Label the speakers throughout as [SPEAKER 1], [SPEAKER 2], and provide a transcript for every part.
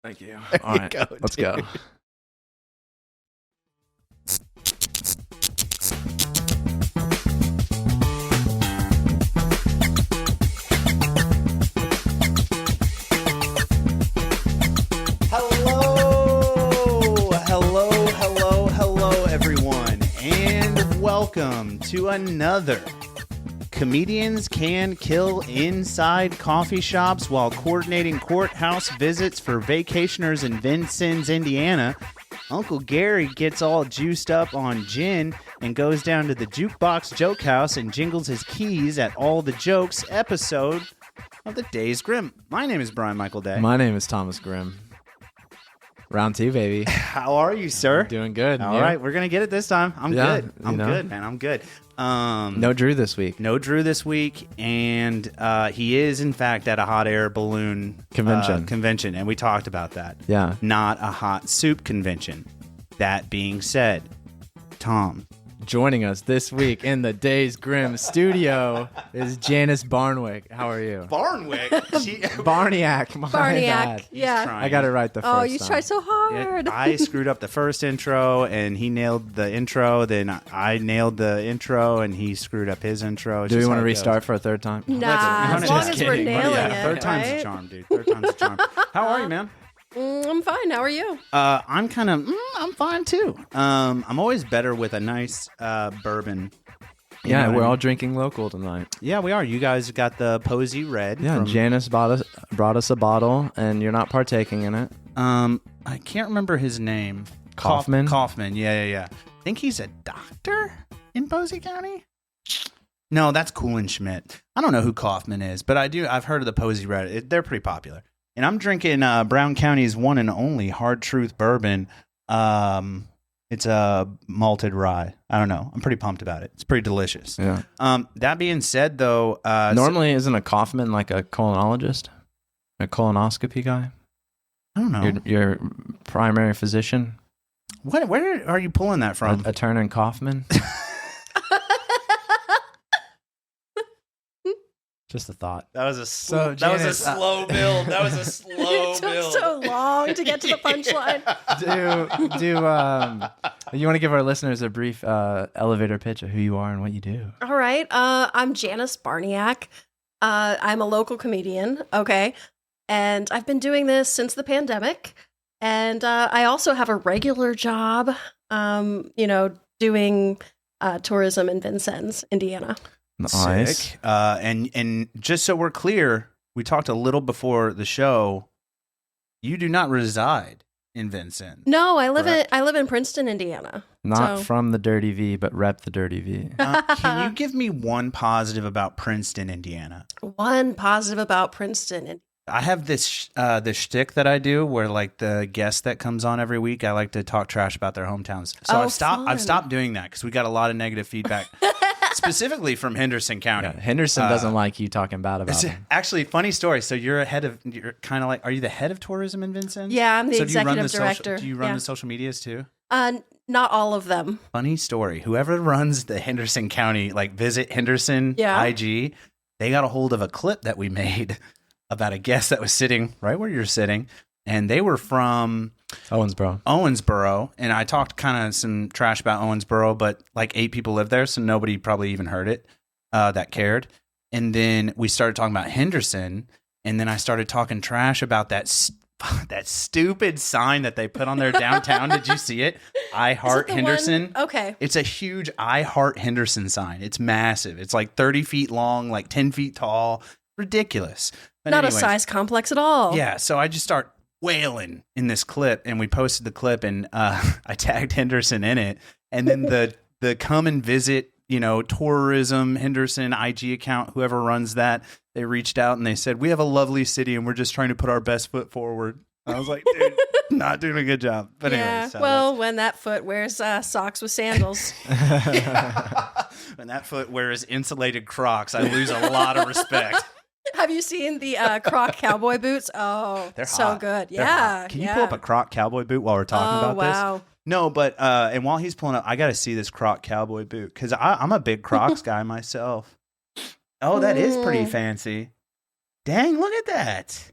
[SPEAKER 1] Thank you.
[SPEAKER 2] There
[SPEAKER 1] All
[SPEAKER 2] you
[SPEAKER 1] right,
[SPEAKER 2] go,
[SPEAKER 1] let's
[SPEAKER 2] dude.
[SPEAKER 1] go.
[SPEAKER 2] Hello, everyone, and welcome to another Comedians Can Kill Inside Coffee Shops While Coordinating Courthouse Visits for Vacationers in Vincennes, Indiana. Uncle Gary gets all juiced up on gin and goes down to the Jukebox Joke House and jingles his keys at all the jokes episode of the Days Grimm. My name is Brian Michael Day.
[SPEAKER 1] My name is Thomas Grimm. Round two, baby.
[SPEAKER 2] How are you, sir?
[SPEAKER 1] Doing good.
[SPEAKER 2] All right, we're going to get it this time. I'm
[SPEAKER 1] Yeah,
[SPEAKER 2] good. I'm good, man. I'm good.
[SPEAKER 1] No Drew this week.
[SPEAKER 2] No Drew this week, and he is, in fact, at a hot air balloon convention, and we talked about that.
[SPEAKER 1] Yeah.
[SPEAKER 2] Not a hot soup convention. That being said, Tom.
[SPEAKER 1] Joining us this week in the Days Grimm studio is Janice Barniak. How are you?
[SPEAKER 2] Barniak?
[SPEAKER 1] Barniak. My bad.
[SPEAKER 3] Yeah.
[SPEAKER 1] I got it right the first time.
[SPEAKER 3] Oh, you tried so hard.
[SPEAKER 2] I screwed up the first intro, and he nailed the intro. Then I nailed the intro, and he screwed up his intro.
[SPEAKER 1] Do we want to restart for a third time?
[SPEAKER 3] Nah, as long as we're nailing it.
[SPEAKER 2] Third time's
[SPEAKER 3] right?
[SPEAKER 2] a charm, dude. Third time's a charm. How are you, man?
[SPEAKER 3] I'm fine. How are you?
[SPEAKER 2] I'm kind of, I'm fine too. I'm always better with a nice bourbon. You
[SPEAKER 1] Yeah,
[SPEAKER 2] know what
[SPEAKER 1] we're
[SPEAKER 2] I
[SPEAKER 1] all
[SPEAKER 2] mean?
[SPEAKER 1] drinking local tonight.
[SPEAKER 2] Yeah, we are. You guys got the Posey Red.
[SPEAKER 1] Yeah,
[SPEAKER 2] from-
[SPEAKER 1] Janice brought us a bottle, and you're not partaking in it.
[SPEAKER 2] I can't remember his name.
[SPEAKER 1] Kaufman?
[SPEAKER 2] Kaufman. Yeah. I think he's a doctor in Posey County. No, that's Coolin Schmidt. I don't know who Kaufman is, but I've heard of the Posey Red. They're pretty popular. And I'm drinking Brown County's one and only Hard Truth Bourbon. It's a malted rye. I don't know. I'm pretty pumped about it. It's pretty delicious.
[SPEAKER 1] Yeah.
[SPEAKER 2] That being said, though,
[SPEAKER 1] Normally, isn't a Kaufman like a colonologist? A colonoscopy guy?
[SPEAKER 2] I don't know.
[SPEAKER 1] Your primary physician?
[SPEAKER 2] Where are you pulling that from?
[SPEAKER 1] A Turner and Kaufman? Just a thought.
[SPEAKER 2] That was a
[SPEAKER 1] So,
[SPEAKER 2] that was a
[SPEAKER 1] Janice,
[SPEAKER 2] slow build. That was a slow
[SPEAKER 3] It took
[SPEAKER 2] build.
[SPEAKER 3] so long to get to the punchline.
[SPEAKER 1] You want to give our listeners a brief elevator pitch of who you are and what you do?
[SPEAKER 3] All right. I'm Janice Barniak. I'm a local comedian. Okay. And I've been doing this since the pandemic. And I also have a regular job, doing tourism in Vincennes, Indiana.
[SPEAKER 1] Nice.
[SPEAKER 2] Sick. And just so we're clear, we talked a little before the show. You do not reside in Vincennes.
[SPEAKER 3] No, I live
[SPEAKER 2] Correct.
[SPEAKER 3] in Princeton, Indiana.
[SPEAKER 1] Not
[SPEAKER 3] So-
[SPEAKER 1] from the Dirty V, but rep the Dirty V.
[SPEAKER 2] Can you give me one positive about Princeton, Indiana?
[SPEAKER 3] One positive about Princeton.
[SPEAKER 2] I have this shtick that I do where, like, the guest that comes on every week, I like to talk trash about their hometowns. So
[SPEAKER 3] Oh,
[SPEAKER 2] I've
[SPEAKER 3] fun.
[SPEAKER 2] stopped doing that because we got a lot of negative feedback, specifically from Henderson County.
[SPEAKER 1] Yeah, Henderson doesn't like you talking bad about him.
[SPEAKER 2] Actually, funny story. So you're kind of like, are you the head of tourism in Vincennes?
[SPEAKER 3] Yeah, I'm the
[SPEAKER 2] So do you run
[SPEAKER 3] executive director.
[SPEAKER 2] Do you run
[SPEAKER 3] Yeah.
[SPEAKER 2] the social medias too?
[SPEAKER 3] Not all of them.
[SPEAKER 2] Funny story. Whoever runs the Henderson County, like Visit Henderson
[SPEAKER 3] Yeah.
[SPEAKER 2] IG, they got a hold of a clip that we made about a guest that was sitting right where you're sitting, and they were from Owensboro, and I talked kind of some trash about Owensboro, but like 8 people live there, so nobody probably even heard it that cared. And then we started talking about Henderson, and then I started talking trash about that stupid sign that they put on their downtown. Did you see it? I Heart
[SPEAKER 3] the
[SPEAKER 2] Henderson.
[SPEAKER 3] one? Okay.
[SPEAKER 2] It's a huge I Heart Henderson sign. It's massive. It's like 30 feet long, like 10 feet tall. Ridiculous. But
[SPEAKER 3] Not
[SPEAKER 2] anyways,
[SPEAKER 3] a size complex at all.
[SPEAKER 2] Yeah, so I just start wailing in this clip, and we posted the clip, and I tagged Henderson in it. And then the come and visit, tourism Henderson IG account, whoever runs that, they reached out and they said, "We have a lovely city, and we're just trying to put our best foot forward." I was like, dude, not doing a good job. But
[SPEAKER 3] Yeah.
[SPEAKER 2] anyway, so
[SPEAKER 3] Well, when that foot wears socks with sandals.
[SPEAKER 2] when that foot wears insulated Crocs, I lose a lot of respect.
[SPEAKER 3] Have you seen the Croc cowboy boots? Oh,
[SPEAKER 2] They're
[SPEAKER 3] so
[SPEAKER 2] hot.
[SPEAKER 3] good.
[SPEAKER 2] They're
[SPEAKER 3] Yeah.
[SPEAKER 2] hot. Can you pull up a Croc cowboy boot while we're talking about
[SPEAKER 3] wow.
[SPEAKER 2] this? No, but and while he's pulling up, I got to see this Croc cowboy boot because I'm a big Crocs guy myself. Oh, that is pretty fancy. Dang, look at that.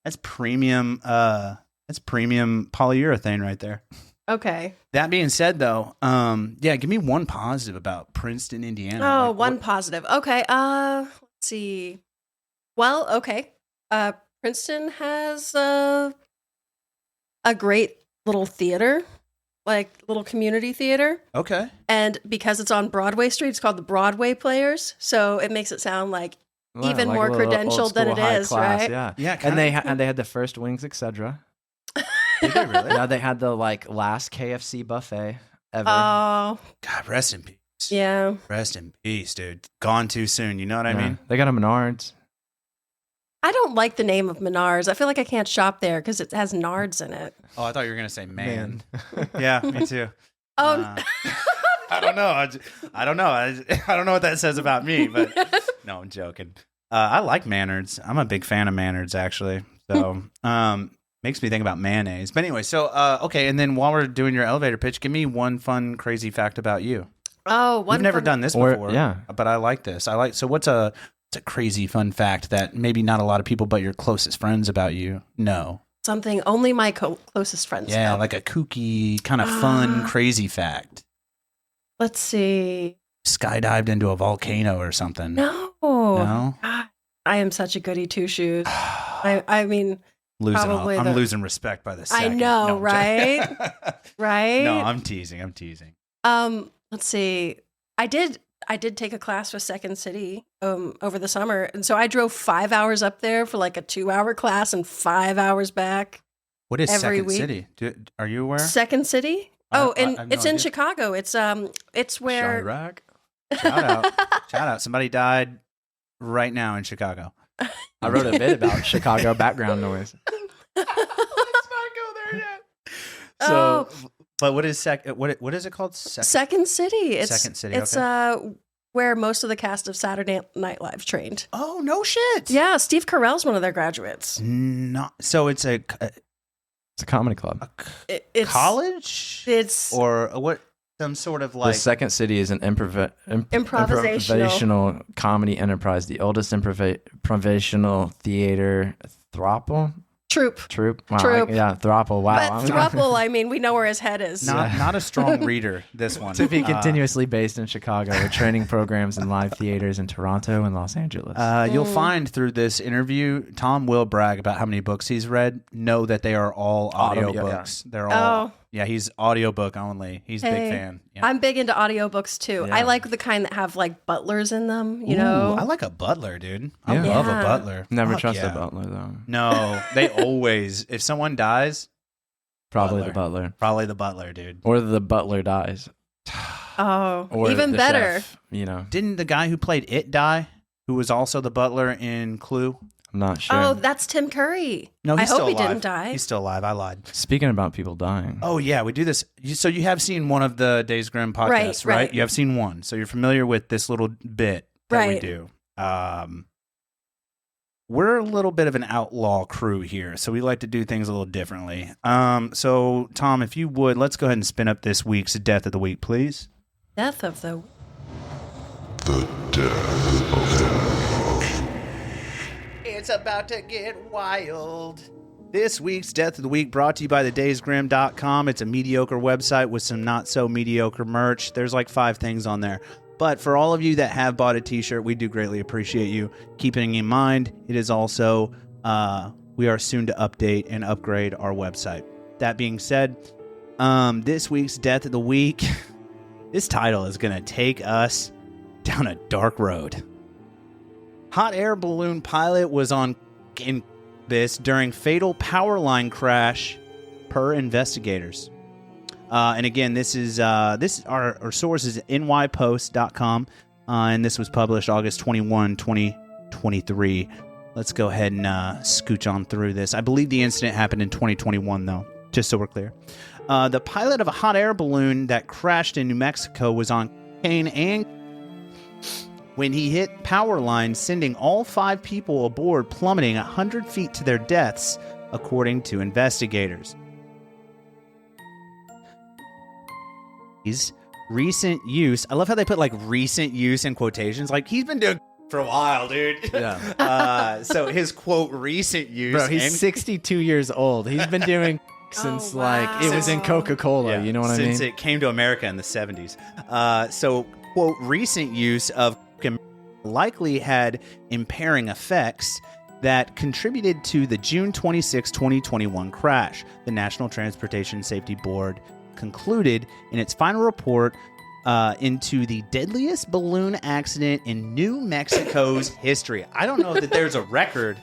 [SPEAKER 2] That's premium. That's premium polyurethane right there.
[SPEAKER 3] Okay.
[SPEAKER 2] That being said, though, yeah, give me one positive about Princeton, Indiana.
[SPEAKER 3] Oh,
[SPEAKER 2] Like,
[SPEAKER 3] one positive. Okay. Let's see. Well, okay. Princeton has a great little theater, like little community theater.
[SPEAKER 2] Okay.
[SPEAKER 3] And because it's on Broadway Street, it's called the Broadway Players. So it makes it sound like even
[SPEAKER 1] like
[SPEAKER 3] more
[SPEAKER 1] a little
[SPEAKER 3] credentialed than it
[SPEAKER 1] old-school high
[SPEAKER 3] is,
[SPEAKER 1] class,
[SPEAKER 3] right?
[SPEAKER 1] Yeah,
[SPEAKER 2] Yeah,
[SPEAKER 1] and they had the first wings, etc.
[SPEAKER 2] Did they really?
[SPEAKER 1] Yeah, they had the like last KFC buffet ever.
[SPEAKER 3] Oh,
[SPEAKER 2] God, rest in peace.
[SPEAKER 3] yeah.
[SPEAKER 2] Rest in peace, dude. Gone too soon. You know what I
[SPEAKER 1] Yeah.
[SPEAKER 2] mean?
[SPEAKER 1] They got a Menards.
[SPEAKER 3] I don't like the name of Menards. I feel like I can't shop there because it has nards in it.
[SPEAKER 2] Oh, I thought you were gonna say man. Yeah, me too.
[SPEAKER 3] Oh,
[SPEAKER 2] I don't know. I don't know. I don't know what that says about me, but no, I'm joking. I like Maynards. I'm a big fan of Maynards, actually. So, makes me think about mayonnaise. But anyway, so okay. And then while we're doing your elevator pitch, give me one fun, crazy fact about you.
[SPEAKER 3] We've
[SPEAKER 2] never done this before.
[SPEAKER 1] Yeah,
[SPEAKER 2] but I like this. So what's a crazy fun fact that maybe not a lot of people, but your closest friends about you know?
[SPEAKER 3] Something only my closest friends
[SPEAKER 2] Yeah,
[SPEAKER 3] know.
[SPEAKER 2] like a kooky, kind of fun, crazy fact.
[SPEAKER 3] Let's see.
[SPEAKER 2] Skydived into a volcano or something.
[SPEAKER 3] No.
[SPEAKER 2] No?
[SPEAKER 3] God, I am such a goody two shoes. I mean, probably
[SPEAKER 2] I'm losing respect by the
[SPEAKER 3] I
[SPEAKER 2] second.
[SPEAKER 3] know,
[SPEAKER 2] No, I'm
[SPEAKER 3] right?
[SPEAKER 2] joking.
[SPEAKER 3] Right?
[SPEAKER 2] No, I'm teasing.
[SPEAKER 3] Let's see. I did take a class with Second City over the summer, and so I drove 5 hours up there for like a 2-hour class and 5 hours back.
[SPEAKER 2] What is
[SPEAKER 3] every
[SPEAKER 2] Second
[SPEAKER 3] week.
[SPEAKER 2] City? Are you aware?
[SPEAKER 3] Second City?
[SPEAKER 2] I
[SPEAKER 3] Oh,
[SPEAKER 2] have
[SPEAKER 3] and
[SPEAKER 2] no
[SPEAKER 3] it's in
[SPEAKER 2] idea.
[SPEAKER 3] Chicago. It's where
[SPEAKER 1] Chirac.
[SPEAKER 2] Shout out. Somebody died right now in Chicago.
[SPEAKER 1] I wrote a bit about Chicago background noise.
[SPEAKER 2] Let's not go there yet. So, but what is what is it called?
[SPEAKER 3] Second City. It's
[SPEAKER 2] Second City,
[SPEAKER 3] It's where most of the cast of Saturday Night Live trained.
[SPEAKER 2] Oh, no shit.
[SPEAKER 3] Yeah, Steve Carell's one of their graduates.
[SPEAKER 2] So it's a
[SPEAKER 1] It's a comedy club.
[SPEAKER 3] It's
[SPEAKER 2] college?
[SPEAKER 3] It's
[SPEAKER 2] Or what? Some sort of like
[SPEAKER 1] The Second City is an
[SPEAKER 3] improvisational
[SPEAKER 1] improvisational comedy enterprise, the oldest improvisational theater troupe. Wow,
[SPEAKER 3] Troupe.
[SPEAKER 1] Throple. Wow.
[SPEAKER 3] But Thruple, I mean, we know where his head is.
[SPEAKER 2] not a strong reader. This one
[SPEAKER 1] To be continuously based in Chicago with training programs and live theaters in Toronto and Los Angeles.
[SPEAKER 2] You'll find through this interview, Tom will brag about how many books he's read. Know that they are all audiobooks. They're all he's audiobook only. He's a big fan. Yeah.
[SPEAKER 3] I'm big into audiobooks too.
[SPEAKER 2] Yeah.
[SPEAKER 3] I like the kind that have like butlers in them, you know.
[SPEAKER 2] I like a butler, dude. I
[SPEAKER 1] Yeah.
[SPEAKER 2] love a
[SPEAKER 3] Yeah.
[SPEAKER 2] butler.
[SPEAKER 1] Never
[SPEAKER 2] Fuck
[SPEAKER 1] trust
[SPEAKER 2] yeah.
[SPEAKER 1] a butler though.
[SPEAKER 2] No, they always. If someone dies,
[SPEAKER 1] Probably
[SPEAKER 2] Butler.
[SPEAKER 1] the butler.
[SPEAKER 2] probably the butler, dude.
[SPEAKER 1] Or the butler dies.
[SPEAKER 3] Oh,
[SPEAKER 1] Or
[SPEAKER 3] even
[SPEAKER 1] the
[SPEAKER 3] better.
[SPEAKER 1] chef, you know.
[SPEAKER 2] Didn't the guy who played It die? Who was also the butler in Clue?
[SPEAKER 1] I'm not sure.
[SPEAKER 3] Oh, that's Tim Curry.
[SPEAKER 2] No, he's
[SPEAKER 3] I hope
[SPEAKER 2] still
[SPEAKER 3] he
[SPEAKER 2] alive.
[SPEAKER 3] didn't die.
[SPEAKER 2] He's still alive. I lied.
[SPEAKER 1] Speaking about people dying.
[SPEAKER 2] Oh yeah, we do this. So you have seen one of the Days Grimm podcasts,
[SPEAKER 3] Right,
[SPEAKER 2] right?
[SPEAKER 3] right.
[SPEAKER 2] You have seen one, so you're familiar with this little bit that we
[SPEAKER 3] Right.
[SPEAKER 2] do. We're a little bit of an outlaw crew here, so we like to do things a little differently. So Tom, if you would, let's go ahead and spin up this week's Death of the Week, please.
[SPEAKER 3] Death of the
[SPEAKER 2] It's about to get wild. This week's Death of the Week brought to you by Thedaysgrimm.com. It's a mediocre website with some not so mediocre merch. There's like 5 things on there. But for all of you that have bought a t-shirt, we do greatly appreciate you. Keeping in mind, it is also, we are soon to update and upgrade our website. That being said, this week's Death of the Week, this title is going to take us down a dark road. Hot air balloon pilot was in this during fatal power line crash, per investigators. And again, this is our source is nypost.com, and this was published August 21, 2023. Let's go ahead and scooch on through this. I believe the incident happened in 2021, though, just so we're clear. The pilot of a hot air balloon that crashed in New Mexico was on cocaine and when he hit power lines, sending all 5 people aboard plummeting 100 feet to their deaths, according to investigators. Recent use. I love how they put like recent use in quotations. Like he's been doing for a while, dude.
[SPEAKER 1] Yeah.
[SPEAKER 2] So his quote recent use.
[SPEAKER 1] Bro, he's 62 years old. He's been doing since like it was in Coca-Cola.
[SPEAKER 2] Yeah,
[SPEAKER 1] you know what I mean?
[SPEAKER 2] Since it came to America in the 70s. So quote recent use of likely had impairing effects that contributed to the June 26, 2021 crash. The National Transportation Safety Board concluded in its final report into the deadliest balloon accident in New Mexico's history. I don't know that there's a record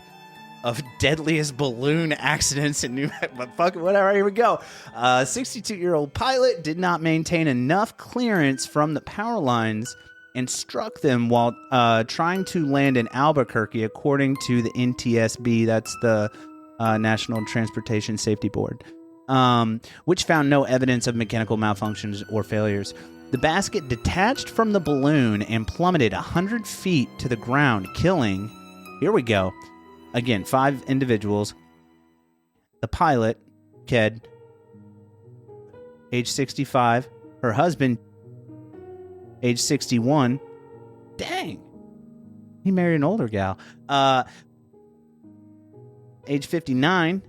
[SPEAKER 2] of deadliest balloon accidents in New Mexico, but fuck it, whatever, here we go. 62-year-old pilot did not maintain enough clearance from the power lines and struck them while trying to land in Albuquerque, according to the NTSB, that's the National Transportation Safety Board, which found no evidence of mechanical malfunctions or failures. The basket detached from the balloon and plummeted 100 feet to the ground, killing, here we go, again, 5 individuals. The pilot, Ked, age 65, her husband, age 61. Dang. He married an older gal. Age 59.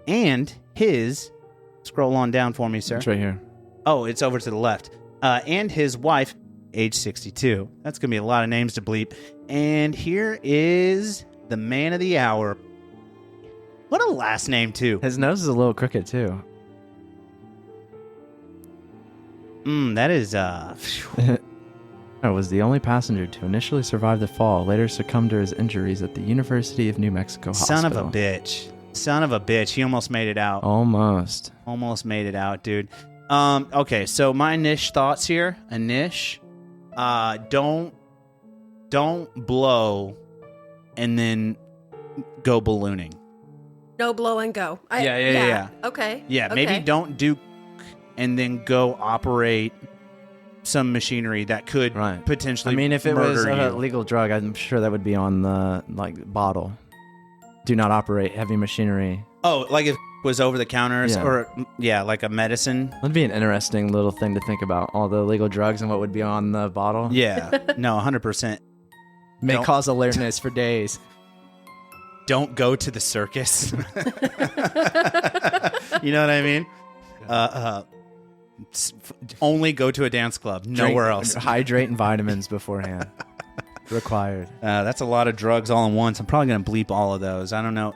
[SPEAKER 2] And his, scroll on down for me, sir.
[SPEAKER 1] It's right here.
[SPEAKER 2] Oh, it's over to the left. And his wife, age 62. That's going to be a lot of names to bleep. And here is the man of the hour. What a last name, too.
[SPEAKER 1] His nose is a little crooked, too.
[SPEAKER 2] That is,
[SPEAKER 1] I was the only passenger to initially survive the fall, later succumbed to his injuries at the University of New Mexico Hospital.
[SPEAKER 2] Son of a bitch. Son of a bitch. He almost made it out.
[SPEAKER 1] Almost.
[SPEAKER 2] Almost made it out, dude. Okay, so my niche thoughts here. A niche. Don't blow and then go ballooning.
[SPEAKER 3] No blow and go.
[SPEAKER 2] Yeah.
[SPEAKER 3] Okay.
[SPEAKER 2] Yeah,
[SPEAKER 3] okay.
[SPEAKER 2] maybe don't do and then go operate some machinery that could potentially
[SPEAKER 1] I mean, if it was
[SPEAKER 2] murder
[SPEAKER 1] a
[SPEAKER 2] you.
[SPEAKER 1] legal drug, I'm sure that would be on the bottle. Do not operate heavy machinery.
[SPEAKER 2] Oh, like if it was over the counters or like a medicine.
[SPEAKER 1] That'd be an interesting little thing to think about. All the illegal drugs and what would be on the bottle.
[SPEAKER 2] Yeah. No, 100%.
[SPEAKER 1] May cause alertness for days.
[SPEAKER 2] Don't go to the circus. You know what I mean? Only go to a dance club. Nowhere else.
[SPEAKER 1] Hydrate and vitamins beforehand. Required.
[SPEAKER 2] That's a lot of drugs all in once. I'm probably going to bleep all of those. I don't know.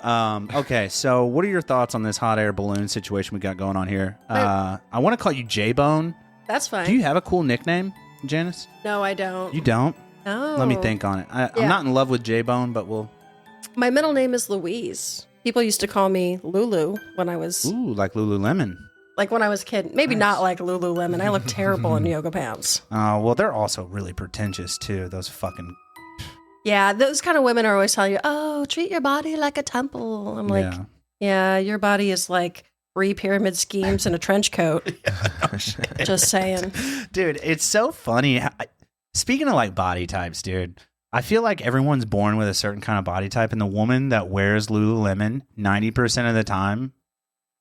[SPEAKER 2] Okay, so what are your thoughts on this hot air balloon situation we got going on here? I want to call you J-Bone.
[SPEAKER 3] That's fine.
[SPEAKER 2] Do you have a cool nickname, Janice?
[SPEAKER 3] No, I don't.
[SPEAKER 2] You don't?
[SPEAKER 3] No.
[SPEAKER 2] Let me think on it. I'm not in love with J-Bone, but we'll...
[SPEAKER 3] My middle name is Louise. People used to call me Lulu when I was...
[SPEAKER 2] Ooh, like Lululemon.
[SPEAKER 3] Like when I was a kid. Maybe not like Lululemon. I look terrible in yoga pants.
[SPEAKER 2] Well, they're also really pretentious, too. Those fucking...
[SPEAKER 3] Yeah, those kind of women are always telling you, oh, treat your body like a temple. I'm like, yeah your body is like 3 pyramid schemes in a trench coat. Just saying. Dude,
[SPEAKER 2] it's so funny. Speaking of like body types, dude, I feel like everyone's born with a certain kind of body type, and the woman that wears Lululemon 90% of the time,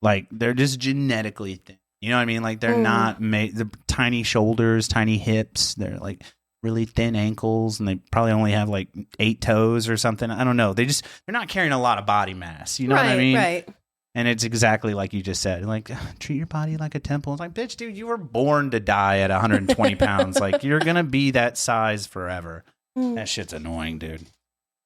[SPEAKER 2] like they're just genetically thin. You know what I mean? Like they're not made, the tiny shoulders, tiny hips. They're like really thin ankles, and they probably only have like 8 toes or something. I don't know. They're not carrying a lot of body mass. You know what I mean?
[SPEAKER 3] Right.
[SPEAKER 2] And it's exactly like you just said. Like, treat your body like a temple. It's like, bitch, dude, you were born to die at 120 pounds. Like, you're going to be that size forever. That shit's annoying, dude.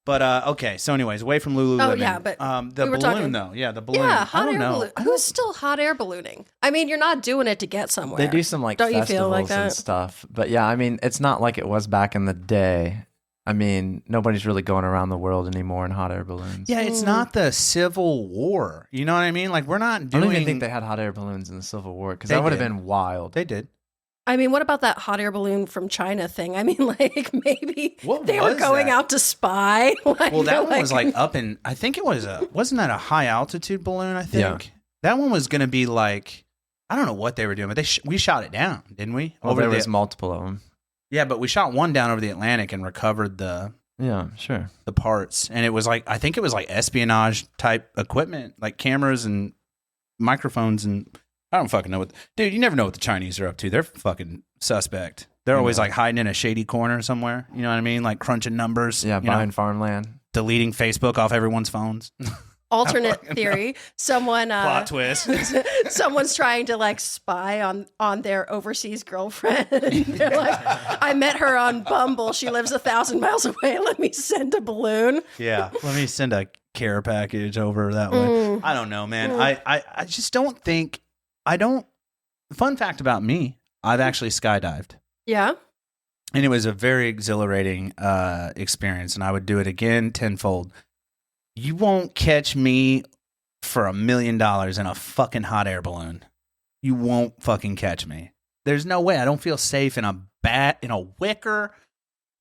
[SPEAKER 2] But, okay. So, anyways, away from Lululemon.
[SPEAKER 3] Oh, yeah, but
[SPEAKER 2] the balloon, though. Yeah, the balloon.
[SPEAKER 3] Yeah,
[SPEAKER 2] hot air balloon.
[SPEAKER 3] Who's still hot air ballooning? I mean, you're not doing it to get somewhere.
[SPEAKER 1] They do some like
[SPEAKER 3] Don't
[SPEAKER 1] festivals
[SPEAKER 3] you feel like that?
[SPEAKER 1] and stuff. But yeah, I mean, it's not like it was back in the day. I mean, nobody's really going around the world anymore in hot air balloons.
[SPEAKER 2] Yeah, it's not the Civil War. You know what I mean? Like, we're not doing...
[SPEAKER 1] I don't even think they had hot air balloons in the Civil War, because that would have been wild.
[SPEAKER 2] They did.
[SPEAKER 3] I mean, what about that hot air balloon from China thing? I mean, like, maybe
[SPEAKER 2] What
[SPEAKER 3] they were
[SPEAKER 2] was
[SPEAKER 3] going
[SPEAKER 2] that?
[SPEAKER 3] out to spy. Like,
[SPEAKER 2] Well, that one was like up in... I think it was wasn't that a high altitude balloon, I think?
[SPEAKER 1] Yeah.
[SPEAKER 2] That one was going to be like... I don't know what they were doing, but we shot it down, didn't we?
[SPEAKER 1] Well, there was multiple of them.
[SPEAKER 2] Yeah, but we shot one down over the Atlantic and recovered the parts. And it was like, I think it was like espionage type equipment, like cameras and microphones, and I don't fucking know what. Dude, you never know what the Chinese are up to. They're fucking suspect. They're always like hiding in a shady corner somewhere. You know what I mean? Like crunching numbers.
[SPEAKER 1] Yeah, buying farmland.
[SPEAKER 2] Deleting Facebook off everyone's phones.
[SPEAKER 3] Alternate theory. Someone
[SPEAKER 2] plot twist.
[SPEAKER 3] Someone's trying to like spy on their overseas girlfriend. They're like, I met her on Bumble. She lives 1,000 miles away. Let me send a balloon.
[SPEAKER 2] Yeah. Let me send a care package over that way. I don't know, man. I just don't think fun fact about me, I've actually skydived.
[SPEAKER 3] Yeah.
[SPEAKER 2] And it was a very exhilarating experience, and I would do it again tenfold. You won't catch me for $1 million in a fucking hot air balloon. You won't fucking catch me. There's no way. I don't feel safe in a wicker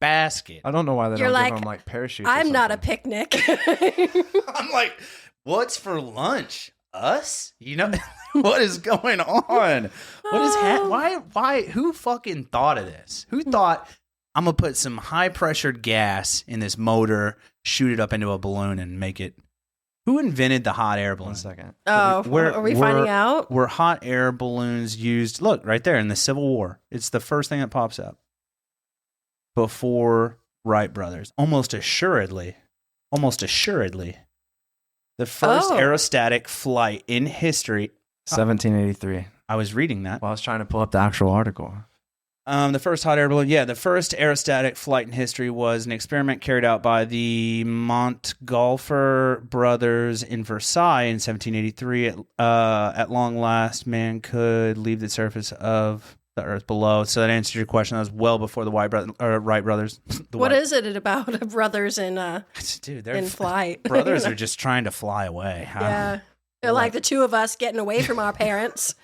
[SPEAKER 2] basket.
[SPEAKER 1] I don't know why they don't give them like parachutes.
[SPEAKER 3] I'm not a picnic.
[SPEAKER 2] I'm like, what's for lunch? Us? You know, what is going on? What is why? Who fucking thought of this? Who thought I'm gonna put some high pressured gas in this motor, shoot it up into a balloon, and make it? Who invented the hot air balloon?
[SPEAKER 1] 1 second.
[SPEAKER 3] Oh, are we finding out?
[SPEAKER 2] Were hot air balloons used? Look right there in the Civil War. It's the first thing that pops up. Before Wright brothers, almost assuredly. The first aerostatic flight in history.
[SPEAKER 1] 1783.
[SPEAKER 2] I was reading that.
[SPEAKER 1] Well, I was trying to pull up the actual article.
[SPEAKER 2] The first hot air balloon. Yeah, the first aerostatic flight in history was an experiment carried out by the Montgolfier brothers in Versailles in 1783. At long last, man could leave the surface of the earth below. So that answers your question. That was well before the Wright brothers.
[SPEAKER 3] What is it about brothers in flight?
[SPEAKER 2] Brothers are just trying to fly away.
[SPEAKER 3] Yeah. They're like the two of us getting away from our parents.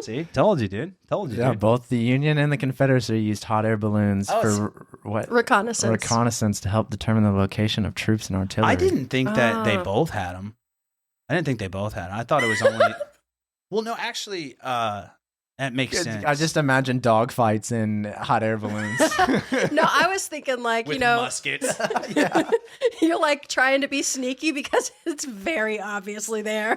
[SPEAKER 2] See? Told you, dude.
[SPEAKER 1] Yeah,
[SPEAKER 2] dude.
[SPEAKER 1] both the Union and the Confederacy used hot air balloons for what?
[SPEAKER 3] Reconnaissance
[SPEAKER 1] to help determine the location of troops and artillery.
[SPEAKER 2] I didn't think that they both had them. I thought it was only... Well, no, actually... that makes sense.
[SPEAKER 1] I just imagine dogfights in hot air balloons.
[SPEAKER 3] No, I was thinking like,
[SPEAKER 2] with muskets.
[SPEAKER 1] Yeah.
[SPEAKER 3] You're like trying to be sneaky because it's very obviously there.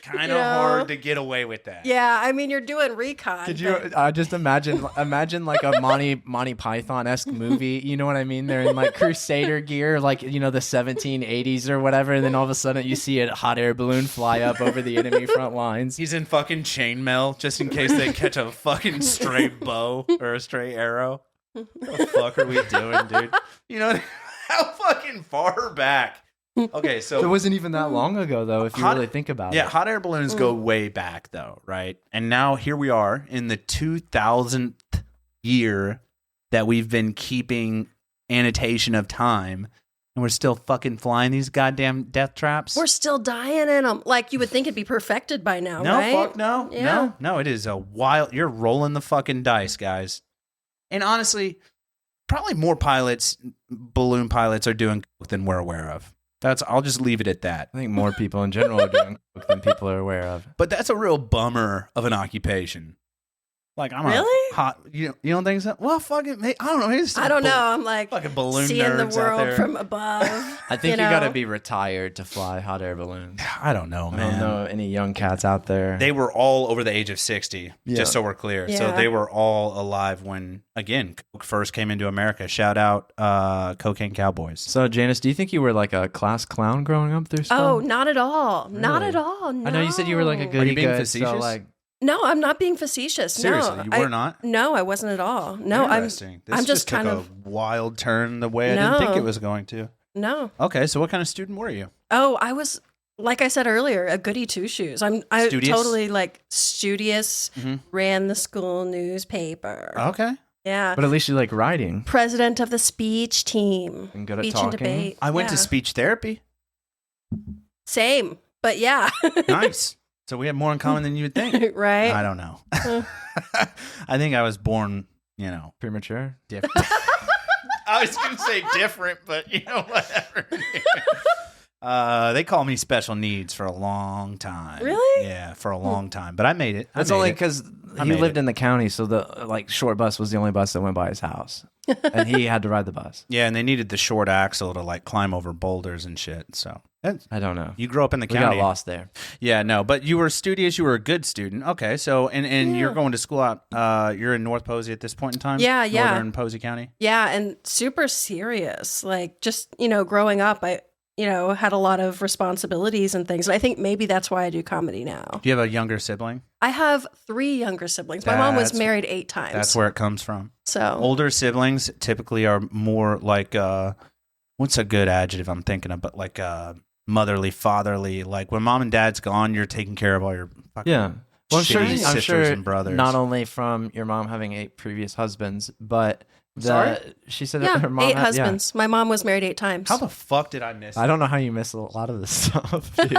[SPEAKER 2] Kind of hard to get away with that.
[SPEAKER 3] Yeah, I mean, you're doing recon.
[SPEAKER 1] Could you just imagine like a Monty Python-esque movie? You know what I mean? They're in like Crusader gear, like, you know, the 1780s or whatever, and then all of a sudden you see a hot air balloon fly up over the enemy front lines.
[SPEAKER 2] He's in fucking chainmail just in case they catch a fucking stray bow or a stray arrow. What the fuck are we doing, dude? You know, how fucking far back? Okay, so
[SPEAKER 1] it wasn't even that long ago, though, if you really think about it.
[SPEAKER 2] Yeah, hot air balloons go way back, though, right? And now here we are in the 2000th year that we've been keeping annotation of time. And we're still fucking flying these goddamn death traps.
[SPEAKER 3] We're still dying in them. Like, you would think it'd be perfected by now,
[SPEAKER 2] no,
[SPEAKER 3] right?
[SPEAKER 2] Fuck no. Yeah. No, it is a wild... You're rolling the fucking dice, guys. And honestly, probably more balloon pilots are doing coke than we're aware of. I'll just leave it at that.
[SPEAKER 1] I think more people in general are doing coke than people are aware of.
[SPEAKER 2] But that's a real bummer of an occupation. Like, I'm
[SPEAKER 3] really?
[SPEAKER 2] a hot... You don't think so? Well, fucking... I don't know. Maybe
[SPEAKER 3] I don't know. I'm like...
[SPEAKER 2] Fucking balloon
[SPEAKER 3] seeing
[SPEAKER 2] nerds
[SPEAKER 3] the world
[SPEAKER 2] out there.
[SPEAKER 3] from above.
[SPEAKER 1] I think you got to be retired to fly hot air balloons.
[SPEAKER 2] I don't know, man.
[SPEAKER 1] I don't know any young cats out there.
[SPEAKER 2] They were all over the age of 60, just so we're clear.
[SPEAKER 3] Yeah.
[SPEAKER 2] So they were all alive when, again, coke first came into America. Shout out Cocaine Cowboys.
[SPEAKER 1] So, Janice, do you think you were like a class clown growing up through school?
[SPEAKER 3] Oh, not at all.
[SPEAKER 1] Really?
[SPEAKER 3] Not at all. No.
[SPEAKER 1] I know you said you were like a goody-good.
[SPEAKER 2] Are you being facetious?
[SPEAKER 1] So like...
[SPEAKER 3] No, I'm not being facetious.
[SPEAKER 2] Seriously,
[SPEAKER 3] no,
[SPEAKER 2] you were not?
[SPEAKER 3] No, I wasn't at all. No,
[SPEAKER 2] Interesting.
[SPEAKER 3] I'm just
[SPEAKER 2] took
[SPEAKER 3] kind
[SPEAKER 2] a wild turn the way I didn't think it was going to.
[SPEAKER 3] No.
[SPEAKER 2] Okay, so what kind of student were you?
[SPEAKER 3] Oh, I was, like I said earlier, a goody two-shoes. I totally like studious, ran the school newspaper.
[SPEAKER 2] Okay.
[SPEAKER 3] Yeah.
[SPEAKER 1] But at least you like writing.
[SPEAKER 3] President of the speech team.
[SPEAKER 1] And good at
[SPEAKER 3] speech
[SPEAKER 1] talking.
[SPEAKER 3] and debate.
[SPEAKER 2] I went to speech therapy.
[SPEAKER 3] Same, but yeah.
[SPEAKER 2] Nice. So we have more in common than you would think.
[SPEAKER 3] Right?
[SPEAKER 2] I don't know. I think I was born,
[SPEAKER 1] premature.
[SPEAKER 2] Different. I was going to say different, but whatever. They call me special needs for a long time.
[SPEAKER 3] Really?
[SPEAKER 2] Yeah, for a long time. But I made it.
[SPEAKER 1] That's only because he lived in the county, so the short bus was the only bus that went by his house, and he had to ride the bus.
[SPEAKER 2] Yeah, and they needed the short axle to climb over boulders and shit. So
[SPEAKER 1] I don't know.
[SPEAKER 2] You grew up in the
[SPEAKER 1] We
[SPEAKER 2] county.
[SPEAKER 1] got lost there.
[SPEAKER 2] Yeah, no, but you were studious. You were a good student. Okay, so and you're going to school out. You're in North Posey at this point in time.
[SPEAKER 3] Yeah.
[SPEAKER 2] Northern Posey County.
[SPEAKER 3] Yeah, and super serious. Like, just, growing up, I, had a lot of responsibilities and things. And I think maybe that's why I do comedy now.
[SPEAKER 2] Do you have a younger sibling?
[SPEAKER 3] I have 3 younger siblings. My mom was married 8 times.
[SPEAKER 2] That's where it comes from.
[SPEAKER 3] So
[SPEAKER 2] older siblings typically are more like what's a good adjective I'm thinking of? But like motherly, fatherly. Like when mom and dad's gone, you're taking care of all your fucking
[SPEAKER 1] Well,
[SPEAKER 2] shitty sisters and brothers.
[SPEAKER 1] Not only from your mom having 8 previous husbands, but she said
[SPEAKER 3] yeah,
[SPEAKER 1] that her mom
[SPEAKER 3] 8
[SPEAKER 1] had,
[SPEAKER 3] husbands. My mom was married 8 times.
[SPEAKER 2] How the fuck did I miss?
[SPEAKER 1] I don't know how you miss a lot of this stuff, dude.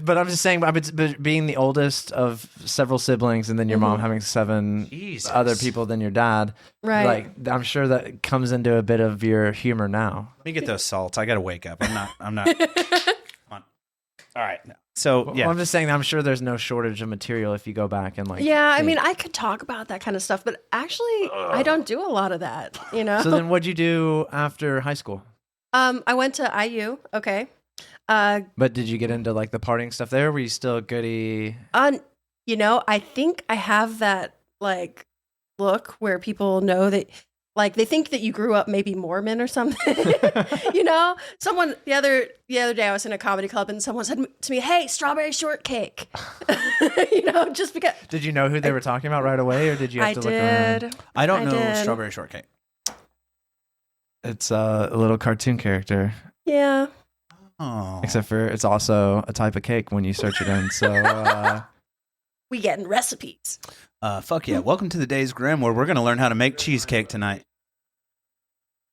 [SPEAKER 1] But I'm just saying, but being the oldest of several siblings, and then your mom having 7 other people than your dad,
[SPEAKER 3] right?
[SPEAKER 1] Like, I'm sure that comes into a bit of your humor now.
[SPEAKER 2] Let me get those salts. I gotta wake up. I'm not. Come on. All right. So yeah,
[SPEAKER 1] well, I'm just saying, I'm sure there's no shortage of material if you go back and like.
[SPEAKER 3] Yeah, I mean, I could talk about that kind of stuff, but actually, I don't do a lot of that.
[SPEAKER 1] So then, what'd you do after high school?
[SPEAKER 3] I went to IU. Okay.
[SPEAKER 1] But did you get into like the partying stuff there? Were you still goody?
[SPEAKER 3] I think I have that like look where people know that, like, they think that you grew up maybe Mormon or something. Someone the other day I was in a comedy club and someone said to me, "Hey, strawberry shortcake." Just because.
[SPEAKER 1] Did you know who they were talking about right away, or did you have to look around?
[SPEAKER 2] I don't know strawberry shortcake.
[SPEAKER 1] It's a little cartoon character.
[SPEAKER 3] Yeah.
[SPEAKER 2] Oh.
[SPEAKER 1] Except for it's also a type of cake when you search it in. So
[SPEAKER 3] we getting recipes.
[SPEAKER 2] Fuck yeah! Welcome to the Days Grimm, where we're gonna learn how to make cheesecake tonight.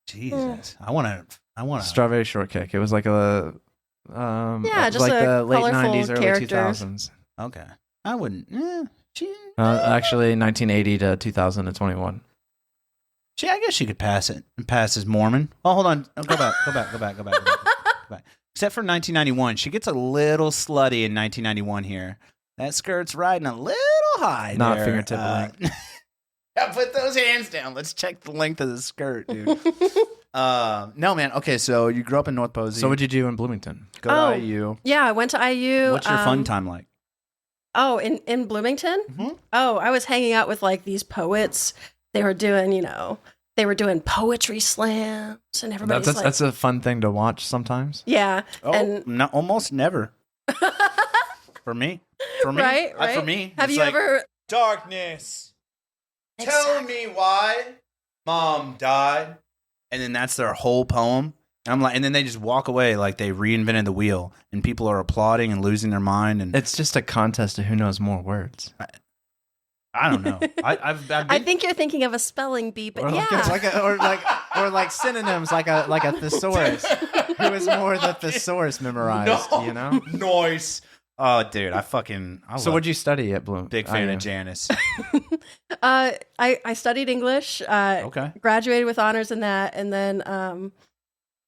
[SPEAKER 2] Jesus, I want to
[SPEAKER 1] strawberry shortcake. It was like a
[SPEAKER 3] just
[SPEAKER 1] like
[SPEAKER 3] a
[SPEAKER 1] the late
[SPEAKER 3] colorful
[SPEAKER 1] 90s, early
[SPEAKER 3] character.
[SPEAKER 1] 2000s.
[SPEAKER 2] Okay, I wouldn't.
[SPEAKER 1] Actually, 1980 to 2021.
[SPEAKER 2] I guess she could pass it and pass as Mormon. Oh, hold on. Oh, go back. Except for 1991, she gets a little slutty in 1991 here. That skirt's riding a little high.
[SPEAKER 1] Not
[SPEAKER 2] there.
[SPEAKER 1] fingertip length.
[SPEAKER 2] Put those hands down. Let's check the length of the skirt, dude. No, man. Okay, so you grew up in North Posey.
[SPEAKER 1] So what'd you do in Bloomington?
[SPEAKER 2] Go to IU.
[SPEAKER 3] Yeah, I went to IU.
[SPEAKER 2] What's your fun time like?
[SPEAKER 3] Oh, in Bloomington?
[SPEAKER 2] Mm-hmm.
[SPEAKER 3] Oh, I was hanging out with like these poets. They were doing, poetry slams, and everybody's
[SPEAKER 1] that's a fun thing to watch sometimes.
[SPEAKER 3] Yeah.
[SPEAKER 2] Oh,
[SPEAKER 3] and
[SPEAKER 2] almost never. For me.
[SPEAKER 3] Right?
[SPEAKER 2] For me.
[SPEAKER 3] Have you ever...
[SPEAKER 2] Darkness. Tell me why Mom died. And then that's their whole poem. And I'm like, and then they just walk away like they reinvented the wheel, and people are applauding and losing their mind. And
[SPEAKER 1] it's just a contest of who knows more words.
[SPEAKER 2] I don't know.
[SPEAKER 3] I think you're thinking of a spelling bee, but
[SPEAKER 1] or like synonyms, like a thesaurus. Who is more the thesaurus memorized?
[SPEAKER 2] Noise. Oh, dude,
[SPEAKER 1] So what'd you study at Bloom?
[SPEAKER 2] Big fan of Janice.
[SPEAKER 3] I studied English.
[SPEAKER 2] Okay.
[SPEAKER 3] Graduated with honors in that, and then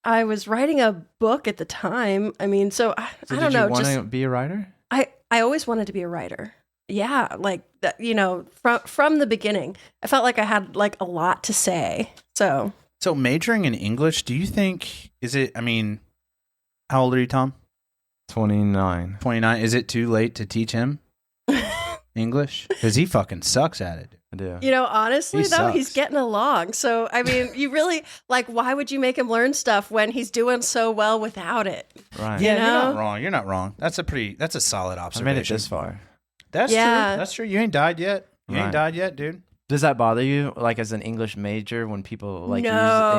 [SPEAKER 3] I was writing a book at the time. I mean, so I don't know.
[SPEAKER 1] Did you want to be a writer?
[SPEAKER 3] I always wanted to be a writer. Yeah, like that. From the beginning, I felt like I had like a lot to say. So
[SPEAKER 2] majoring in English, do you think how old are you, Tom?
[SPEAKER 1] 29.
[SPEAKER 2] 29. Is it too late to teach him English? Because he fucking sucks at it.
[SPEAKER 1] I do.
[SPEAKER 3] Honestly, he's getting along. So, I mean, you really, why would you make him learn stuff when he's doing so well without it?
[SPEAKER 1] Right.
[SPEAKER 2] Yeah, you're not wrong. That's a solid observation.
[SPEAKER 1] I made it this far.
[SPEAKER 2] That's true. That's true. You ain't died yet. You ain't died yet, dude.
[SPEAKER 1] Does that bother you, like as an English major, when people use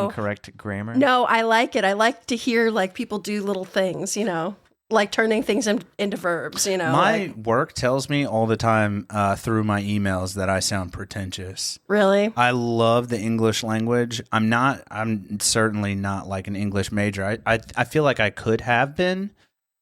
[SPEAKER 1] incorrect grammar?
[SPEAKER 3] No, I like it. I like to hear people do little things, like turning things into verbs,
[SPEAKER 2] My work tells me all the time through my emails that I sound pretentious.
[SPEAKER 3] Really?
[SPEAKER 2] I love the English language. I'm certainly not like an English major. I feel like I could have been,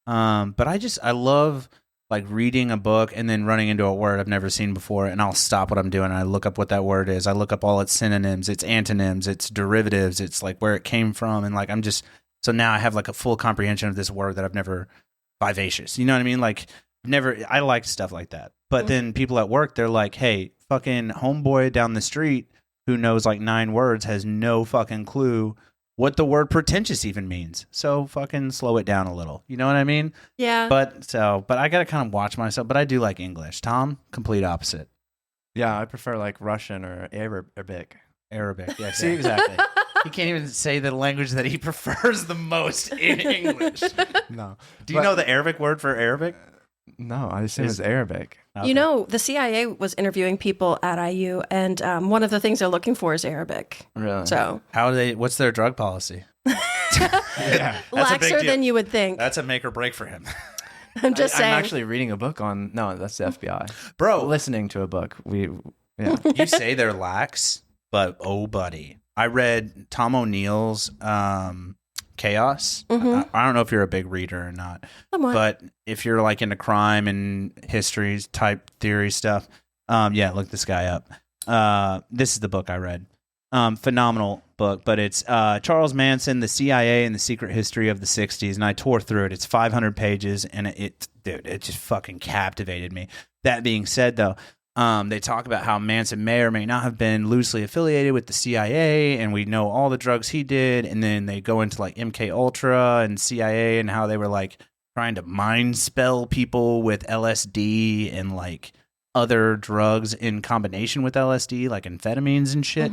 [SPEAKER 2] but I love like reading a book and then running into a word I've never seen before, and I'll stop what I'm doing and I look up what that word is. I look up all its synonyms, its antonyms, its derivatives, it's like where it came from, and like so now I have like a full comprehension of this word that I've never vivacious. You know what I mean? Like I like stuff like that. But then people at work, they're like, hey, fucking homeboy down the street who knows like 9 words has no fucking clue what the word pretentious even means. So fucking slow it down a little. You know what I mean?
[SPEAKER 3] Yeah.
[SPEAKER 2] But I got to kind of watch myself. But I do like English. Tom, complete opposite.
[SPEAKER 1] Yeah, I prefer like Russian or Arabic.
[SPEAKER 2] Arabic. Yeah, see, exactly. He can't even say the language that he prefers the most in English.
[SPEAKER 1] No.
[SPEAKER 2] Do you know the Arabic word for Arabic?
[SPEAKER 1] No, I assume it's Arabic.
[SPEAKER 2] Okay.
[SPEAKER 3] You know, the CIA was interviewing people at IU, and one of the things they're looking for is Arabic.
[SPEAKER 1] Really?
[SPEAKER 3] So
[SPEAKER 2] what's their drug policy?
[SPEAKER 1] Yeah.
[SPEAKER 3] laxer than you would think.
[SPEAKER 2] That's a make or break for him.
[SPEAKER 3] I'm just saying.
[SPEAKER 1] I'm actually reading a book on. No, that's the FBI.
[SPEAKER 2] Bro,
[SPEAKER 1] listening to a book. Yeah.
[SPEAKER 2] You say they're lax, but oh, buddy, I read Tom O'Neill's Chaos. I don't know if you're a big reader or not, but if you're like into crime and history type theory stuff, look this guy up. This is the book I read. Phenomenal book, but it's Charles Manson, the CIA, and the Secret History of the 60s, and I tore through it. It's 500 pages, and it just fucking captivated me. That being said, though, they talk about how Manson may or may not have been loosely affiliated with the CIA, and we know all the drugs he did, and then they go into like MK Ultra and CIA and how they were like trying to mind spell people with LSD and like other drugs in combination with LSD, like amphetamines and shit.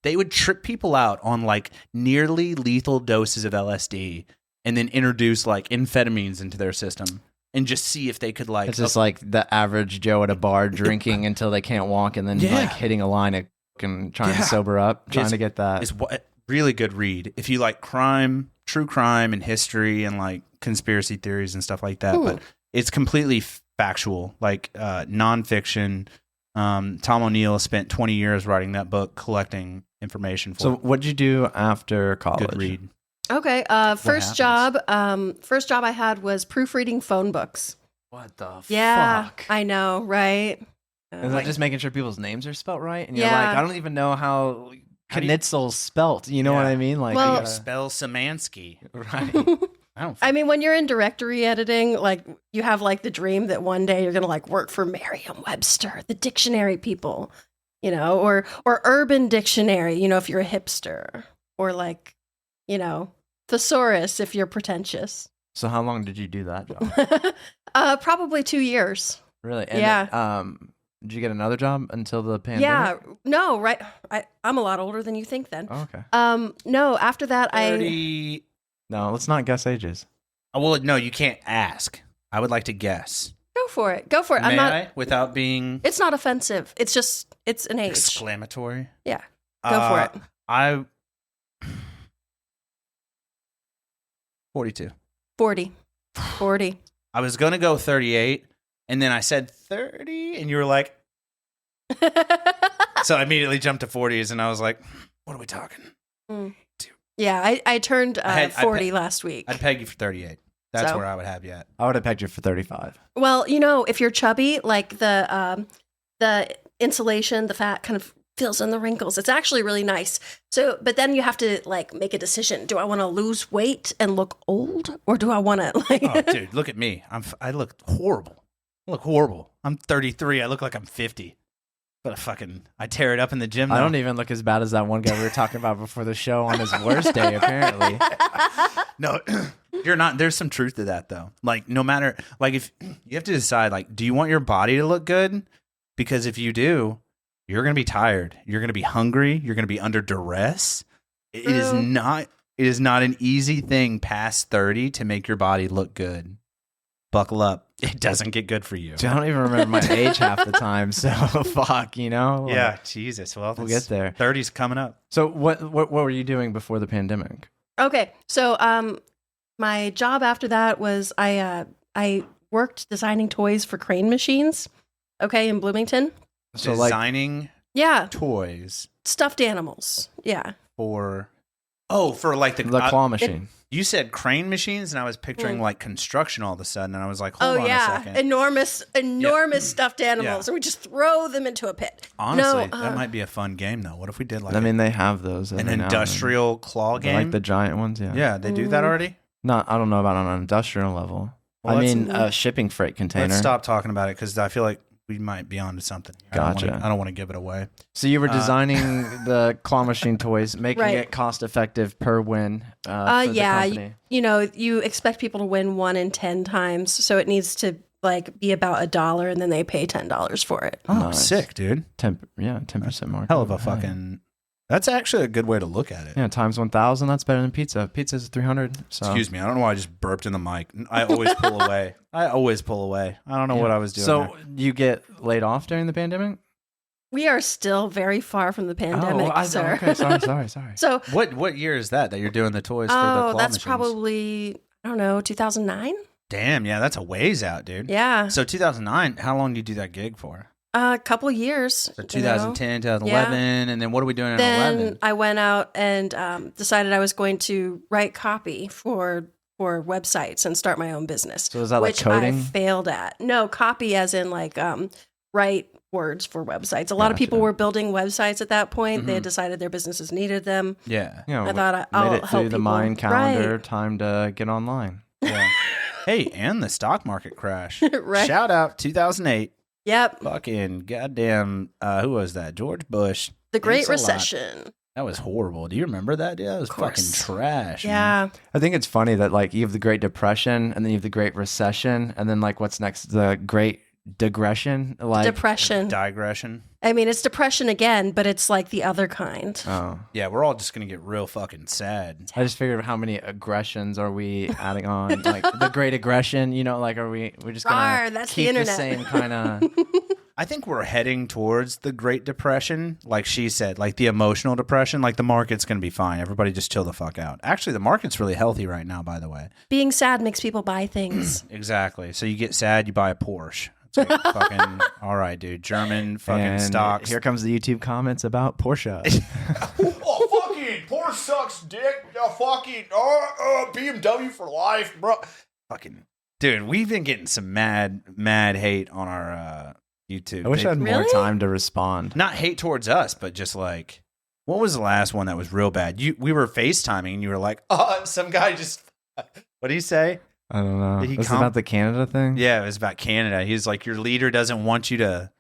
[SPEAKER 2] They would trip people out on like nearly lethal doses of LSD and then introduce like amphetamines into their system and just see if they could like...
[SPEAKER 1] It's just like the average Joe at a bar drinking until they can't walk and then like hitting a line and trying to sober up, trying to get that.
[SPEAKER 2] It's a really good read. If you like crime, true crime and history and like conspiracy theories and stuff like that, but it's completely factual, like nonfiction. Tom O'Neill spent 20 years writing that book, collecting information for
[SPEAKER 1] So what'd you do after college?
[SPEAKER 2] Good read.
[SPEAKER 3] Okay. First job I had was proofreading phone books.
[SPEAKER 1] What the
[SPEAKER 3] Yeah,
[SPEAKER 1] fuck?
[SPEAKER 3] I know, right?
[SPEAKER 1] Is that just making sure people's names are spelt right? And you're
[SPEAKER 3] Yeah.
[SPEAKER 1] like, I don't even know how
[SPEAKER 2] do you-
[SPEAKER 1] Knitzel's spelt. You know what I mean? Like,
[SPEAKER 3] Well-
[SPEAKER 1] you gotta-
[SPEAKER 2] Spell Szymanski.
[SPEAKER 1] right.
[SPEAKER 3] I mean, when you're in directory editing, like you have like the dream that one day you're going to like work for Merriam-Webster, the dictionary people, you know, or Urban Dictionary, you know, if you're a hipster, or like, you know, Thesaurus if you're pretentious.
[SPEAKER 1] So how long did you do that job?
[SPEAKER 3] Probably 2 years.
[SPEAKER 1] Really? And
[SPEAKER 3] Yeah.
[SPEAKER 1] Did you get another job until the pandemic?
[SPEAKER 3] Yeah. No, right. I'm a lot older than you think then.
[SPEAKER 1] Oh, okay.
[SPEAKER 3] No, after that,
[SPEAKER 2] 30...
[SPEAKER 1] No, let's not guess ages.
[SPEAKER 2] Well, no, you can't ask. I would like to guess.
[SPEAKER 3] Go for it. Go for it.
[SPEAKER 2] May
[SPEAKER 3] I'm not.
[SPEAKER 2] I? Without being
[SPEAKER 3] It's not offensive. It's just it's an age.
[SPEAKER 2] exclamatory.
[SPEAKER 3] Yeah. Go for it.
[SPEAKER 2] I 42.
[SPEAKER 3] 40.
[SPEAKER 2] I was going to go 38, and then I said 30, and you were like, so I immediately jumped to 40s, and I was like, what are we talking?
[SPEAKER 3] Yeah, I turned
[SPEAKER 2] I'd
[SPEAKER 3] 40 last week.
[SPEAKER 2] I'd peg you for 38. That's
[SPEAKER 3] So?
[SPEAKER 2] where I would have you at.
[SPEAKER 1] I would have pegged you for 35.
[SPEAKER 3] Well, you know, if you're chubby, like the insulation, the fat kind of fills in the wrinkles. It's actually really nice. So, but then you have to like make a decision. Do I want to lose weight and look old, or do I want to like?
[SPEAKER 2] Oh, dude, look at me. I look horrible. I look horrible. I'm 33. I look like I'm 50. But I tear it up in the gym. Though.
[SPEAKER 1] I don't even look as bad as that one guy we were talking about before the show on his worst day, apparently.
[SPEAKER 2] No, you're not. There's some truth to that, though. Like, no matter, like, if you have to decide, like, do you want your body to look good? Because if you do, you're going to be tired. You're going to be hungry. You're going to be under duress. It is not an easy thing past 30 to make your body look good. Buckle up. It doesn't get good for you.
[SPEAKER 1] Dude, I don't even remember my age half the time, so fuck, you know? Like,
[SPEAKER 2] Yeah, Jesus. Well,
[SPEAKER 1] we'll get there.
[SPEAKER 2] 30's coming up.
[SPEAKER 1] So what were you doing before the pandemic?
[SPEAKER 3] Okay, so my job after that was I worked designing toys for crane machines. Okay, in Bloomington.
[SPEAKER 1] So
[SPEAKER 2] Designing
[SPEAKER 3] Yeah,
[SPEAKER 2] toys
[SPEAKER 3] stuffed animals. Yeah.
[SPEAKER 2] for like the
[SPEAKER 1] claw machine.
[SPEAKER 2] You said crane machines, and I was picturing like construction all of a sudden, and I was like, hold on a second.
[SPEAKER 3] Enormous stuffed animals, and we just throw them into a pit.
[SPEAKER 2] Honestly, that might be a fun game, though. What if we did like
[SPEAKER 1] I mean, they have those.
[SPEAKER 2] an industrial claw game?
[SPEAKER 1] Like the giant ones, yeah.
[SPEAKER 2] Yeah, they do that already?
[SPEAKER 1] No, I don't know about on an industrial level.
[SPEAKER 2] Well,
[SPEAKER 1] I
[SPEAKER 2] let's-
[SPEAKER 1] mean, a shipping freight container.
[SPEAKER 2] Let's stop talking about it, because I feel like we might be onto something.
[SPEAKER 1] Gotcha.
[SPEAKER 2] I don't want to give it away.
[SPEAKER 1] So you were designing the claw machine toys, making
[SPEAKER 3] Right.
[SPEAKER 1] it cost effective per win. For the company.
[SPEAKER 3] You expect people to win 1 in 10 times, so it needs to like be about $1, and then they pay $10 for it.
[SPEAKER 2] Oh,
[SPEAKER 1] Nice.
[SPEAKER 2] sick, dude.
[SPEAKER 1] 10% markup.
[SPEAKER 2] Hell of a fucking. That's actually a good way to look at it.
[SPEAKER 1] Yeah, times 1,000. That's better than pizza. Pizza's 300. So.
[SPEAKER 2] Excuse me. I don't know why I just burped in the mic. I always pull away. I don't know what I was doing.
[SPEAKER 1] So you get laid off during the pandemic?
[SPEAKER 3] We are still very far from the pandemic, sir.
[SPEAKER 1] Okay, sorry.
[SPEAKER 3] So,
[SPEAKER 2] what year is that you're doing the toys for the claw
[SPEAKER 3] that's
[SPEAKER 2] machines?
[SPEAKER 3] probably, I don't know, 2009?
[SPEAKER 2] Damn, yeah, that's a ways out, dude.
[SPEAKER 3] Yeah.
[SPEAKER 2] So 2009, how long did you do that gig for?
[SPEAKER 3] A couple years.
[SPEAKER 2] So 2010, 2011, and then what are we doing in
[SPEAKER 3] Then
[SPEAKER 2] 11?
[SPEAKER 3] I went out and decided I was going to write copy for websites and start my own business.
[SPEAKER 1] So is that like
[SPEAKER 3] which
[SPEAKER 1] coding?
[SPEAKER 3] I failed at. No, copy as in like write words for websites. A lot of people were building websites at that point. They had decided their businesses needed them.
[SPEAKER 2] Yeah.
[SPEAKER 1] You know,
[SPEAKER 3] I thought
[SPEAKER 1] made
[SPEAKER 3] I'll
[SPEAKER 1] it
[SPEAKER 3] help
[SPEAKER 1] through the
[SPEAKER 3] people.
[SPEAKER 1] Mind calendar.
[SPEAKER 3] Right.
[SPEAKER 1] Time to get online.
[SPEAKER 2] Yeah. Hey, and the stock market crash.
[SPEAKER 3] Right.
[SPEAKER 2] Shout out 2008.
[SPEAKER 3] Yep.
[SPEAKER 2] Fucking goddamn, who was that? George Bush.
[SPEAKER 3] The Great
[SPEAKER 2] Thanks a lot.
[SPEAKER 3] Recession.
[SPEAKER 2] That was horrible. Do you remember that? Yeah, that was fucking
[SPEAKER 3] course.
[SPEAKER 2] trash. man.
[SPEAKER 3] Yeah.
[SPEAKER 1] I think it's funny that like you have the Great Depression and then you have the Great Recession and then like what's next? The Great Digression? Like
[SPEAKER 3] Depression.
[SPEAKER 2] Digression.
[SPEAKER 3] I mean, it's depression again, but it's like the other kind.
[SPEAKER 1] Oh.
[SPEAKER 2] Yeah, we're all just going to get real fucking sad.
[SPEAKER 1] I just figured how many aggressions are we adding on? Like the Great Aggression, you know, like we're just gonna
[SPEAKER 3] Rawr, that's the
[SPEAKER 1] keep
[SPEAKER 3] internet.
[SPEAKER 1] same kind of
[SPEAKER 2] I think we're heading towards the Great Depression, like she said, like the emotional depression. Like the market's going to be fine. Everybody just chill the fuck out. Actually, the market's really healthy right now, by the way.
[SPEAKER 3] Being sad makes people buy things.
[SPEAKER 2] Exactly. So you get sad, you buy a Porsche. It's like fucking, all right, dude. German fucking
[SPEAKER 1] and
[SPEAKER 2] stocks.
[SPEAKER 1] Here comes the YouTube comments about Porsche.
[SPEAKER 2] Oh, fucking Porsche sucks dick. Fucking BMW for life, bro. Fucking dude, we've been getting some mad hate on our YouTube.
[SPEAKER 1] I wish I had more
[SPEAKER 3] Really?
[SPEAKER 1] time to respond.
[SPEAKER 2] Not hate towards us, but just like, what was the last one that was real bad? We were FaceTiming and you were like, oh, some guy just, what did he say?
[SPEAKER 1] I don't know.
[SPEAKER 2] Did he
[SPEAKER 1] Was it
[SPEAKER 2] com-
[SPEAKER 1] about the Canada thing?
[SPEAKER 2] Yeah, it was about Canada. He's like, your leader doesn't want you to.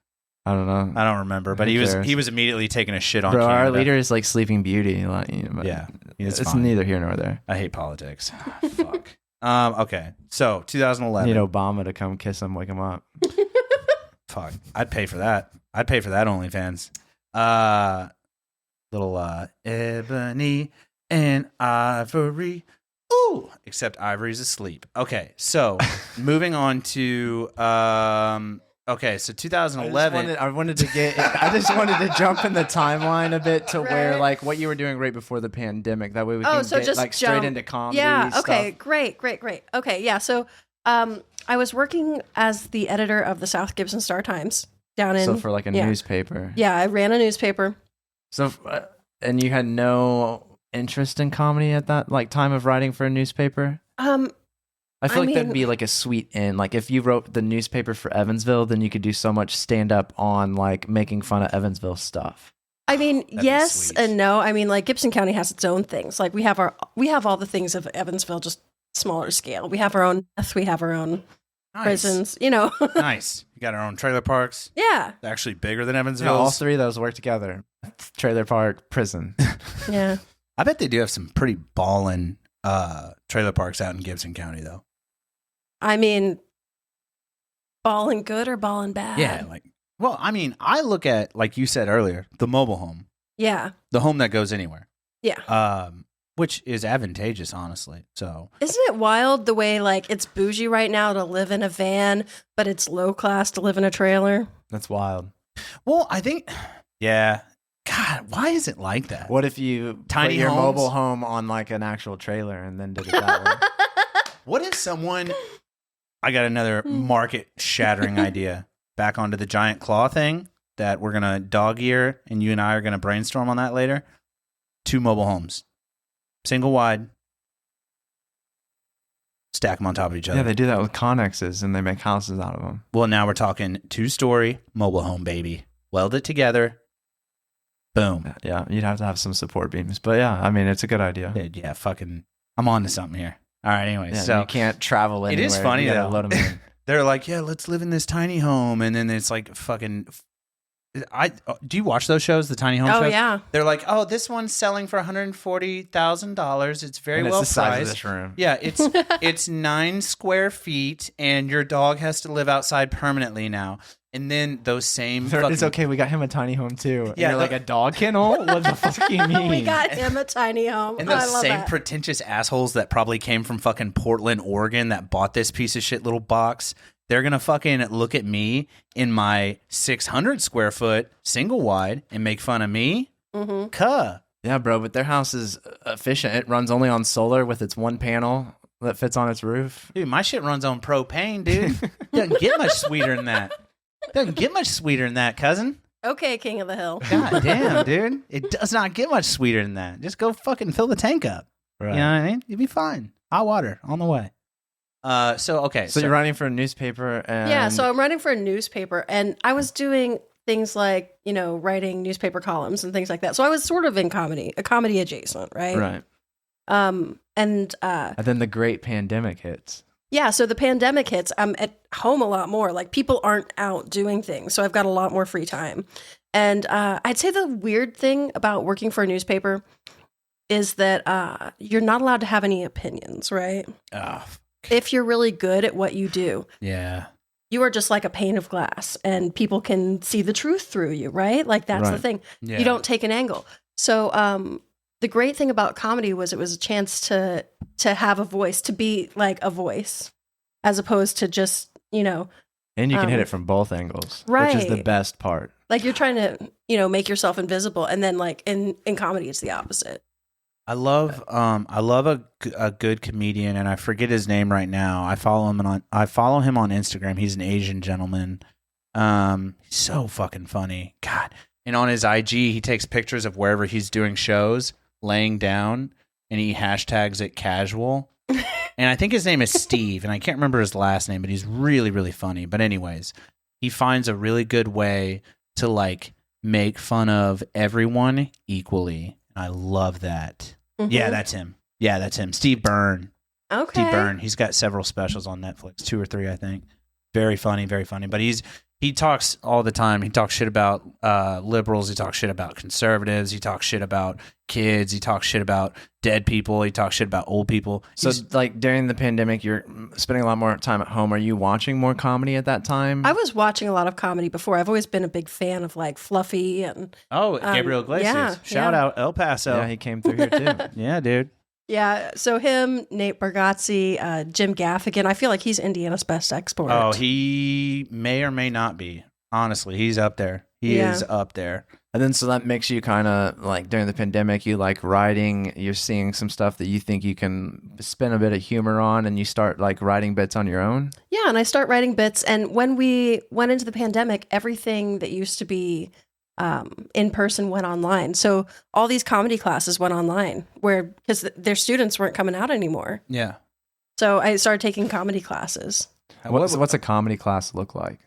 [SPEAKER 1] I don't know.
[SPEAKER 2] I don't remember, but
[SPEAKER 1] Who
[SPEAKER 2] he
[SPEAKER 1] cares?
[SPEAKER 2] was immediately taking a shit on
[SPEAKER 1] Bro,
[SPEAKER 2] Canada.
[SPEAKER 1] our leader is like Sleeping Beauty. Like, you know, but
[SPEAKER 2] Yeah,
[SPEAKER 1] it's
[SPEAKER 2] fine.
[SPEAKER 1] neither here nor there.
[SPEAKER 2] I hate politics. Fuck. Okay, so 2011.
[SPEAKER 1] Need Obama to come kiss him, wake him up.
[SPEAKER 2] Fuck, I'd pay for that. I'd pay for that OnlyFans. Little ebony and ivory. Ooh, except Ivory's asleep. Okay, so moving on to okay, so 2011.
[SPEAKER 1] I wanted to get. I just wanted to jump in the timeline a bit to where
[SPEAKER 3] Right.
[SPEAKER 1] like what you were doing right before the pandemic. That way we
[SPEAKER 3] Oh,
[SPEAKER 1] can
[SPEAKER 3] so
[SPEAKER 1] get
[SPEAKER 3] just
[SPEAKER 1] like straight
[SPEAKER 3] jump.
[SPEAKER 1] into comedy.
[SPEAKER 3] Yeah. Okay.
[SPEAKER 1] stuff.
[SPEAKER 3] Great. Okay. Yeah. So, I was working as the editor of the South Gibson Star Times down in.
[SPEAKER 1] So for like a
[SPEAKER 3] yeah.
[SPEAKER 1] newspaper.
[SPEAKER 3] Yeah, I ran a newspaper.
[SPEAKER 1] So and you had no interest in comedy at that like time of writing for a newspaper. I feel
[SPEAKER 3] I
[SPEAKER 1] like that'd
[SPEAKER 3] mean-
[SPEAKER 1] be like a sweet end. Like if you wrote the newspaper for Evansville, then you could do so much stand up on like making fun of Evansville stuff.
[SPEAKER 3] I mean,
[SPEAKER 2] That'd be
[SPEAKER 3] yes
[SPEAKER 2] sweet.
[SPEAKER 3] and no. I mean, like Gibson County has its own things. Like we have all the things of Evansville, just smaller scale. We have our own meth, we have our own
[SPEAKER 2] Nice.
[SPEAKER 3] prisons. You know.
[SPEAKER 2] Nice. You got our own trailer parks.
[SPEAKER 3] Yeah.
[SPEAKER 2] They're actually bigger than
[SPEAKER 1] You
[SPEAKER 2] Evansville.
[SPEAKER 1] know, all three of those work together. Trailer park, prison.
[SPEAKER 3] Yeah.
[SPEAKER 2] I bet they do have some pretty ballin' trailer parks out in Gibson County, though.
[SPEAKER 3] I mean, ballin' good or ballin' bad?
[SPEAKER 2] Yeah, like, well, I mean, I look at, like you said earlier, the mobile home,
[SPEAKER 3] Yeah.
[SPEAKER 2] the home that goes anywhere,
[SPEAKER 3] Yeah.
[SPEAKER 2] which is advantageous, honestly. So,
[SPEAKER 3] Isn't it wild the way like it's bougie right now to live in a van, but it's low class to live in a trailer?
[SPEAKER 1] That's wild.
[SPEAKER 2] well, I think, yeah. God, why is it like that?
[SPEAKER 1] What if you
[SPEAKER 2] Tiny
[SPEAKER 1] put your
[SPEAKER 2] homes?
[SPEAKER 1] mobile home on like an actual trailer and then did it that way?
[SPEAKER 2] What if someone? I got another market-shattering idea. Back onto the giant claw thing that we're gonna dog ear, and you and I are gonna brainstorm on that later. 2 mobile homes, single wide, stack them on top of each other.
[SPEAKER 1] Yeah, they do that with Connexes and they make houses out of them.
[SPEAKER 2] Well, now we're talking 2-story mobile home, baby. Weld it together. Boom.
[SPEAKER 1] Yeah, you'd have to have some support beams. But yeah, I mean, it's a good idea.
[SPEAKER 2] Dude, yeah, fucking. I'm on to something here. All right. Anyway,
[SPEAKER 1] Yeah,
[SPEAKER 2] so
[SPEAKER 1] you can't travel
[SPEAKER 2] It
[SPEAKER 1] anywhere.
[SPEAKER 2] is funny,
[SPEAKER 1] You gotta
[SPEAKER 2] though.
[SPEAKER 1] load 'em in.
[SPEAKER 2] They're like, yeah, let's live in this tiny home, and then it's like fucking. Do you watch those shows, the tiny home shows?
[SPEAKER 3] Oh yeah.
[SPEAKER 2] They're like, oh, this one's selling for $140,000. It's very well
[SPEAKER 1] the
[SPEAKER 2] priced.
[SPEAKER 1] size of this room.
[SPEAKER 2] Yeah, it's 9 square feet, and your dog has to live outside permanently now. And then those same.
[SPEAKER 1] It's okay. We got him a tiny home too.
[SPEAKER 2] Yeah,
[SPEAKER 1] and you're like a dog kennel. What the fuck do you mean?
[SPEAKER 3] We got him a tiny home.
[SPEAKER 2] And
[SPEAKER 3] I
[SPEAKER 2] those
[SPEAKER 3] love
[SPEAKER 2] same
[SPEAKER 3] that.
[SPEAKER 2] pretentious assholes that probably came from fucking Portland, Oregon, that bought this piece of shit little box. They're going to fucking look at me in my 600 square foot single wide and make fun of me. Cuh.
[SPEAKER 1] Yeah, bro, but their house is efficient. It runs only on solar with its one panel that fits on its roof.
[SPEAKER 2] Dude, my shit runs on propane, dude. Doesn't get much sweeter than that. Doesn't get much sweeter than that, cousin.
[SPEAKER 3] Okay, King of the Hill.
[SPEAKER 2] God damn, dude. It does not get much sweeter than that. Just go fucking fill the tank up.
[SPEAKER 1] Right.
[SPEAKER 2] You know what I mean? You'll be fine. Hot water on the way. So
[SPEAKER 1] you're writing for a newspaper and
[SPEAKER 3] Yeah, so I'm writing for a newspaper, and I was doing things like, writing newspaper columns and things like that. So I was sort of in comedy adjacent, right?
[SPEAKER 1] Right.
[SPEAKER 3] And
[SPEAKER 1] then the great pandemic hits.
[SPEAKER 3] yeah, so the pandemic hits. I'm at home a lot more. Like, people aren't out doing things, so I've got a lot more free time. And I'd say the weird thing about working for a newspaper is that you're not allowed to have any opinions, right?
[SPEAKER 2] Oh,
[SPEAKER 3] If you're really good at what you do.
[SPEAKER 2] yeah.
[SPEAKER 3] You are just like a pane of glass, and people can see the truth through you, right? Like, that's the
[SPEAKER 1] Right.
[SPEAKER 3] thing.
[SPEAKER 2] Yeah.
[SPEAKER 3] You don't take an angle. So the great thing about comedy was it was a chance to have a voice, to be like a voice, as opposed to just,
[SPEAKER 1] And you can hit it from both angles,
[SPEAKER 3] right.
[SPEAKER 1] which is the best part.
[SPEAKER 3] like you're trying to, make yourself invisible. And then like in comedy, it's the opposite.
[SPEAKER 2] I love a good comedian, and I forget his name right now. I follow him on Instagram. He's an Asian gentleman. He's so fucking funny. God. And on his IG, he takes pictures of wherever he's doing shows, laying down, and he hashtags it casual. And I think his name is Steve, and I can't remember his last name, but he's really, really funny. But anyways, he finds a really good way to like make fun of everyone equally. I love that.
[SPEAKER 3] Mm-hmm.
[SPEAKER 2] Yeah, that's him. Steve Byrne.
[SPEAKER 3] Okay.
[SPEAKER 2] Steve Byrne. He's got several specials on Netflix, 2 or 3, I think. Very funny, very funny. But he talks all the time. He talks shit about liberals. He talks shit about conservatives. He talks shit about kids. He talks shit about dead people. He talks shit about old people.
[SPEAKER 1] So, like, during the pandemic, you're spending a lot more time at home. Are you watching more comedy at that time?
[SPEAKER 3] I was watching a lot of comedy before. I've always been a big fan of like Fluffy and
[SPEAKER 2] Gabriel Iglesias.
[SPEAKER 3] yeah,
[SPEAKER 2] Shout out El Paso.
[SPEAKER 1] Yeah, he came through here too.
[SPEAKER 2] Yeah, dude.
[SPEAKER 3] yeah. So him, Nate Bargatze, Jim Gaffigan. I feel like he's Indiana's best export.
[SPEAKER 2] Oh, he may or may not be. Honestly, he's up there. He is up there.
[SPEAKER 1] And then so that makes you kind of like during the pandemic, you like writing, you're seeing some stuff that you think you can spin a bit of humor on, and you start like writing bits on your own.
[SPEAKER 3] Yeah, and I start writing bits. And when we went into the pandemic, everything that used to be in person went online. So all these comedy classes went online because their students weren't coming out anymore.
[SPEAKER 2] Yeah.
[SPEAKER 3] So I started taking comedy classes.
[SPEAKER 1] What's a comedy class look like?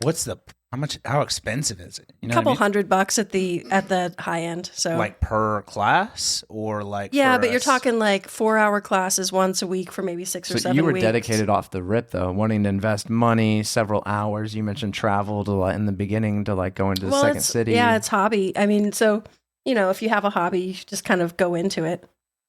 [SPEAKER 2] How expensive is it? You
[SPEAKER 3] A
[SPEAKER 2] know
[SPEAKER 3] couple
[SPEAKER 2] what I mean?
[SPEAKER 3] $100 at the high end. So
[SPEAKER 2] Like per class or like
[SPEAKER 3] yeah,
[SPEAKER 2] for
[SPEAKER 3] but you're
[SPEAKER 2] us?
[SPEAKER 3] talking like 4-hour classes once a week for maybe 6 or
[SPEAKER 1] So
[SPEAKER 3] 7
[SPEAKER 1] you were
[SPEAKER 3] weeks.
[SPEAKER 1] dedicated off the rip though, wanting to invest money, several hours. You mentioned travel to like, in the beginning to like go into the second city.
[SPEAKER 3] Yeah, it's hobby. I mean, so if you have a hobby, you should just kind of go into it.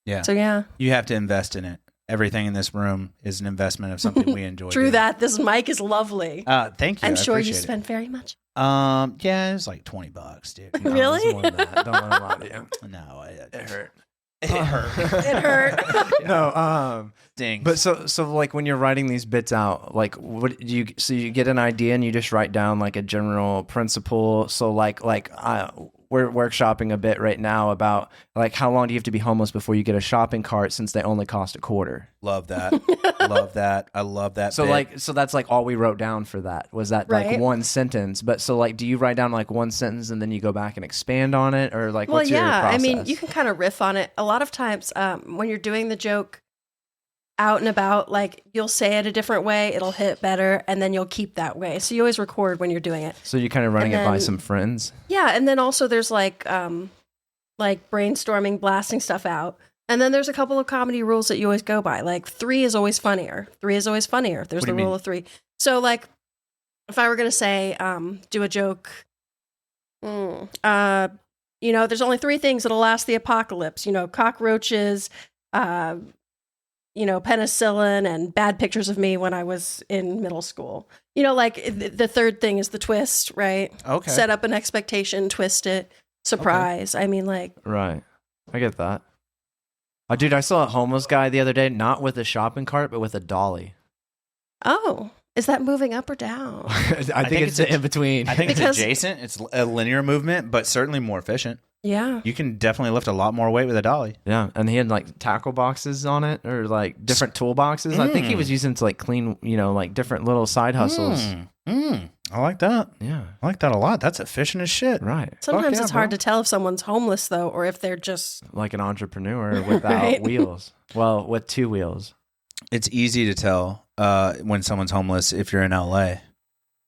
[SPEAKER 2] Yeah.
[SPEAKER 3] So yeah.
[SPEAKER 2] You have to invest in it. Everything in this room is an investment of something we enjoy.
[SPEAKER 3] True
[SPEAKER 2] doing.
[SPEAKER 3] that. This mic is lovely.
[SPEAKER 2] Thank you.
[SPEAKER 3] I'm
[SPEAKER 2] I
[SPEAKER 3] sure you
[SPEAKER 2] appreciate it.
[SPEAKER 3] spend very much.
[SPEAKER 2] Yeah, it was like $20, dude.
[SPEAKER 1] No,
[SPEAKER 3] Really?
[SPEAKER 1] it's more than that. Don't let him lie to you.
[SPEAKER 2] No,
[SPEAKER 1] It hurt.
[SPEAKER 2] It hurt.
[SPEAKER 3] It hurt.
[SPEAKER 1] No,
[SPEAKER 2] Stings.
[SPEAKER 1] but so like when you're writing these bits out, like what do you? So you get an idea and you just write down like a general principle. So we're workshopping a bit right now about like how long do you have to be homeless before you get a shopping cart since they only cost $0.25.
[SPEAKER 2] Love that. Love that. I love that.
[SPEAKER 1] So
[SPEAKER 2] bit.
[SPEAKER 1] so that's like all we wrote down for that was that like
[SPEAKER 3] Right.
[SPEAKER 1] one sentence. But so like, do you write down like one sentence and then you go back and expand on it, or like
[SPEAKER 3] Well,
[SPEAKER 1] what's your
[SPEAKER 3] yeah.
[SPEAKER 1] process?
[SPEAKER 3] I mean, you can kind of riff on it. A lot of times when you're doing the joke out and about, like you'll say it a different way, it'll hit better, and then you'll keep that way. So you always record when you're doing it.
[SPEAKER 1] So you're kind of running
[SPEAKER 3] And
[SPEAKER 1] it by
[SPEAKER 3] then-
[SPEAKER 1] some friends.
[SPEAKER 3] Yeah, and then also there's like brainstorming, blasting stuff out. And then there's a couple of comedy rules that you always go by. Like 3 is always funnier. 3 is always funnier. There's
[SPEAKER 2] What do
[SPEAKER 3] the
[SPEAKER 2] you
[SPEAKER 3] rule
[SPEAKER 2] mean?
[SPEAKER 3] of 3. So like if I were going to say, do a joke, there's only 3 things that'll last the apocalypse, cockroaches, penicillin, and bad pictures of me when I was in middle school. Like the third thing is the twist, right?
[SPEAKER 2] Okay.
[SPEAKER 3] Set up an expectation, twist it, surprise. Okay. I mean, like.
[SPEAKER 1] Right. I get that. Dude, I saw a homeless guy the other day, not with a shopping cart, but with a dolly.
[SPEAKER 3] Oh. Is that moving up or down?
[SPEAKER 1] I think it's in between.
[SPEAKER 2] I think it's adjacent. It's a linear movement, but certainly more efficient.
[SPEAKER 3] Yeah.
[SPEAKER 2] You can definitely lift a lot more weight with a dolly.
[SPEAKER 1] Yeah, and he had like tackle boxes on it, or like different toolboxes. I think he was using to like clean, like different little side hustles.
[SPEAKER 2] I like that.
[SPEAKER 1] Yeah.
[SPEAKER 2] I like that a lot. That's efficient as shit.
[SPEAKER 1] Right.
[SPEAKER 3] Sometimes it's hard to tell if someone's homeless, though, or if they're just...
[SPEAKER 1] like an entrepreneur without wheels. Well, with 2 wheels.
[SPEAKER 2] It's easy to tell when someone's homeless if you're in LA.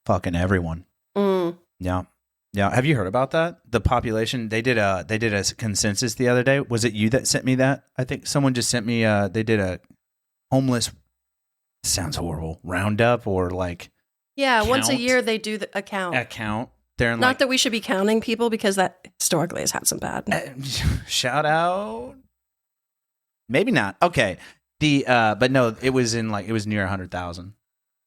[SPEAKER 2] Fucking everyone. Yeah. Yeah. Have you heard about that? The population, they did a consensus the other day. Was it you that sent me that? I think someone just sent me, they did a homeless, sounds horrible, roundup or like...
[SPEAKER 3] Yeah, once a year they do a count.
[SPEAKER 2] They're in
[SPEAKER 3] Not that we should be counting people, because that historically has had some bad.
[SPEAKER 2] Shout out. Maybe not. Okay. But no, it was near 100,000.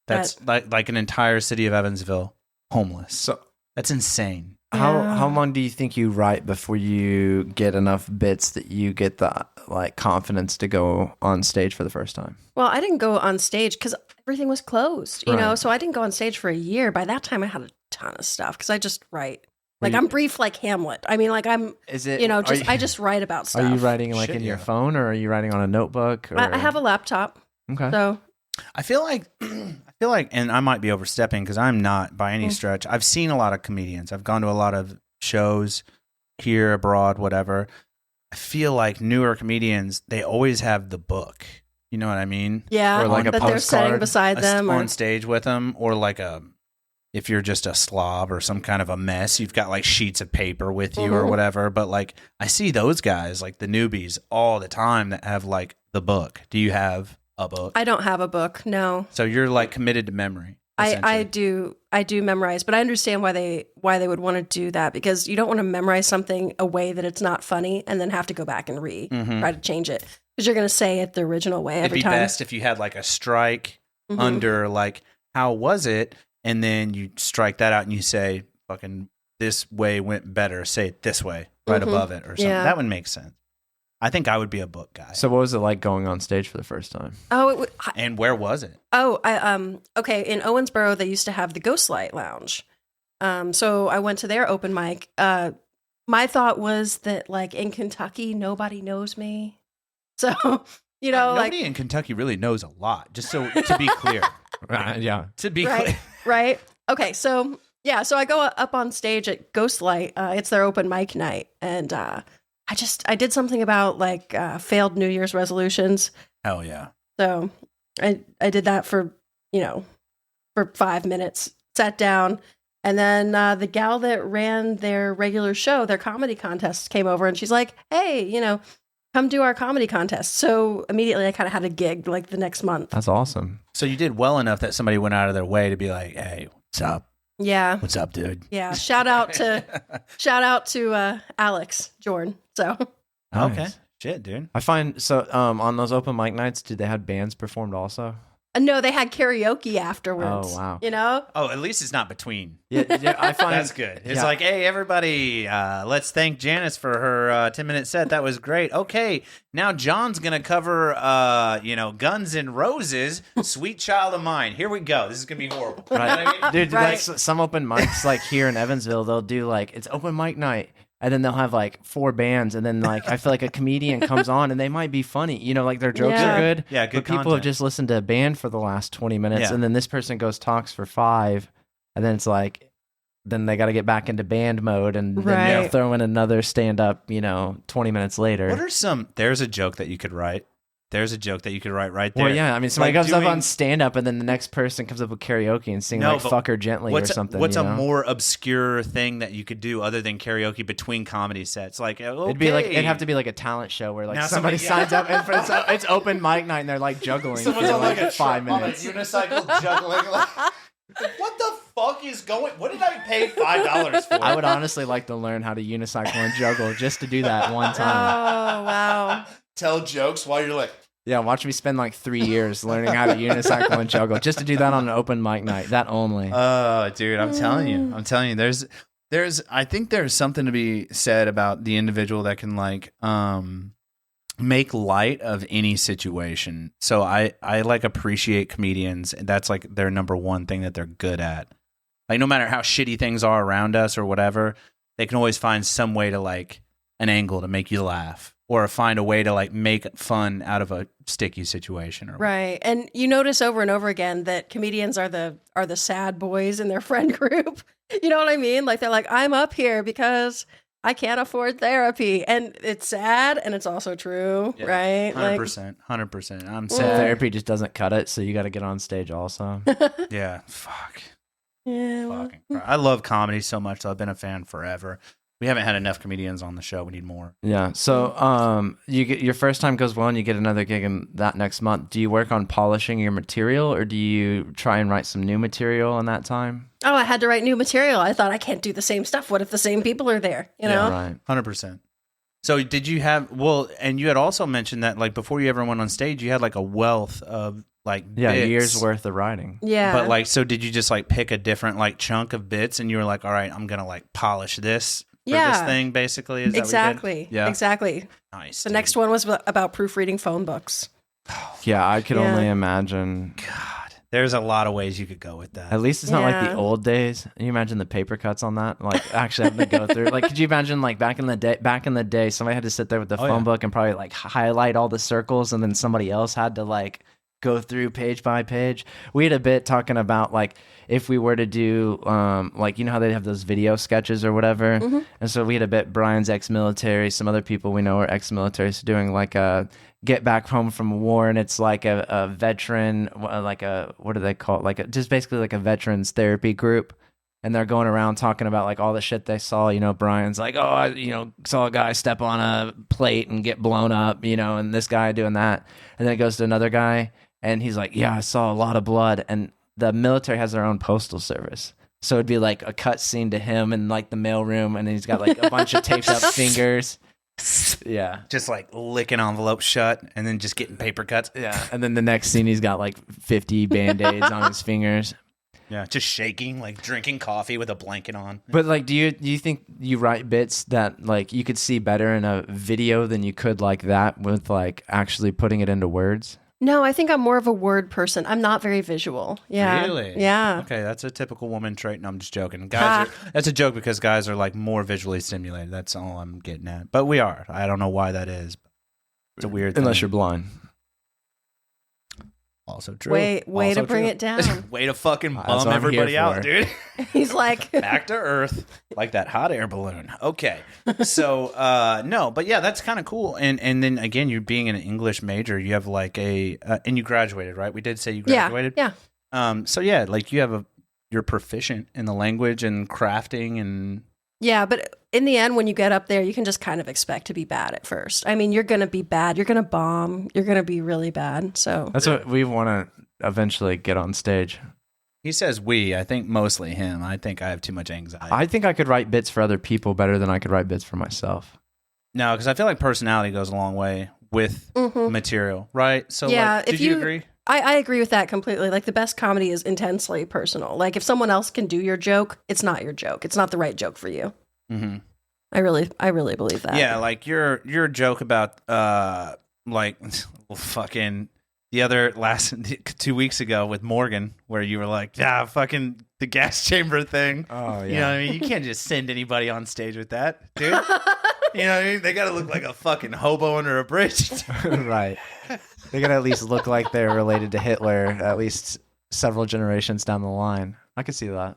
[SPEAKER 2] That's like an entire city of Evansville homeless. So that's insane.
[SPEAKER 1] How long do you think you write before you get enough bits that you get the like confidence to go on stage for the first time?
[SPEAKER 3] Well, I didn't go on stage because everything was closed, you know, so I didn't go on stage for a year. By that time I had a ton of stuff because I just write. Like I'm brief like Hamlet. I mean, like I just write about stuff.
[SPEAKER 1] Are you writing like in your phone, or are you writing on a notebook? Or?
[SPEAKER 3] I have a laptop.
[SPEAKER 1] Okay.
[SPEAKER 3] So
[SPEAKER 2] I feel like, and I might be overstepping because I'm not by any stretch. I've seen a lot of comedians. I've gone to a lot of shows here, abroad, whatever. I feel like newer comedians, they always have the book. You know what I mean?
[SPEAKER 3] Yeah.
[SPEAKER 1] Or like a
[SPEAKER 3] that they're setting beside them.
[SPEAKER 2] On stage with them, or like if you're just a slob or some kind of a mess, you've got like sheets of paper with you or whatever. But like I see those guys, like the newbies all the time that have like the book. Do you have a book?
[SPEAKER 3] I don't have a book, no.
[SPEAKER 2] So you're like committed to memory.
[SPEAKER 3] I do memorize, but I understand why they would want to do that, because you don't want to memorize something a way that it's not funny and then have to go back and try to change it, because you're going to say it the original way every time.
[SPEAKER 2] It'd be best if you had like a strike under like, how was it? And then you strike that out and you say, fucking this way went better. Say it this way right above it or something. Yeah. That would make sense. I think I would be a book guy.
[SPEAKER 1] So what was it like going on stage for the first time?
[SPEAKER 2] And where was it?
[SPEAKER 3] Okay, in Owensboro they used to have the Ghostlight Lounge. So I went to their open mic. My thought was that like in Kentucky nobody knows me. So, you know,
[SPEAKER 2] nobody in Kentucky really knows a lot, just so to be clear.
[SPEAKER 1] Yeah.
[SPEAKER 2] To be clear.
[SPEAKER 3] Right. Okay, so I go up on stage at Ghostlight. It's their open mic night, and I did something about like failed New Year's resolutions.
[SPEAKER 2] Hell yeah.
[SPEAKER 3] So I did that for 5 minutes, sat down, and then the gal that ran their regular show, their comedy contest, came over and she's like, hey, come do our comedy contest. So immediately I kind of had a gig like the next month.
[SPEAKER 1] That's awesome.
[SPEAKER 2] So you did well enough that somebody went out of their way to be like, hey, what's up?
[SPEAKER 3] Yeah.
[SPEAKER 2] What's up, dude?
[SPEAKER 3] Yeah. Shout out to Alex Jordan. So.
[SPEAKER 2] Nice. Okay. Shit, dude.
[SPEAKER 1] I find on those open mic nights, did they have bands performed also?
[SPEAKER 3] No, they had karaoke afterwards.
[SPEAKER 1] Oh, wow.
[SPEAKER 2] Oh, at least it's not between.
[SPEAKER 1] Yeah, I find
[SPEAKER 2] that's good. It's like, hey, everybody, let's thank Janice for her 10-minute set. That was great. Okay, now John's gonna cover, Guns N' Roses, "Sweet Child of Mine." Here we go. This is gonna be horrible.
[SPEAKER 1] Right.
[SPEAKER 2] You know what I mean?
[SPEAKER 1] Dude, that's some open mics like here in Evansville. They'll do like it's open mic night. And then they'll have like 4 bands, and then like I feel like a comedian comes on, and they might be funny, like their jokes are good.
[SPEAKER 2] Yeah, good.
[SPEAKER 1] But people
[SPEAKER 2] content.
[SPEAKER 1] have just listened to a band for the last 20 minutes, and then this person talks for 5, and then it's like, then they got to get back into band mode, and then they'll throw in another stand up, 20 minutes later.
[SPEAKER 2] There's a joke that you could write. There's a joke that you could write right there.
[SPEAKER 1] Well, yeah, I mean, somebody comes up on stand-up, and then the next person comes up with karaoke and sing "Fuck Her Gently" or something.
[SPEAKER 2] What's a more obscure thing that you could do other than karaoke between comedy sets? Like, okay.
[SPEAKER 1] It'd have to be like a talent show where like somebody signs up, and it's open mic night, and they're like juggling for like 5 minutes.
[SPEAKER 2] On a unicycle juggling. What the fuck is going? What did I pay $5 for?
[SPEAKER 1] I would honestly like to learn how to unicycle and juggle just to do that one time.
[SPEAKER 3] Oh, wow.
[SPEAKER 2] Tell jokes while you're like,
[SPEAKER 1] Yeah, watch me spend like 3 years learning how to unicycle and juggle just to do that on an open mic night. That only.
[SPEAKER 2] oh, dude, I'm telling you, I think there's something to be said about the individual that can like, make light of any situation. So I like appreciate comedians, and that's like their number one thing that they're good at. Like no matter how shitty things are around us or whatever, they can always find some way to like an angle to make you laugh, or find a way to like make fun out of a sticky situation. Or
[SPEAKER 3] Right. And you notice over and over again that comedians are the sad boys in their friend group. You know what I mean? Like they're like, I'm up here because I can't afford therapy. And it's sad and it's also true, right?
[SPEAKER 2] 100%. I'm
[SPEAKER 1] So
[SPEAKER 2] sad.
[SPEAKER 1] therapy just doesn't cut it, so you got to get on stage also.
[SPEAKER 2] Yeah, fuck.
[SPEAKER 3] Yeah. Well,
[SPEAKER 2] Fucking Christ. I love comedy so much. So I've been a fan forever. We haven't had enough comedians on the show. We need more.
[SPEAKER 1] Yeah. So, you get your first time goes well, and you get another gig in that next month. Do you work on polishing your material, or do you try and write some new material in that time?
[SPEAKER 3] oh, I had to write new material. I thought I can't do the same stuff. What if the same people are there? You know?
[SPEAKER 1] Right.
[SPEAKER 2] 100%. So did you have, well, and you had also mentioned that like before you ever went on stage, you had like a wealth of like
[SPEAKER 1] Yeah,
[SPEAKER 2] bits.
[SPEAKER 1] years worth of writing.
[SPEAKER 3] Yeah.
[SPEAKER 2] But like, so did you just like pick a different like chunk of bits and you were like, all right, I'm going to like polish this for this
[SPEAKER 3] Yeah.
[SPEAKER 2] thing basically? Is
[SPEAKER 3] exactly.
[SPEAKER 2] That what you did? Yeah.
[SPEAKER 3] Exactly.
[SPEAKER 2] Nice.
[SPEAKER 3] The next one was about proofreading phone books.
[SPEAKER 1] Yeah, I could
[SPEAKER 3] Yeah.
[SPEAKER 1] only imagine.
[SPEAKER 2] God, there's a lot of ways you could go with that.
[SPEAKER 1] At least it's not like
[SPEAKER 3] Yeah.
[SPEAKER 1] the old days. Can you imagine the paper cuts on that? Like actually having to go through. Like, could you imagine like back in the day, somebody had to sit there with the phone book and probably like highlight all the circles, and then somebody else had to like go through page by page. We had a bit talking about like if we were to do like, you know how they have those video sketches or whatever.
[SPEAKER 3] Mm-hmm.
[SPEAKER 1] And so we had a bit, Brian's ex-military, some other people we know are ex-military, so doing like a get back home from war, and it's like a veteran, like a, what do they call it? Like just basically like a veterans therapy group. And they're going around talking about like all the shit they saw. You know, Brian's like, oh, I, saw a guy step on a plate and get blown up, and this guy doing that. And then it goes to another guy, and he's like, yeah, I saw a lot of blood. And the military has their own postal service. So it'd be like a cut scene to him in like the mailroom, and he's got like a bunch of taped up fingers. Yeah.
[SPEAKER 2] Just like licking envelopes shut and then just getting paper cuts.
[SPEAKER 1] Yeah. And then the next scene, he's got like 50 Band-Aids on his fingers.
[SPEAKER 2] Yeah, just shaking, like drinking coffee with a blanket on.
[SPEAKER 1] But like, do you think you write bits that like you could see better in a video than you could like that with like actually putting it into words?
[SPEAKER 3] No, I think I'm more of a word person. I'm not very visual. Yeah.
[SPEAKER 2] Really?
[SPEAKER 3] Yeah.
[SPEAKER 2] Okay, that's a typical woman trait. No, I'm just joking. Guys, that's a joke because guys are like more visually stimulated. That's all I'm getting at. But we are. I don't know why that is. It's a weird thing.
[SPEAKER 1] Unless you're blind.
[SPEAKER 2] Also true.
[SPEAKER 3] Way
[SPEAKER 2] Also
[SPEAKER 3] to bring
[SPEAKER 2] true.
[SPEAKER 3] it down.
[SPEAKER 2] Way to fucking
[SPEAKER 1] That's
[SPEAKER 2] bum
[SPEAKER 1] what I'm
[SPEAKER 2] everybody
[SPEAKER 1] here
[SPEAKER 2] out,
[SPEAKER 1] for.
[SPEAKER 2] dude.
[SPEAKER 3] He's like,
[SPEAKER 2] Back to earth, like that hot air balloon. Okay, so no, but yeah, that's kind of cool. And then again, you being an English major, you have like and you graduated, right? We did say you graduated.
[SPEAKER 3] Yeah.
[SPEAKER 2] So yeah, like you're proficient in the language and crafting and.
[SPEAKER 3] Yeah, but in the end, when you get up there, you can just kind of expect to be bad at first. I mean, you're going to be bad. You're going to bomb. You're going to be really bad. So
[SPEAKER 1] That's what we want to eventually get on stage.
[SPEAKER 2] He says we. I think mostly him. I think I have too much anxiety.
[SPEAKER 1] I think I could write bits for other people better than I could write bits for myself.
[SPEAKER 2] No, because I feel like personality goes a long way with material, right? So
[SPEAKER 3] Yeah,
[SPEAKER 2] like,
[SPEAKER 3] if
[SPEAKER 2] did you
[SPEAKER 3] you-
[SPEAKER 2] agree?
[SPEAKER 3] I agree with that completely. Like the best comedy is intensely personal. Like if someone else can do your joke, it's not your joke. It's not the right joke for you.
[SPEAKER 2] Mm-hmm.
[SPEAKER 3] I really believe that.
[SPEAKER 2] Yeah, like your joke about like fucking the other 2 weeks ago with Morgan, where you were like, yeah, fucking the gas chamber thing.
[SPEAKER 1] Oh,
[SPEAKER 2] You know what I mean? You can't just send anybody on stage with that, dude. You know what I mean? They got to look like a fucking hobo under a bridge.
[SPEAKER 1] Right. They gotta at least look like they're related to Hitler, at least several generations down the line. I could see that.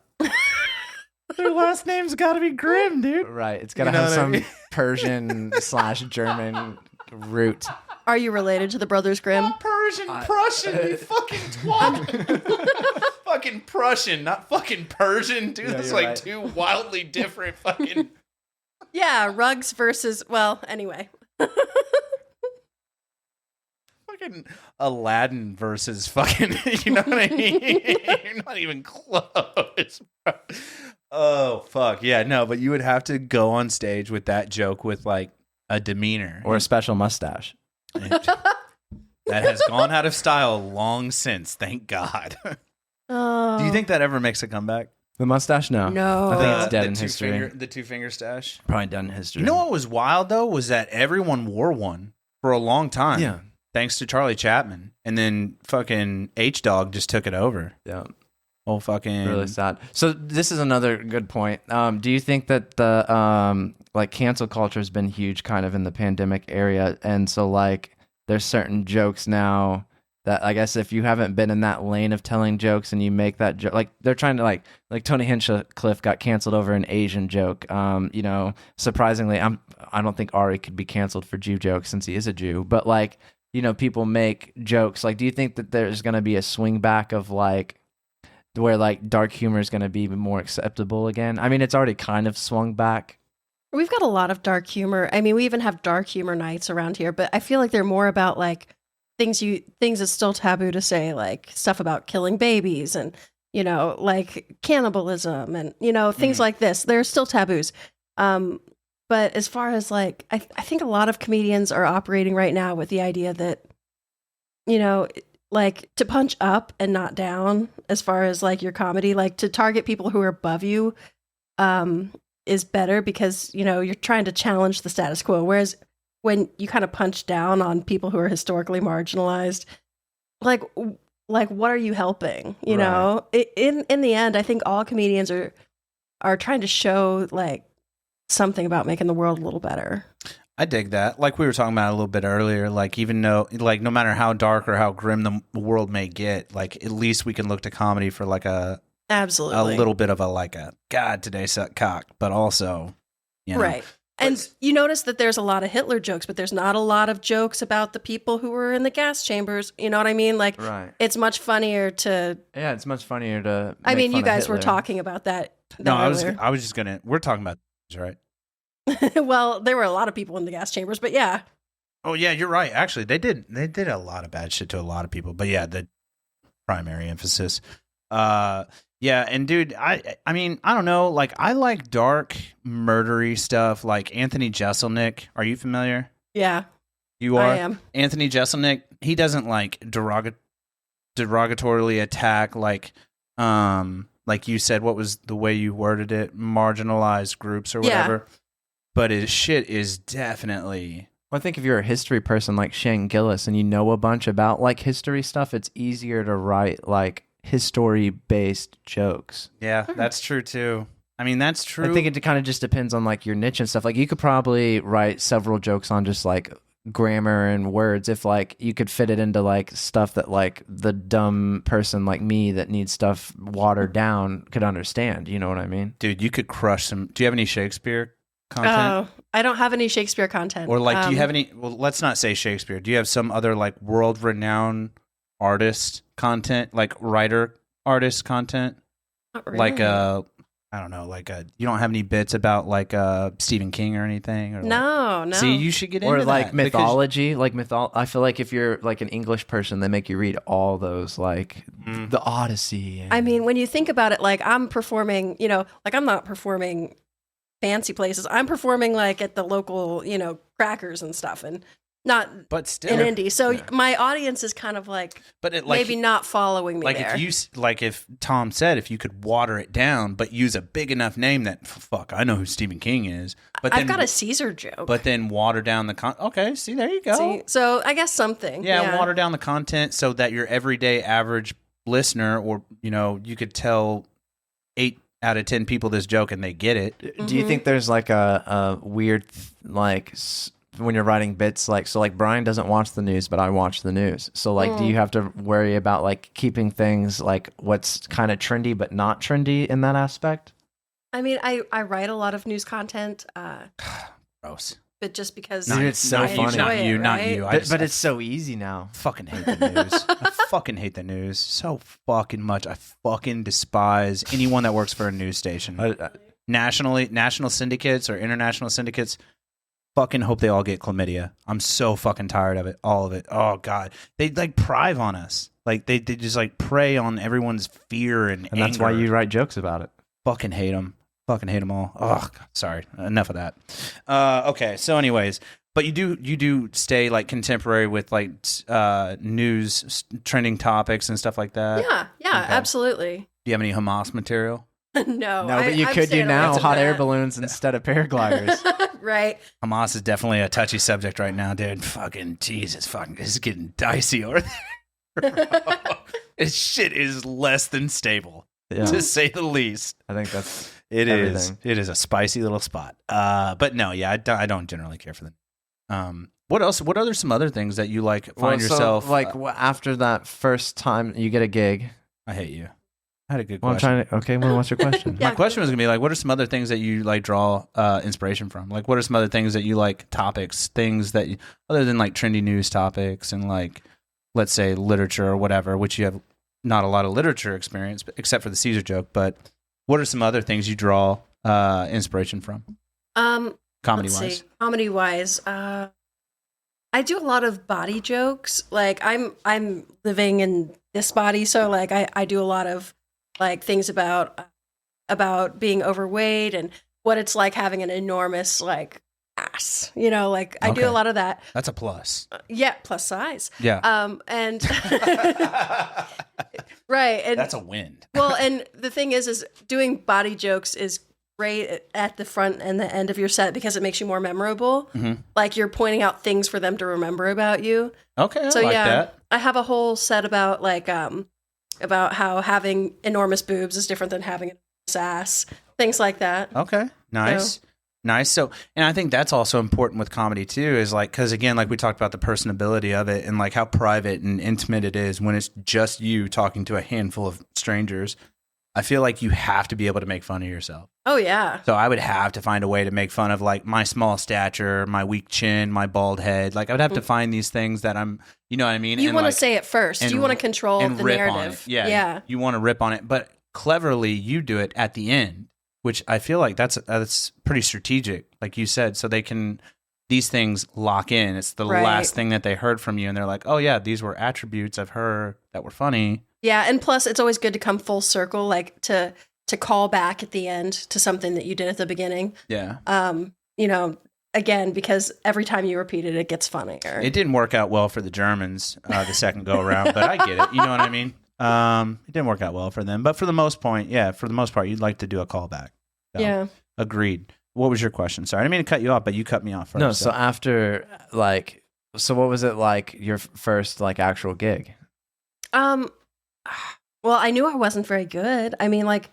[SPEAKER 2] Their last name's got to be Grimm, dude.
[SPEAKER 1] Right. It's gotta
[SPEAKER 2] You know
[SPEAKER 1] have
[SPEAKER 2] what I
[SPEAKER 1] some
[SPEAKER 2] mean?
[SPEAKER 1] Persian/German root.
[SPEAKER 3] Are you related to the Brothers Grimm?
[SPEAKER 2] Prussian, you fucking twat. Fucking Prussian, not fucking Persian, dude.
[SPEAKER 1] Yeah,
[SPEAKER 2] That's
[SPEAKER 1] you're
[SPEAKER 2] like
[SPEAKER 1] right.
[SPEAKER 2] two wildly different fucking.
[SPEAKER 3] Yeah, rugs versus, well, anyway.
[SPEAKER 2] Fucking fucking Aladdin versus fucking, you know what I mean? You're not even close. Bro. Oh, fuck. Yeah, no, but you would have to go on stage with that joke with like a demeanor.
[SPEAKER 1] Or a special mustache.
[SPEAKER 2] That has gone out of style long since, thank God.
[SPEAKER 3] Oh.
[SPEAKER 2] Do you think that ever makes a comeback?
[SPEAKER 1] The mustache? No.
[SPEAKER 3] No.
[SPEAKER 1] I think it's dead
[SPEAKER 2] the
[SPEAKER 1] in history.
[SPEAKER 2] The two-finger stash?
[SPEAKER 1] Probably done in history.
[SPEAKER 2] You know what was wild, though, was that everyone wore one for a long time.
[SPEAKER 1] Yeah.
[SPEAKER 2] Thanks to Charlie Chaplin. And then fucking H-Dog just took it over.
[SPEAKER 1] Yeah.
[SPEAKER 2] Oh, fucking...
[SPEAKER 1] Really sad. So this is another good point. Do you think that the like cancel culture has been huge kind of in the pandemic area? And so like there's certain jokes now that I guess if you haven't been in that lane of telling jokes and you make that joke, like they're trying to like Tony Hinchcliffe got canceled over an Asian joke. You know, surprisingly, I don't think Ari could be canceled for Jew jokes since he is a Jew. But like, you know, people make jokes. Like, do you think that there's going to be a swing back of like where like dark humor is going to be more acceptable again? I mean, it's already kind of swung back.
[SPEAKER 3] We've got a lot of dark humor. I mean, we even have dark humor nights around here, but I feel like they're more about like things that's still taboo to say, like stuff about killing babies and, you know, like cannibalism and, you know, things like this. They're still taboos. But as far as like, I think a lot of comedians are operating right now with the idea that, you know, like to punch up and not down as far as like your comedy, like to target people who are above you is better because, you know, you're trying to challenge the status quo. Whereas when you kind of punch down on people who are historically marginalized, like what are you helping? You know, in the end, I think all comedians are trying to show like something about making the world a little better.
[SPEAKER 2] I dig that. Like we were talking about a little bit earlier, like even though, like no matter how dark or how grim the world may get, like at least we can look to comedy for like
[SPEAKER 3] absolutely
[SPEAKER 2] a little bit of a like a God today suck cock, but also, you know,
[SPEAKER 3] right. And you notice that there's a lot of Hitler jokes, but there's not a lot of jokes about the people who were in the gas chambers. You know what I mean? Like, it's much funnier to.
[SPEAKER 1] Yeah, it's much funnier to.
[SPEAKER 3] I mean, you guys were talking about that.
[SPEAKER 2] No, I was just gonna. We're talking about this, right?
[SPEAKER 3] Well, there were a lot of people in the gas chambers, but yeah.
[SPEAKER 2] Oh yeah, you're right. Actually, they did a lot of bad shit to a lot of people, but yeah, the primary emphasis. Yeah, and dude, I mean, I don't know, like I like dark, murdery stuff, like Anthony Jeselnik. Are you familiar?
[SPEAKER 3] Yeah,
[SPEAKER 2] you are.
[SPEAKER 3] I am.
[SPEAKER 2] Anthony Jeselnik. He doesn't like derogatorily attack like you said. What was the way you worded it? Marginalized groups or whatever. Yeah. But his shit is definitely.
[SPEAKER 1] Well, I think if you're a history person like Shane Gillis and you know a bunch about like history stuff, it's easier to write like history-based jokes.
[SPEAKER 2] Yeah, that's true too. I mean, that's true.
[SPEAKER 1] I think it kind of just depends on like your niche and stuff. Like you could probably write several jokes on just like grammar and words if like you could fit it into like stuff that like the dumb person like me that needs stuff watered down could understand. You know what I mean?
[SPEAKER 2] Dude, you could crush some. Do you have any Shakespeare content?
[SPEAKER 3] Oh, I don't have any Shakespeare content.
[SPEAKER 2] Or like, do you have any? Well, let's not say Shakespeare. Do you have some other like world-renowned artist content, like writer artist content?
[SPEAKER 3] Not really.
[SPEAKER 2] Like I don't know, like you don't have any bits about like Stephen King or anything? Or
[SPEAKER 3] no.
[SPEAKER 2] See, you should get into
[SPEAKER 1] or like
[SPEAKER 2] that
[SPEAKER 1] mythology, I feel like if you're like an English person, they make you read all those like the Odyssey. And...
[SPEAKER 3] I mean, when you think about it, like I'm performing, you know, like I'm not performing fancy places. I'm performing like at the local, you know, crackers and stuff, and not
[SPEAKER 2] but still
[SPEAKER 3] in indie. So my audience is kind of like, but it, like maybe not following me.
[SPEAKER 2] Like
[SPEAKER 3] there.
[SPEAKER 2] if Tom said, if you could water it down, but use a big enough name that fuck, I know who Stephen King is. But then,
[SPEAKER 3] I've got a Caesar joke.
[SPEAKER 2] But then water down the okay. See, there you go.
[SPEAKER 3] See, so I guess something.
[SPEAKER 2] Yeah, water down the content so that your everyday average listener, or you know, you could tell 8 out of 10 people this joke and they get it.
[SPEAKER 3] Mm-hmm.
[SPEAKER 1] Do you think there's like a weird like when you're writing bits like so like Brian doesn't watch the news but I watch the news, so like do you have to worry about like keeping things like what's kind of trendy but not trendy in that aspect?
[SPEAKER 3] I mean, I write a lot of news content.
[SPEAKER 2] Gross.
[SPEAKER 3] But just because
[SPEAKER 1] it's so funny.
[SPEAKER 2] Not you.
[SPEAKER 1] But it's so easy now.
[SPEAKER 2] Fucking hate the news. I fucking hate the news so fucking much. I fucking despise anyone that works for a news station. National syndicates or international syndicates. fucking hope they all get chlamydia. I'm so fucking tired of it. All of it. Oh God. They like prive on us. Like they just like prey on everyone's fear and anger.
[SPEAKER 1] that's why you write jokes about it.
[SPEAKER 2] Fucking hate them. Fucking hate them all. Oh, God, sorry. Enough of that. Okay. So anyways, but you do stay like contemporary with like news, trending topics and stuff like that.
[SPEAKER 3] Yeah, okay. Absolutely.
[SPEAKER 2] Do you have any Hamas material?
[SPEAKER 3] No,
[SPEAKER 1] but you could do now hot air balloons instead of paragliders.
[SPEAKER 3] Right.
[SPEAKER 2] Hamas is definitely a touchy subject right now, dude. Fucking Jesus, fucking, it's getting dicey over there. This shit is less than stable, to say the least.
[SPEAKER 1] I think that's
[SPEAKER 2] everything. It is a spicy little spot. But no, yeah, I don't generally care for them. What else? What are some other things that you like find yourself
[SPEAKER 1] like after that first time you get a gig?
[SPEAKER 2] I hate you. I had a good question.
[SPEAKER 1] What's your question?
[SPEAKER 2] My question was gonna be like, what are some other things that you like draw inspiration from? Like, what are some other things that you like topics, things that other than like trendy news topics and like, let's say literature or whatever, which you have not a lot of literature experience, except for the Caesar joke. But what are some other things you draw inspiration from? Comedy wise.
[SPEAKER 3] Comedy wise, I do a lot of body jokes. Like I'm living in this body, so like I do a lot of like things about being overweight and what it's like having an enormous like ass, like I do a lot of that.
[SPEAKER 2] That's a plus.
[SPEAKER 3] Yeah, plus size.
[SPEAKER 2] Yeah.
[SPEAKER 3] And right, and
[SPEAKER 2] that's a win.
[SPEAKER 3] Well, and the thing is doing body jokes is great at the front and the end of your set because it makes you more memorable. Mm-hmm. Like you're pointing out things for them to remember about you.
[SPEAKER 2] Okay, so that.
[SPEAKER 3] I have a whole set about like about how having enormous boobs is different than having an enormous ass, things like that.
[SPEAKER 2] Okay, nice. Nice. So, and I think that's also important with comedy too, is like, because again, like we talked about the personability of it and like how private and intimate it is when it's just you talking to a handful of strangers. I feel like you have to be able to make fun of yourself.
[SPEAKER 3] Oh, yeah.
[SPEAKER 2] So I would have to find a way to make fun of like my small stature, my weak chin, my bald head. Like I would have to find these things that I'm, you know what I mean?
[SPEAKER 3] You want to say it first. You want to control the narrative.
[SPEAKER 2] Yeah. You want to rip on it. But cleverly, you do it at the end, which I feel like that's pretty strategic, like you said. So these things lock in. It's the last thing that they heard from you. And they're like, oh, yeah, these were attributes of her that were funny.
[SPEAKER 3] Yeah, and plus it's always good to come full circle, like to call back at the end to something that you did at the beginning.
[SPEAKER 2] Yeah.
[SPEAKER 3] Again, because every time you repeat it, it gets funnier.
[SPEAKER 2] It didn't work out well for the Germans the second go around, but I get it. You know what I mean? It didn't work out well for them, but for the most part, you'd like to do a callback. So,
[SPEAKER 3] yeah.
[SPEAKER 2] Agreed. What was your question? Sorry, I didn't mean to cut you off, but you cut me off first.
[SPEAKER 1] No, so after so what was it like your first like actual gig?
[SPEAKER 3] Well, I knew I wasn't very good. I mean, like,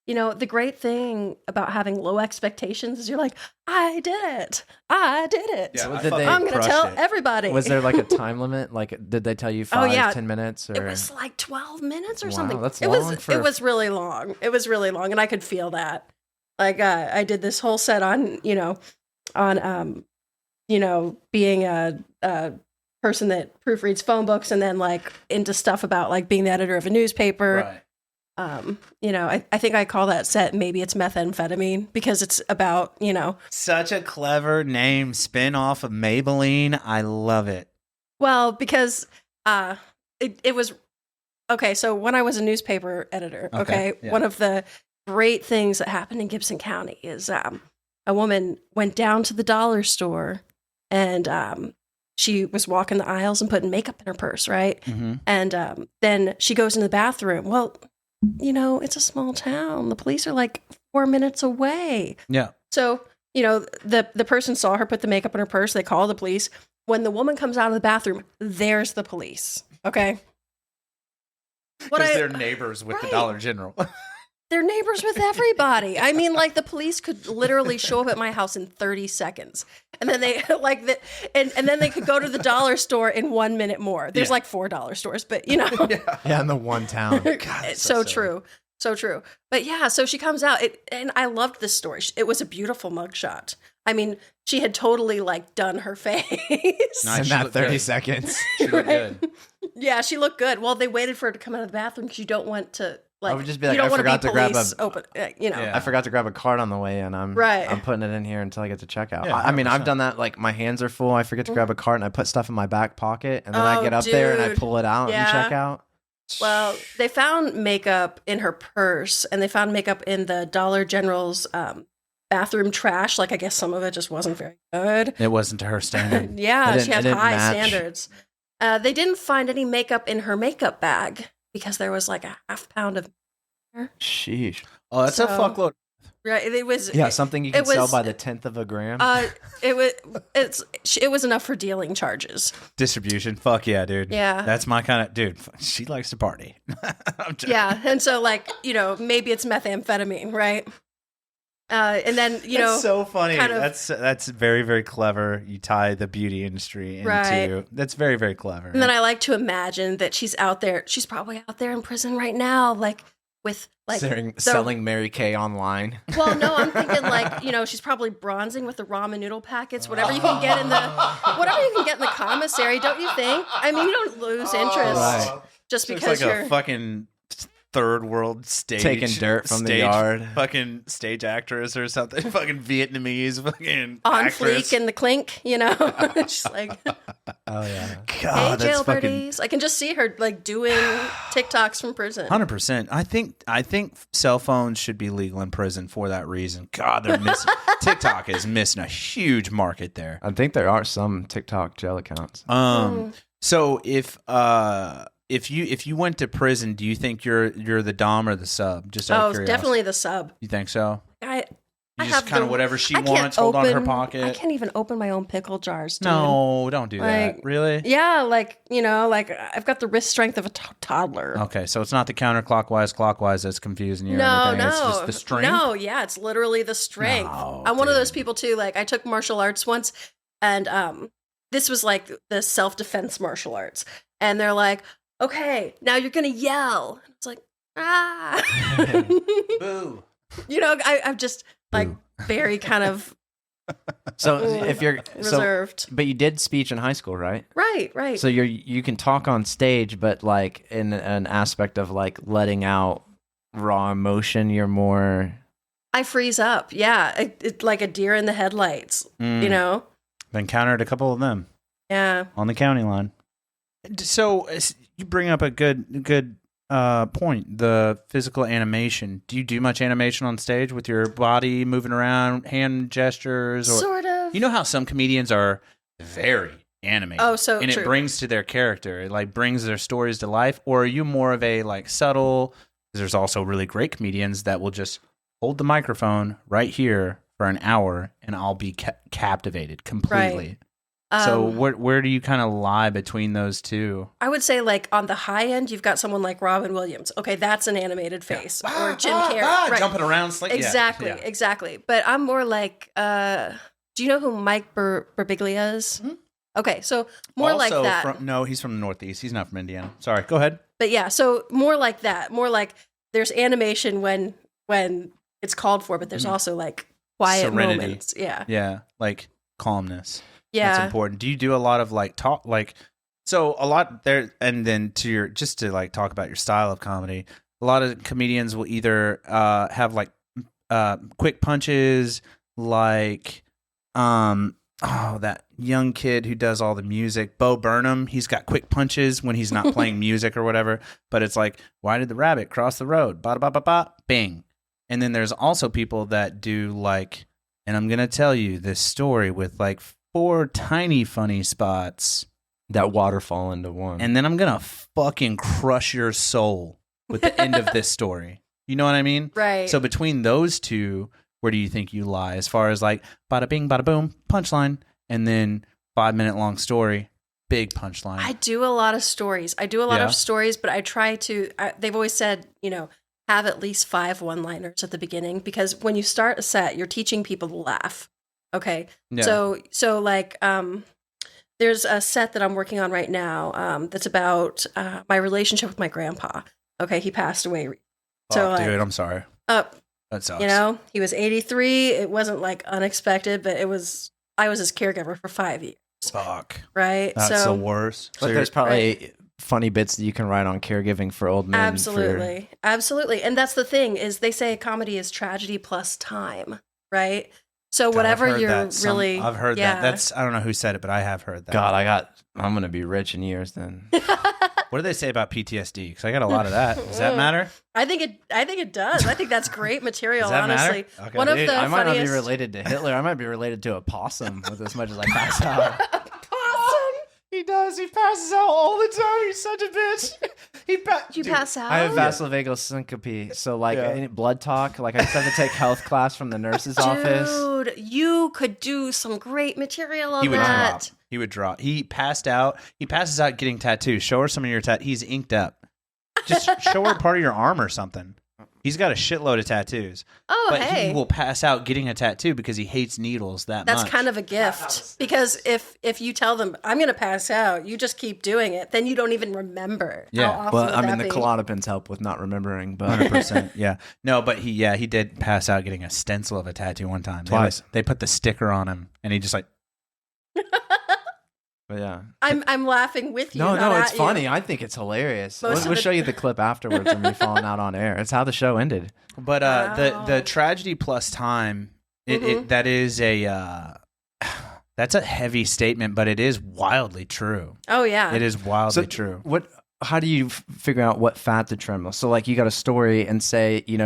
[SPEAKER 3] the great thing about having low expectations is you're like, I did it. Yeah,
[SPEAKER 1] so
[SPEAKER 3] I'm going to tell everybody.
[SPEAKER 1] Was there like a time limit? Like, did they tell you 10 minutes? Or?
[SPEAKER 3] It was like 12 minutes or something.
[SPEAKER 1] That's
[SPEAKER 3] long. It was really long. It was really long, and I could feel that. Like, I did this whole set on being a person that proofreads phone books and then like into stuff about like being the editor of a newspaper. Right. I think I call that set Maybe It's Methamphetamine because it's about,
[SPEAKER 2] Such a clever name, spin off of Maybelline. I love it.
[SPEAKER 3] Well, because it was okay. So when I was a newspaper editor, one of the great things that happened in Gibson County is a woman went down to the dollar store and she was walking the aisles and putting makeup in her purse, right? Mm-hmm. And then she goes into the bathroom. Well, it's a small town. The police are like 4 minutes away.
[SPEAKER 2] Yeah.
[SPEAKER 3] So, the person saw her put the makeup in her purse. They call the police. When the woman comes out of the bathroom, there's the police. Okay.
[SPEAKER 2] Because they're neighbors with the Dollar General.
[SPEAKER 3] They're neighbors with everybody. I mean, like the police could literally show up at my house in 30 seconds, and then they and then they could go to the dollar store in 1 minute more. There's like $4 stores, but
[SPEAKER 1] in the one town. God,
[SPEAKER 3] it's so true, so true. But yeah, so she comes out, and I loved this story. It was a beautiful mugshot. I mean, she had totally like done her face
[SPEAKER 1] in that 30 seconds.
[SPEAKER 2] She looked good.
[SPEAKER 3] Yeah, she looked good. Well, they waited for her to come out of the bathroom because you don't want to Like,
[SPEAKER 1] I would just be like,
[SPEAKER 3] you don't
[SPEAKER 1] I
[SPEAKER 3] want
[SPEAKER 1] forgot
[SPEAKER 3] to
[SPEAKER 1] to grab
[SPEAKER 3] police
[SPEAKER 1] a,
[SPEAKER 3] open, you know.
[SPEAKER 2] Yeah.
[SPEAKER 1] I forgot to grab a card on the way in. I'm putting it in here until I get to checkout.
[SPEAKER 2] Yeah,
[SPEAKER 1] I mean, I've
[SPEAKER 2] 100%.
[SPEAKER 1] done that. Like my hands are full. I forget to grab a card and I put stuff in my back pocket, and then I get up there and I
[SPEAKER 3] dude.
[SPEAKER 1] pull it out and check out.
[SPEAKER 3] Well, they found makeup in her purse, and they found makeup in the Dollar General's bathroom trash. Like, I guess some of it just wasn't very good.
[SPEAKER 2] It wasn't to her standard.
[SPEAKER 3] Yeah,
[SPEAKER 1] It
[SPEAKER 3] she had
[SPEAKER 1] didn't
[SPEAKER 3] high
[SPEAKER 1] match.
[SPEAKER 3] standards. They didn't find any makeup in her makeup bag because there was like a half pound of.
[SPEAKER 1] Sheesh.
[SPEAKER 2] Oh, that's a
[SPEAKER 3] So-
[SPEAKER 2] fuckload.
[SPEAKER 3] Right, it was.
[SPEAKER 1] Yeah, something you can
[SPEAKER 3] it was-
[SPEAKER 1] sell by the 10th of a gram.
[SPEAKER 3] It was enough for dealing charges.
[SPEAKER 2] Distribution. Fuck yeah, dude.
[SPEAKER 3] Yeah.
[SPEAKER 2] That's my kind of dude. She likes to party. I'm joking.
[SPEAKER 3] Yeah, and so like maybe it's methamphetamine, right? And then
[SPEAKER 2] That's so funny.
[SPEAKER 3] kind of-
[SPEAKER 2] That's very, very clever. You tie the beauty industry into
[SPEAKER 3] Right.
[SPEAKER 2] that's very, very clever.
[SPEAKER 3] And then I like to imagine that she's out there. She's probably out there in prison right now, like with like
[SPEAKER 1] selling Mary Kay online.
[SPEAKER 3] Well, no, I'm thinking like she's probably bronzing with the ramen noodle packets, whatever you can get in the commissary. Don't you think? I mean, you don't lose interest
[SPEAKER 1] Right.
[SPEAKER 3] just
[SPEAKER 2] Looks
[SPEAKER 3] because
[SPEAKER 2] like
[SPEAKER 3] you're
[SPEAKER 2] a fucking third world stage
[SPEAKER 1] Taking dirt from the yard.
[SPEAKER 2] Fucking stage actress or something. Fucking Vietnamese fucking
[SPEAKER 3] on
[SPEAKER 2] actress.
[SPEAKER 3] fleek in the clink. She's like,
[SPEAKER 1] Oh yeah.
[SPEAKER 3] hey,
[SPEAKER 2] God, that's fucking
[SPEAKER 3] jailbirdies. I can just see her like doing TikToks from prison.
[SPEAKER 2] 100%. I think cell phones should be legal in prison for that reason. God, they're missing. TikTok is missing a huge market there.
[SPEAKER 1] I think there are some TikTok jail accounts.
[SPEAKER 2] So if you went to prison, do you think you're the dom or the sub? Just out of curiosity.
[SPEAKER 3] Definitely the sub.
[SPEAKER 2] You think so?
[SPEAKER 3] I
[SPEAKER 2] You just
[SPEAKER 3] have
[SPEAKER 2] kind of whatever she wants, hold on her pocket.
[SPEAKER 3] I can't even open my own pickle jars. Dude.
[SPEAKER 2] No, don't do that.
[SPEAKER 3] Like,
[SPEAKER 2] Really?
[SPEAKER 3] Yeah, like I've got the wrist strength of a toddler.
[SPEAKER 2] Okay, so it's not the counterclockwise, clockwise that's confusing you or
[SPEAKER 3] No,
[SPEAKER 2] anything.
[SPEAKER 3] no,
[SPEAKER 2] It's just the strength.
[SPEAKER 3] No, yeah, it's literally the strength.
[SPEAKER 2] No,
[SPEAKER 3] I'm one of
[SPEAKER 2] dude.
[SPEAKER 3] those people too. Like I took martial arts once, and this was like the self-defense martial arts, and they're like, "Okay, now you're gonna yell." It's like, ah,
[SPEAKER 2] Boo.
[SPEAKER 3] I'm just like very kind of
[SPEAKER 1] So if you're
[SPEAKER 3] reserved.
[SPEAKER 1] but you did speech in high school, right?
[SPEAKER 3] Right.
[SPEAKER 1] So you can talk on stage, but like in an aspect of like letting out raw emotion, you're more.
[SPEAKER 3] I freeze up. Yeah, it like a deer in the headlights.
[SPEAKER 2] Then countered a couple of them
[SPEAKER 3] Yeah.
[SPEAKER 2] on the county line. So you bring up a good point. The physical animation. Do you do much animation on stage with your body moving around, hand gestures, or
[SPEAKER 3] Sort of.
[SPEAKER 2] you know how some comedians are very animated.
[SPEAKER 3] Oh, so
[SPEAKER 2] and
[SPEAKER 3] true.
[SPEAKER 2] it brings to their character. It like brings their stories to life. Or are you more of a like subtle? There's also really great comedians that will just hold the microphone right here for an hour, and I'll be captivated completely. So where do you kind of lie between those two?
[SPEAKER 3] I would say like on the high end, you've got someone like Robin Williams. Okay, that's an animated face. Or Jim Carrey. Right.
[SPEAKER 2] Jumping around.
[SPEAKER 3] Exactly. But I'm more like, do you know who Mike Birbiglia is? Mm-hmm. Okay, so more like that.
[SPEAKER 2] No, he's from the Northeast. He's not from Indiana. Sorry, go ahead.
[SPEAKER 3] But yeah, so more like that. More like there's animation when it's called for, but there's also like quiet
[SPEAKER 2] Serenity.
[SPEAKER 3] moments. Yeah.
[SPEAKER 2] Yeah, like calmness.
[SPEAKER 3] Yeah.
[SPEAKER 2] That's important. Do you do a lot of like talk, like, so a lot there, and then just to like talk about your style of comedy, a lot of comedians will either have like quick punches, like that young kid who does all the music, Bo Burnham. He's got quick punches when he's not playing music or whatever, but it's like, why did the rabbit cross the road? Ba ba ba ba, bing. And then there's also people that do like, and I'm gonna tell you this story with like 4 tiny funny spots
[SPEAKER 1] That waterfall into one.
[SPEAKER 2] and then I'm gonna fucking crush your soul with the end of this story. You know what I mean?
[SPEAKER 3] Right.
[SPEAKER 2] So between those two, where do you think you lie? As far as like bada bing, bada boom, punchline, and then 5-minute long story, big punchline.
[SPEAKER 3] I do a lot of stories. But I try to, they've always said, have at least 5 one-liners at the beginning, because when you start a set, you're teaching people to laugh. Okay.
[SPEAKER 2] Yeah.
[SPEAKER 3] So like, there's a set that I'm working on right now that's about my relationship with my grandpa. Okay, he passed away. So like,
[SPEAKER 2] dude, I'm sorry. That sucks.
[SPEAKER 3] He was 83. It wasn't like unexpected, but I was his caregiver for 5 years.
[SPEAKER 2] Fuck.
[SPEAKER 3] Right.
[SPEAKER 2] That's the worst.
[SPEAKER 1] But
[SPEAKER 2] So
[SPEAKER 1] there's probably funny bits that you can write on caregiving for old men.
[SPEAKER 3] Absolutely. Absolutely. And that's the thing is they say comedy is tragedy plus time, right? So whatever
[SPEAKER 2] I've heard that. That's I don't know who said it, but I have heard that.
[SPEAKER 1] God, I'm gonna be rich in years then.
[SPEAKER 2] What do they say about PTSD? Because I got a lot of that. Does that matter?
[SPEAKER 3] I think it does. I think that's great material.
[SPEAKER 2] Does that
[SPEAKER 3] honestly,
[SPEAKER 2] matter? Okay.
[SPEAKER 3] One of the
[SPEAKER 1] I might not be
[SPEAKER 3] funniest-
[SPEAKER 1] related to Hitler. I might be related to a possum with as much as I pass out.
[SPEAKER 2] He does. He passes out all the time. He's such a bitch.
[SPEAKER 3] You pass out.
[SPEAKER 1] I have vasovagal syncope, so any blood talk. Like I just have to take health class from the nurse's office.
[SPEAKER 3] Dude, you could do some great material on
[SPEAKER 2] He would
[SPEAKER 3] that.
[SPEAKER 2] drop. He would drop. He passed out. He passes out getting tattoos. Show her some of your tattoos. He's inked up. Just show her part of your arm or something. He's got a shitload of tattoos.
[SPEAKER 3] Oh,
[SPEAKER 2] but
[SPEAKER 3] hey.
[SPEAKER 2] he will pass out getting a tattoo because he hates needles that
[SPEAKER 3] That's
[SPEAKER 2] much.
[SPEAKER 3] kind of a gift because if you tell them I'm going to pass out, you just keep doing it, then you don't even remember.
[SPEAKER 2] Yeah.
[SPEAKER 3] How awesome
[SPEAKER 1] Well,
[SPEAKER 3] would
[SPEAKER 1] I mean,
[SPEAKER 3] that
[SPEAKER 1] the
[SPEAKER 3] be?
[SPEAKER 1] Klonopins help with not remembering, but
[SPEAKER 2] 100%. Yeah. No, but he did pass out getting a stencil of a tattoo one time.
[SPEAKER 1] Twice.
[SPEAKER 2] They put the sticker on him, and he just like.
[SPEAKER 1] But yeah.
[SPEAKER 3] I'm laughing with you.
[SPEAKER 1] No,
[SPEAKER 3] not
[SPEAKER 1] it's
[SPEAKER 3] at you.
[SPEAKER 1] funny. I think it's hilarious.
[SPEAKER 3] Most of
[SPEAKER 1] We'll
[SPEAKER 3] the-
[SPEAKER 1] show you the clip afterwards of me falling out on air. It's how the show ended.
[SPEAKER 2] But the tragedy plus time, that is that's a heavy statement, but it is wildly true.
[SPEAKER 3] Oh yeah.
[SPEAKER 2] It is wildly true.
[SPEAKER 1] How do you figure out what fat to trim? So like you got a story and say, you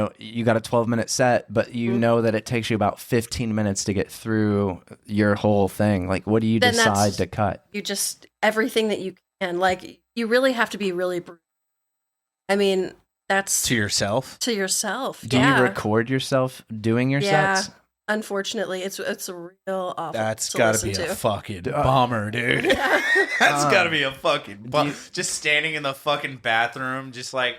[SPEAKER 1] got a 12-minute set, but you know that it takes you about 15 minutes to get through your whole thing. Like what do you
[SPEAKER 3] Then
[SPEAKER 1] decide to cut?
[SPEAKER 3] You just everything that you can. Like you really have to be really brutal. I mean, that's
[SPEAKER 2] To yourself?
[SPEAKER 3] to yourself.
[SPEAKER 1] Do you record yourself doing your sets?
[SPEAKER 3] Unfortunately, it's a real awful.
[SPEAKER 2] That's
[SPEAKER 3] to
[SPEAKER 2] got to
[SPEAKER 3] listen
[SPEAKER 2] be a
[SPEAKER 3] to.
[SPEAKER 2] fucking bummer, dude. That's got to be a fucking bummer. Just standing in the fucking bathroom, just like.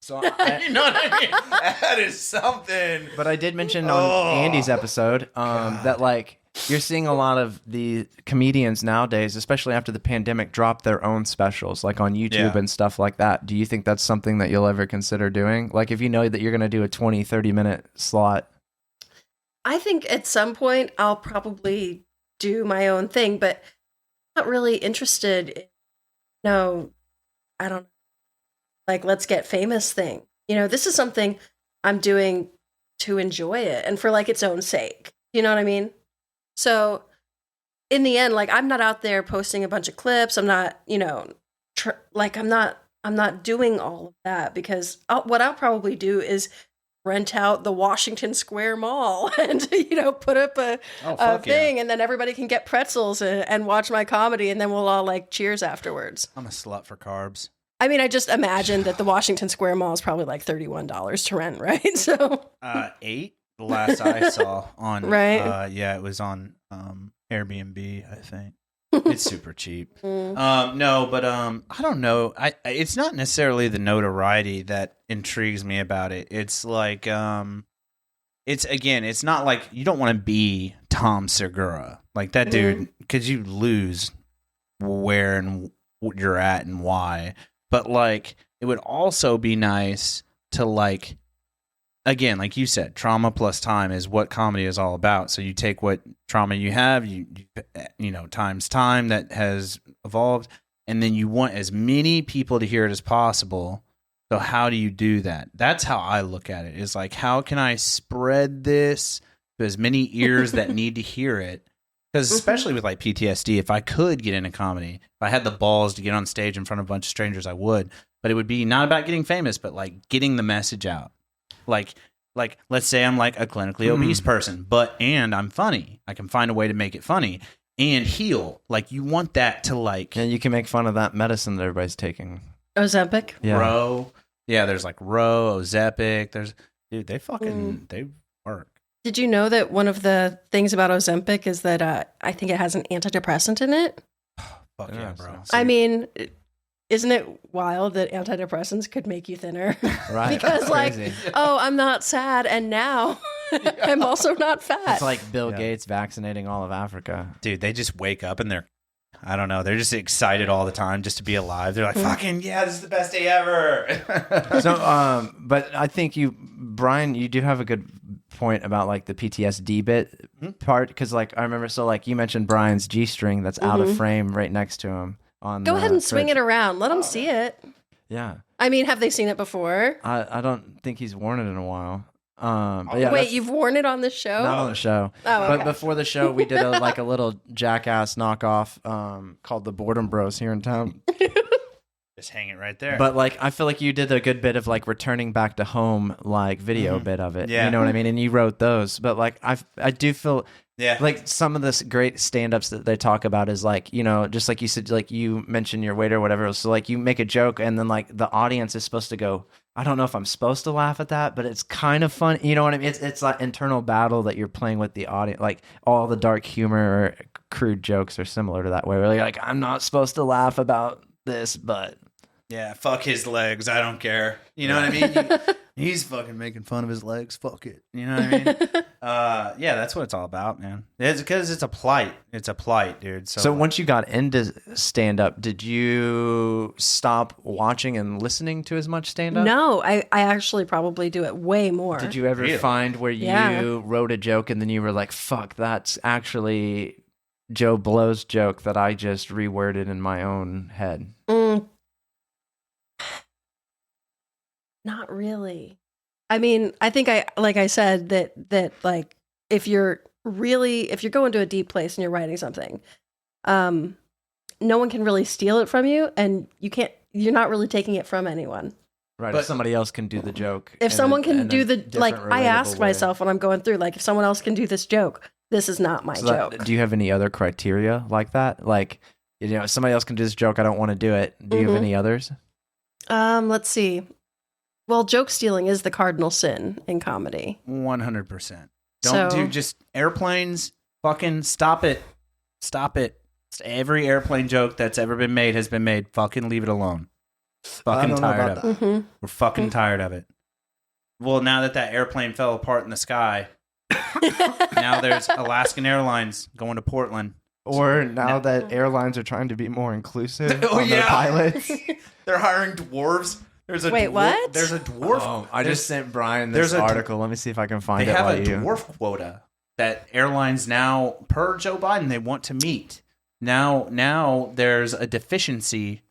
[SPEAKER 1] So
[SPEAKER 2] You know what I mean? That is something.
[SPEAKER 1] But I did mention on Andy's episode that like you're seeing a lot of the comedians nowadays, especially after the pandemic, drop their own specials like on YouTube and stuff like that. Do you think that's something that you'll ever consider doing? Like if you know that you're going to do a 20, 30-minute slot.
[SPEAKER 3] I think at some point I'll probably do my own thing, but I'm not really interested in, I don't know, like let's get famous thing. This is something I'm doing to enjoy it and for like its own sake. You know what I mean? So in the end, like I'm not out there posting a bunch of clips. I'm not, I'm not doing all of that because what I'll probably do is rent out the Washington Square Mall and, put up a thing and then everybody can get pretzels and watch my comedy and then we'll all like cheers afterwards.
[SPEAKER 2] I'm a slut for carbs.
[SPEAKER 3] I mean, I just imagine that the Washington Square Mall is probably like $31 to rent, right? So
[SPEAKER 2] 8 the last I saw on
[SPEAKER 3] right.
[SPEAKER 2] It was on Airbnb, I think. It's super cheap. No, but I don't know. It's not necessarily the notoriety that intrigues me about it. It's like it's not like you don't want to be Tom Segura. Like that dude, because you lose where and what you're at and why. But like it would also be nice to like, again, like you said, trauma plus time is what comedy is all about. So you take what trauma you have, you times time that has evolved, and then you want as many people to hear it as possible. So how do you do that? That's how I look at it. Is like, how can I spread this to as many ears that need to hear it? Because especially with like PTSD, if I could get into comedy, if I had the balls to get on stage in front of a bunch of strangers, I would. But it would be not about getting famous, but like getting the message out. Like let's say I'm like a clinically obese person, and I'm funny. I can find a way to make it funny and heal. Like you want that to like.
[SPEAKER 1] And you can make fun of that medicine that everybody's taking.
[SPEAKER 3] Ozempic?
[SPEAKER 1] Yeah.
[SPEAKER 2] Ro. Yeah, there's like Ro, Ozempic. They work.
[SPEAKER 3] Did you know that one of the things about Ozempic is that I think it has an antidepressant in it?
[SPEAKER 2] Fuck yeah, bro.
[SPEAKER 3] I mean, isn't it wild that antidepressants could make you thinner?
[SPEAKER 1] Right.
[SPEAKER 3] Because like, I'm not sad and now I'm also not fat.
[SPEAKER 1] It's like Bill Gates vaccinating all of Africa.
[SPEAKER 2] Dude, they just wake up and they're just excited all the time just to be alive. They're like, fucking, yeah, this is the best day ever.
[SPEAKER 1] So, but I think Brian, you do have a good point about like the PTSD bit part. Cause like, I remember, so like you mentioned Brian's G-string that's out of frame right next to him. on.
[SPEAKER 3] Go ahead and swing it around. Let them see it.
[SPEAKER 1] Yeah.
[SPEAKER 3] I mean, have they seen it before?
[SPEAKER 1] I don't think he's worn it in a while. But yeah,
[SPEAKER 3] wait, you've worn it on the show?
[SPEAKER 1] Not on the show.
[SPEAKER 3] Oh, okay.
[SPEAKER 1] But before the show, we did a little jackass knockoff called the Boredom Bros here in town.
[SPEAKER 2] Just hang it right there.
[SPEAKER 1] But like, I feel like you did a good bit of like returning back to home, like video bit of it.
[SPEAKER 2] Yeah.
[SPEAKER 1] You know what I mean? And you wrote those. But like, I do feel like some of this great stand-ups that they talk about is like, you know, just like you said, like you mentioned your waiter or whatever. So like you make a joke and then like the audience is supposed to go, I don't know if I'm supposed to laugh at that, but it's kind of fun. You know what I mean? It's like internal battle that you're playing with the audience. Like all the dark humor or crude jokes are similar to that way. Where you're like, I'm not supposed to laugh about this, but
[SPEAKER 2] yeah, fuck his legs. I don't care. You know what I mean? He's fucking making fun of his legs. Fuck it. You know what I mean? Yeah, that's what it's all about, man. It's because it's a plight. It's a plight, dude.
[SPEAKER 1] So once you got into stand-up, did you stop watching and listening to as much stand-up?
[SPEAKER 3] No, I actually probably do it way more.
[SPEAKER 1] Did you ever find where you wrote a joke and then you were like, fuck, that's actually Joe Blow's joke that I just reworded in my own head?
[SPEAKER 3] Not really. I mean, I think like I said, that like if you're going to a deep place and you're writing something, no one can really steal it from you, and you're not really taking it from anyone.
[SPEAKER 1] Right. But if somebody else can do the joke.
[SPEAKER 3] If someone can do I ask myself when I'm going through, like, if someone else can do this joke, this is not my joke.
[SPEAKER 1] Do you have any other criteria like that? Like, you know, if somebody else can do this joke, I don't want to do it. Do you have any others?
[SPEAKER 3] Let's see. Well, joke stealing is the cardinal sin in comedy.
[SPEAKER 2] 100%. Don't do just airplanes. Fucking stop it. Stop it. Every airplane joke that's ever been made has been made. Fucking leave it alone. Fucking tired of it. We're fucking tired of it. Well, now that airplane fell apart in the sky, now there's Alaskan Airlines going to Portland.
[SPEAKER 1] Or now that airlines are trying to be more inclusive on their pilots.
[SPEAKER 2] They're hiring dwarves.
[SPEAKER 3] Wait, what?
[SPEAKER 2] There's a dwarf.
[SPEAKER 1] Oh, I just sent Brian this article. Let me see if I can find it.
[SPEAKER 2] They have a dwarf quota that airlines now, per Joe Biden, they want to meet. Now there's a deficiency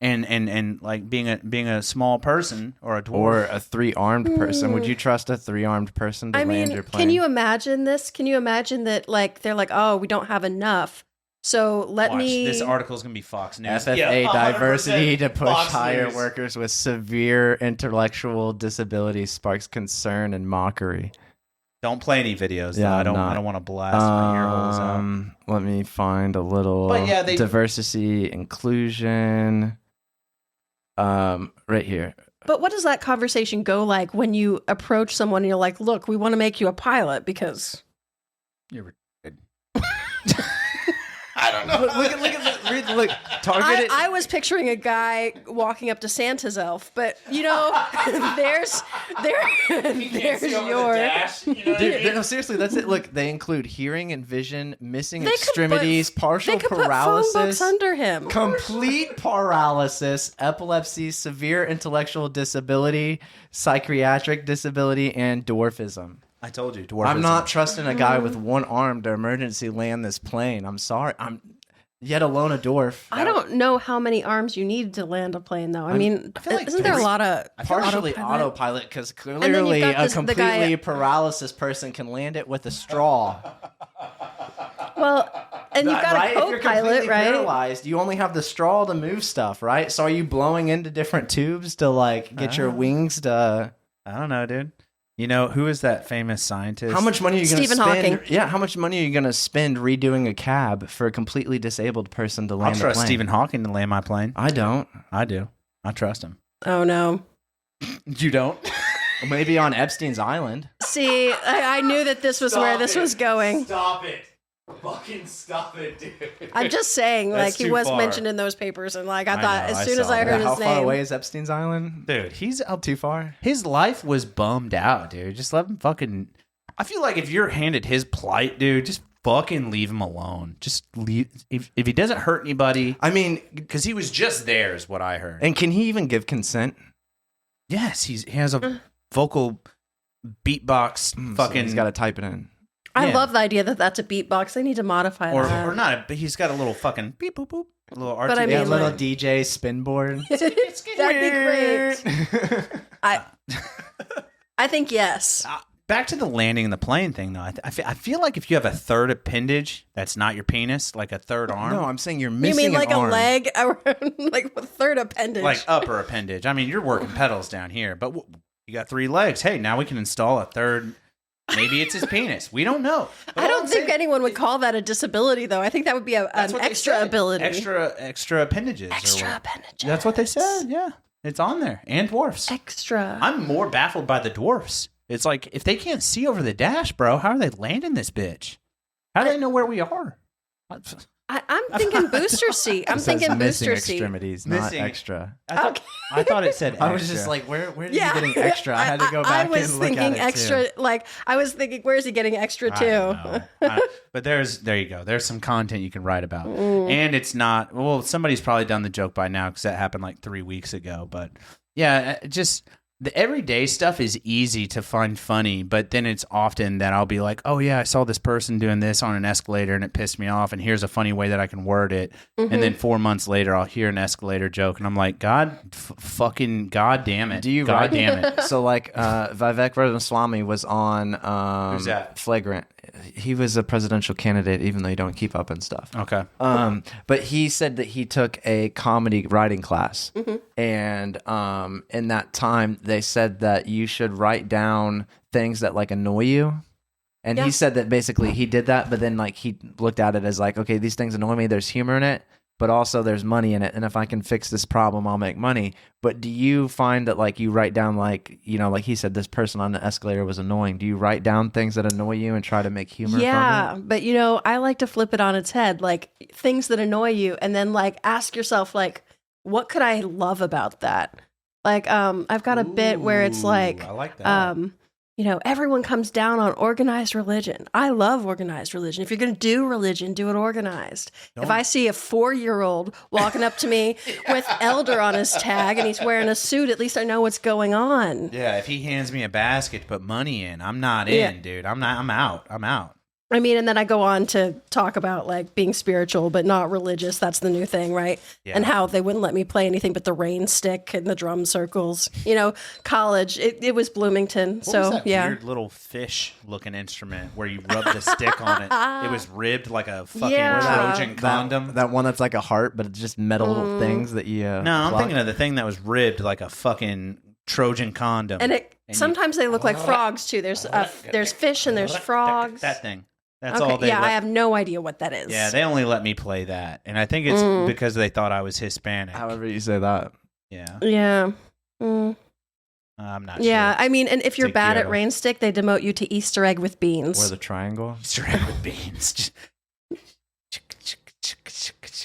[SPEAKER 2] in like being a small person or a dwarf.
[SPEAKER 1] Or a 3-armed person. Would you trust a 3-armed person to land your plane?
[SPEAKER 3] Can you imagine this? Can you imagine that, like, they're like, oh, we don't have enough, so
[SPEAKER 2] This article's going to be Fox News.
[SPEAKER 1] FFA diversity to push
[SPEAKER 2] Fox
[SPEAKER 1] hire
[SPEAKER 2] News.
[SPEAKER 1] workers with severe intellectual disabilities sparks concern and mockery.
[SPEAKER 2] Don't play any videos.
[SPEAKER 1] Yeah,
[SPEAKER 2] though. I don't want to blast my ear holes out.
[SPEAKER 1] Let me find a little diversity, inclusion. Right here.
[SPEAKER 3] But what does that conversation go like when you approach someone and you're like, look, we want to make you a pilot because
[SPEAKER 2] You're
[SPEAKER 1] I don't know. Look, targeted.
[SPEAKER 3] I was picturing a guy walking up to Santa's elf, but you know, there's yours.
[SPEAKER 1] Dude, no, seriously, that's it. Look, they include hearing and vision, missing extremities, partial paralysis,
[SPEAKER 3] phone books under him,
[SPEAKER 1] complete paralysis, epilepsy, severe intellectual disability, psychiatric disability, and dwarfism.
[SPEAKER 2] I told you, dwarfism.
[SPEAKER 1] I'm not trusting a guy with one arm to emergency land this plane. I'm sorry. I'm yet alone a dwarf.
[SPEAKER 3] I don't know how many arms you need to land a plane, though. I mean, isn't there a lot of
[SPEAKER 1] partially autopilot? Because clearly a completely paralysis person can land it with a straw.
[SPEAKER 3] Well, and you've got a co-pilot,
[SPEAKER 1] if you're completely
[SPEAKER 3] right?
[SPEAKER 1] Paralyzed, you only have the straw to move stuff, right? So are you blowing into different tubes to like get your wings to?
[SPEAKER 2] I don't know, dude. You know, who is that famous scientist?
[SPEAKER 1] How much money are you going to spend?
[SPEAKER 3] Stephen Hawking.
[SPEAKER 1] Yeah, how much money are you going to spend redoing a cab for a completely disabled person to land a plane?
[SPEAKER 2] I'll trust Stephen Hawking to land my plane.
[SPEAKER 1] I don't.
[SPEAKER 2] I do. I trust him.
[SPEAKER 3] Oh, no.
[SPEAKER 2] You don't?
[SPEAKER 1] Maybe on Epstein's Island.
[SPEAKER 3] See, I knew that this was where this was going.
[SPEAKER 2] Stop it. Fucking stop it, dude.
[SPEAKER 3] I'm just saying,
[SPEAKER 2] That's
[SPEAKER 3] like, he
[SPEAKER 2] too
[SPEAKER 3] was
[SPEAKER 2] far.
[SPEAKER 3] mentioned in those papers, and like, I thought
[SPEAKER 2] know,
[SPEAKER 3] as soon as I heard
[SPEAKER 1] How
[SPEAKER 3] his
[SPEAKER 1] far
[SPEAKER 3] name.
[SPEAKER 1] away is Epstein's Island?
[SPEAKER 2] Dude, he's up
[SPEAKER 1] Too far?
[SPEAKER 2] His life was bummed out, dude. Just let him fucking... I feel like if you're handed his plight, dude, just fucking leave him alone. Just leave... If he doesn't hurt anybody...
[SPEAKER 1] I mean...
[SPEAKER 2] Because he was just there is what I heard.
[SPEAKER 1] And can he even give consent?
[SPEAKER 2] Yes, he has a vocal beatbox fucking...
[SPEAKER 1] So he's got to type it in.
[SPEAKER 3] I love the idea that that's a beatbox. They need to modify that.
[SPEAKER 2] Or not, but he's got a little fucking beep, boop, boop. A little
[SPEAKER 3] But I
[SPEAKER 2] RTD.
[SPEAKER 3] mean,
[SPEAKER 1] a little DJ spin board.
[SPEAKER 3] That'd be great. I think yes.
[SPEAKER 2] Back to the landing and the plane thing, though. I feel like if you have a third appendage that's not your penis, like a third arm.
[SPEAKER 1] No, I'm saying you're
[SPEAKER 3] You
[SPEAKER 1] missing
[SPEAKER 3] mean like
[SPEAKER 1] an
[SPEAKER 3] a
[SPEAKER 1] arm.
[SPEAKER 3] leg, like a third appendage?
[SPEAKER 2] Like upper appendage. I mean, you're working pedals down here, but you got 3 legs. Hey, now we can install a third. Maybe it's his penis. We don't know. But
[SPEAKER 3] I don't think anyone would call that a disability, though. I think that would be an extra ability.
[SPEAKER 2] Extra appendages.
[SPEAKER 3] Extra appendages.
[SPEAKER 2] That's what they said. Yeah, it's on there. And dwarfs.
[SPEAKER 3] Extra.
[SPEAKER 2] I'm more baffled by the dwarfs. It's like, if they can't see over the dash, bro, how are they landing this bitch? How do they know where we are?
[SPEAKER 3] I'm thinking booster seat. I'm thinking
[SPEAKER 1] missing
[SPEAKER 3] booster seat.
[SPEAKER 1] extremities, not
[SPEAKER 2] Missing.
[SPEAKER 1] extra.
[SPEAKER 2] I thought it said extra.
[SPEAKER 1] I was just like, where is he getting extra? I had to go back
[SPEAKER 3] I was
[SPEAKER 1] and look
[SPEAKER 3] thinking
[SPEAKER 1] at it
[SPEAKER 3] extra.
[SPEAKER 1] too.
[SPEAKER 3] Like I was thinking, where is he getting extra
[SPEAKER 2] I
[SPEAKER 3] too?
[SPEAKER 2] don't know. But there you go. There's some content you can write about. And it's not, well, somebody's probably done the joke by now because that happened like 3 weeks ago. But yeah, just the everyday stuff is easy to find funny, but then it's often that I'll be like, oh yeah, I saw this person doing this on an escalator and it pissed me off, and here's a funny way that I can word it. And then 4 months later, I'll hear an escalator joke and I'm like, fucking God damn it.
[SPEAKER 1] Do you
[SPEAKER 2] God damn it.
[SPEAKER 1] So like Vivek Ramaswamy was on
[SPEAKER 2] Who's that?
[SPEAKER 1] Flagrant. He was a presidential candidate, even though you don't keep up and stuff.
[SPEAKER 2] Okay.
[SPEAKER 1] But he said that he took a comedy writing class, and in that time they said that you should write down things that like annoy you. And he said that basically he did that, but then like he looked at it as like, okay, these things annoy me. There's humor in it, but also there's money in it. And if I can fix this problem, I'll make money. But do you find that like you write down like, you know, like he said, this person on the escalator was annoying. Do you write down things that annoy you and try to make humor from it?
[SPEAKER 3] But you know, I like to flip it on its head, like things that annoy you, and then like ask yourself like, what could I love about that? Like, I've got a bit where it's like,
[SPEAKER 2] I like that.
[SPEAKER 3] you know, everyone comes down on organized religion. I love organized religion. If you're going to do religion, do it organized. If I see a 4-year-old walking up to me with elder on his tag and he's wearing a suit, at least I know what's going on.
[SPEAKER 2] Yeah, if he hands me a basket to put money in, I'm not in, dude. I'm out.
[SPEAKER 3] I mean, and then I go on to talk about like being spiritual but not religious. That's the new thing, right?
[SPEAKER 2] Yeah.
[SPEAKER 3] And how they wouldn't let me play anything but the rain stick and the drum circles. You know, college, it was Bloomington.
[SPEAKER 2] What
[SPEAKER 3] so
[SPEAKER 2] was that
[SPEAKER 3] yeah.
[SPEAKER 2] weird little fish-looking instrument where you rub the stick on it? It was ribbed like a fucking
[SPEAKER 3] Yeah.
[SPEAKER 2] Trojan condom.
[SPEAKER 1] That one that's like a heart, but it's just metal things that you.
[SPEAKER 2] No, I'm thinking of the thing that was ribbed like a fucking Trojan condom.
[SPEAKER 3] And sometimes they look like frogs too. There's fish and there's frogs.
[SPEAKER 2] That thing. That's
[SPEAKER 3] Okay,
[SPEAKER 2] all they
[SPEAKER 3] I have no idea what that is.
[SPEAKER 2] Yeah, they only let me play that. And I think it's because they thought I was Hispanic.
[SPEAKER 1] However you say that.
[SPEAKER 2] Yeah.
[SPEAKER 3] Yeah. Mm.
[SPEAKER 2] I'm not
[SPEAKER 3] Yeah,
[SPEAKER 2] sure.
[SPEAKER 3] I mean, and if you're
[SPEAKER 2] Te
[SPEAKER 3] bad at
[SPEAKER 2] quiero.
[SPEAKER 3] rain stick, they demote you to Easter egg with beans.
[SPEAKER 1] Or the triangle.
[SPEAKER 2] Straight with beans.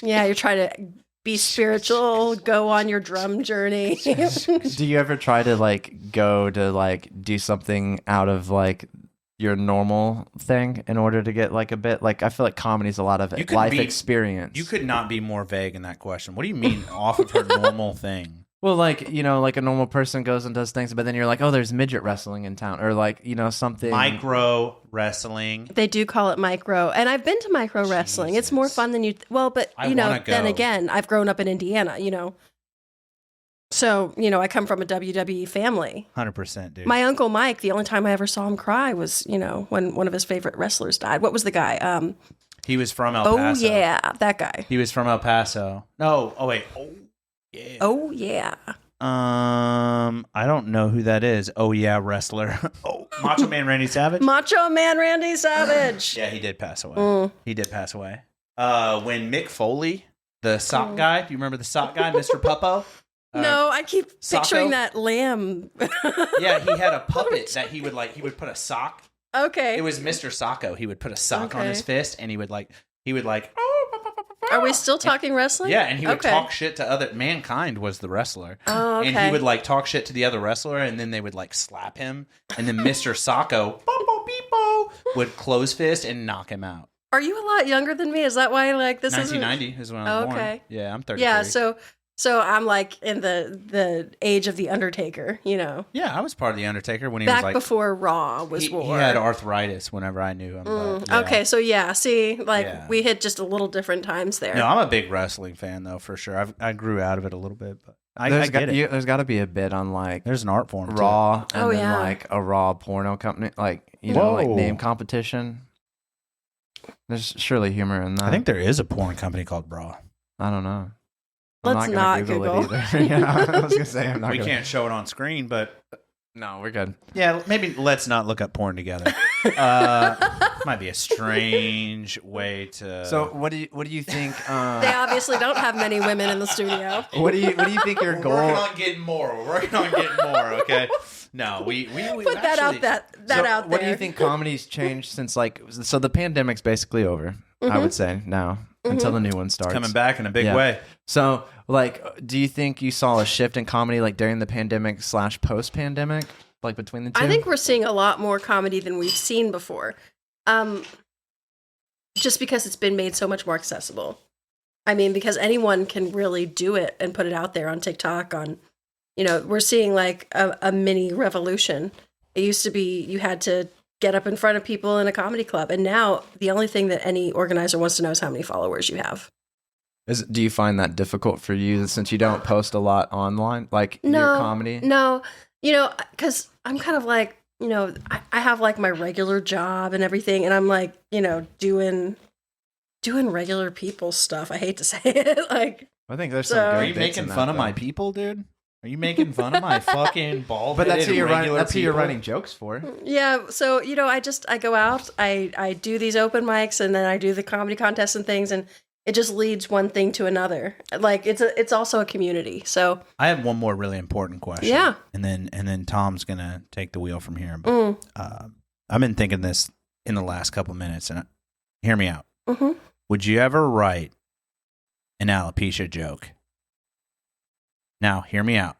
[SPEAKER 3] Yeah, you're trying to be spiritual, go on your drum journey.
[SPEAKER 1] Do you ever try to like go to like do something out of like your normal thing in order to get like a bit like I feel like comedy's a lot of life experience.
[SPEAKER 2] You could not be more vague in that question. What do you mean off of her normal thing?
[SPEAKER 1] Well, like, you know, like a normal person goes and does things, but then you're like, oh, there's midget wrestling in town, or like, you know, something
[SPEAKER 2] Micro wrestling.
[SPEAKER 3] They do call it micro, and I've been to micro wrestling. It's more fun than you. Well, but
[SPEAKER 2] I
[SPEAKER 3] you know,
[SPEAKER 2] wanna go.
[SPEAKER 3] then again, I've grown up in Indiana. You know, so you know, I come from a WWE family.
[SPEAKER 2] 100%, dude.
[SPEAKER 3] My uncle Mike, the only time I ever saw him cry was, you know, when one of his favorite wrestlers died. What was the guy?
[SPEAKER 2] He was from El Paso.
[SPEAKER 3] Oh yeah, that guy.
[SPEAKER 2] He was from El Paso. No, oh wait. Oh yeah.
[SPEAKER 3] Oh yeah.
[SPEAKER 2] I don't know who that is. Oh yeah, wrestler. Oh, Macho Man Randy Savage.
[SPEAKER 3] Macho Man Randy Savage.
[SPEAKER 2] Yeah, he did pass away. He did pass away. When Mick Foley, the sock guy, do you remember the sock guy, Mr. Puppo?
[SPEAKER 3] No, I keep picturing
[SPEAKER 2] Socko?
[SPEAKER 3] that lamb.
[SPEAKER 2] Yeah, he had a puppet that he would put a sock.
[SPEAKER 3] Okay.
[SPEAKER 2] It was Mr. Socko. He would put a sock on
[SPEAKER 3] Okay.
[SPEAKER 2] his fist, and he would like.
[SPEAKER 3] Are we still talking wrestling?
[SPEAKER 2] Yeah, and he would
[SPEAKER 3] Okay.
[SPEAKER 2] talk shit to other. Mankind was the wrestler.
[SPEAKER 3] Oh, okay.
[SPEAKER 2] And he would like talk shit to the other wrestler, and then they would like slap him, and then Mr. Socko would close fist and knock him out.
[SPEAKER 3] Are you a lot younger than me? Is that why like this is
[SPEAKER 2] 1990 is when I was born.
[SPEAKER 3] Okay.
[SPEAKER 2] Yeah, I'm 33.
[SPEAKER 3] Yeah, so So I'm like in the age of the Undertaker, you know.
[SPEAKER 2] Yeah, I was part of the Undertaker when he
[SPEAKER 3] Back
[SPEAKER 2] was like
[SPEAKER 3] before Raw was
[SPEAKER 2] he
[SPEAKER 3] war.
[SPEAKER 2] He had arthritis whenever I knew him. But, yeah.
[SPEAKER 3] Okay, so see, we hit just a little different times there.
[SPEAKER 2] No, I'm a big wrestling fan though, for sure. I grew out of it a little bit, but I get it.
[SPEAKER 1] There's got to be a bit on like
[SPEAKER 2] There's an art form
[SPEAKER 1] Raw,
[SPEAKER 2] too.
[SPEAKER 1] and then like a Raw porno company, like like name competition. There's surely humor in that.
[SPEAKER 2] I think there is a porn company called Raw.
[SPEAKER 1] I don't know.
[SPEAKER 3] Let's not Google.
[SPEAKER 1] It either. Yeah, I was gonna say I'm not.
[SPEAKER 2] We can't show it on screen, but
[SPEAKER 1] no, we're good.
[SPEAKER 2] Yeah, maybe let's not look up porn together. Might be a strange way to.
[SPEAKER 1] So what do you think?
[SPEAKER 3] They obviously don't have many women in the studio.
[SPEAKER 1] What do you think your goal?
[SPEAKER 2] We're working on getting more. We're working on getting more. Okay. No, we
[SPEAKER 3] put that out that out there.
[SPEAKER 1] What do you think comedy's changed since so the pandemic's basically over? I would say now until the new one starts.
[SPEAKER 2] Coming back in a big way.
[SPEAKER 1] So do you think you saw a shift in comedy like during the pandemic / post pandemic, like between the two?
[SPEAKER 3] I think we're seeing a lot more comedy than we've seen before. Just because it's been made so much more accessible. I mean, because anyone can really do it and put it out there on TikTok, we're seeing like a mini revolution. It used to be you had to get up in front of people in a comedy club. And now the only thing that any organizer wants to know is how many followers you have.
[SPEAKER 1] Do you find that difficult for you since you don't post a lot online, like your comedy?
[SPEAKER 3] No, because I'm kind of like, I have like my regular job and everything. And I'm like, doing regular people stuff. I hate to say it. Like,
[SPEAKER 1] I think there's some good
[SPEAKER 2] Are you making fun of my people, dude? Are you making fun of my fucking bald?
[SPEAKER 1] But that's who you're writing jokes for.
[SPEAKER 3] Yeah. So, I go out, I do these open mics, and then I do the comedy contests and things, and it just leads one thing to another. Like it's also a community. So
[SPEAKER 2] I have one more really important question.
[SPEAKER 3] Yeah.
[SPEAKER 2] And then Tom's gonna take the wheel from here. But I've been thinking this in the last couple minutes, and hear me out.
[SPEAKER 3] Mm-hmm.
[SPEAKER 2] Would you ever write an alopecia joke? Now, hear me out.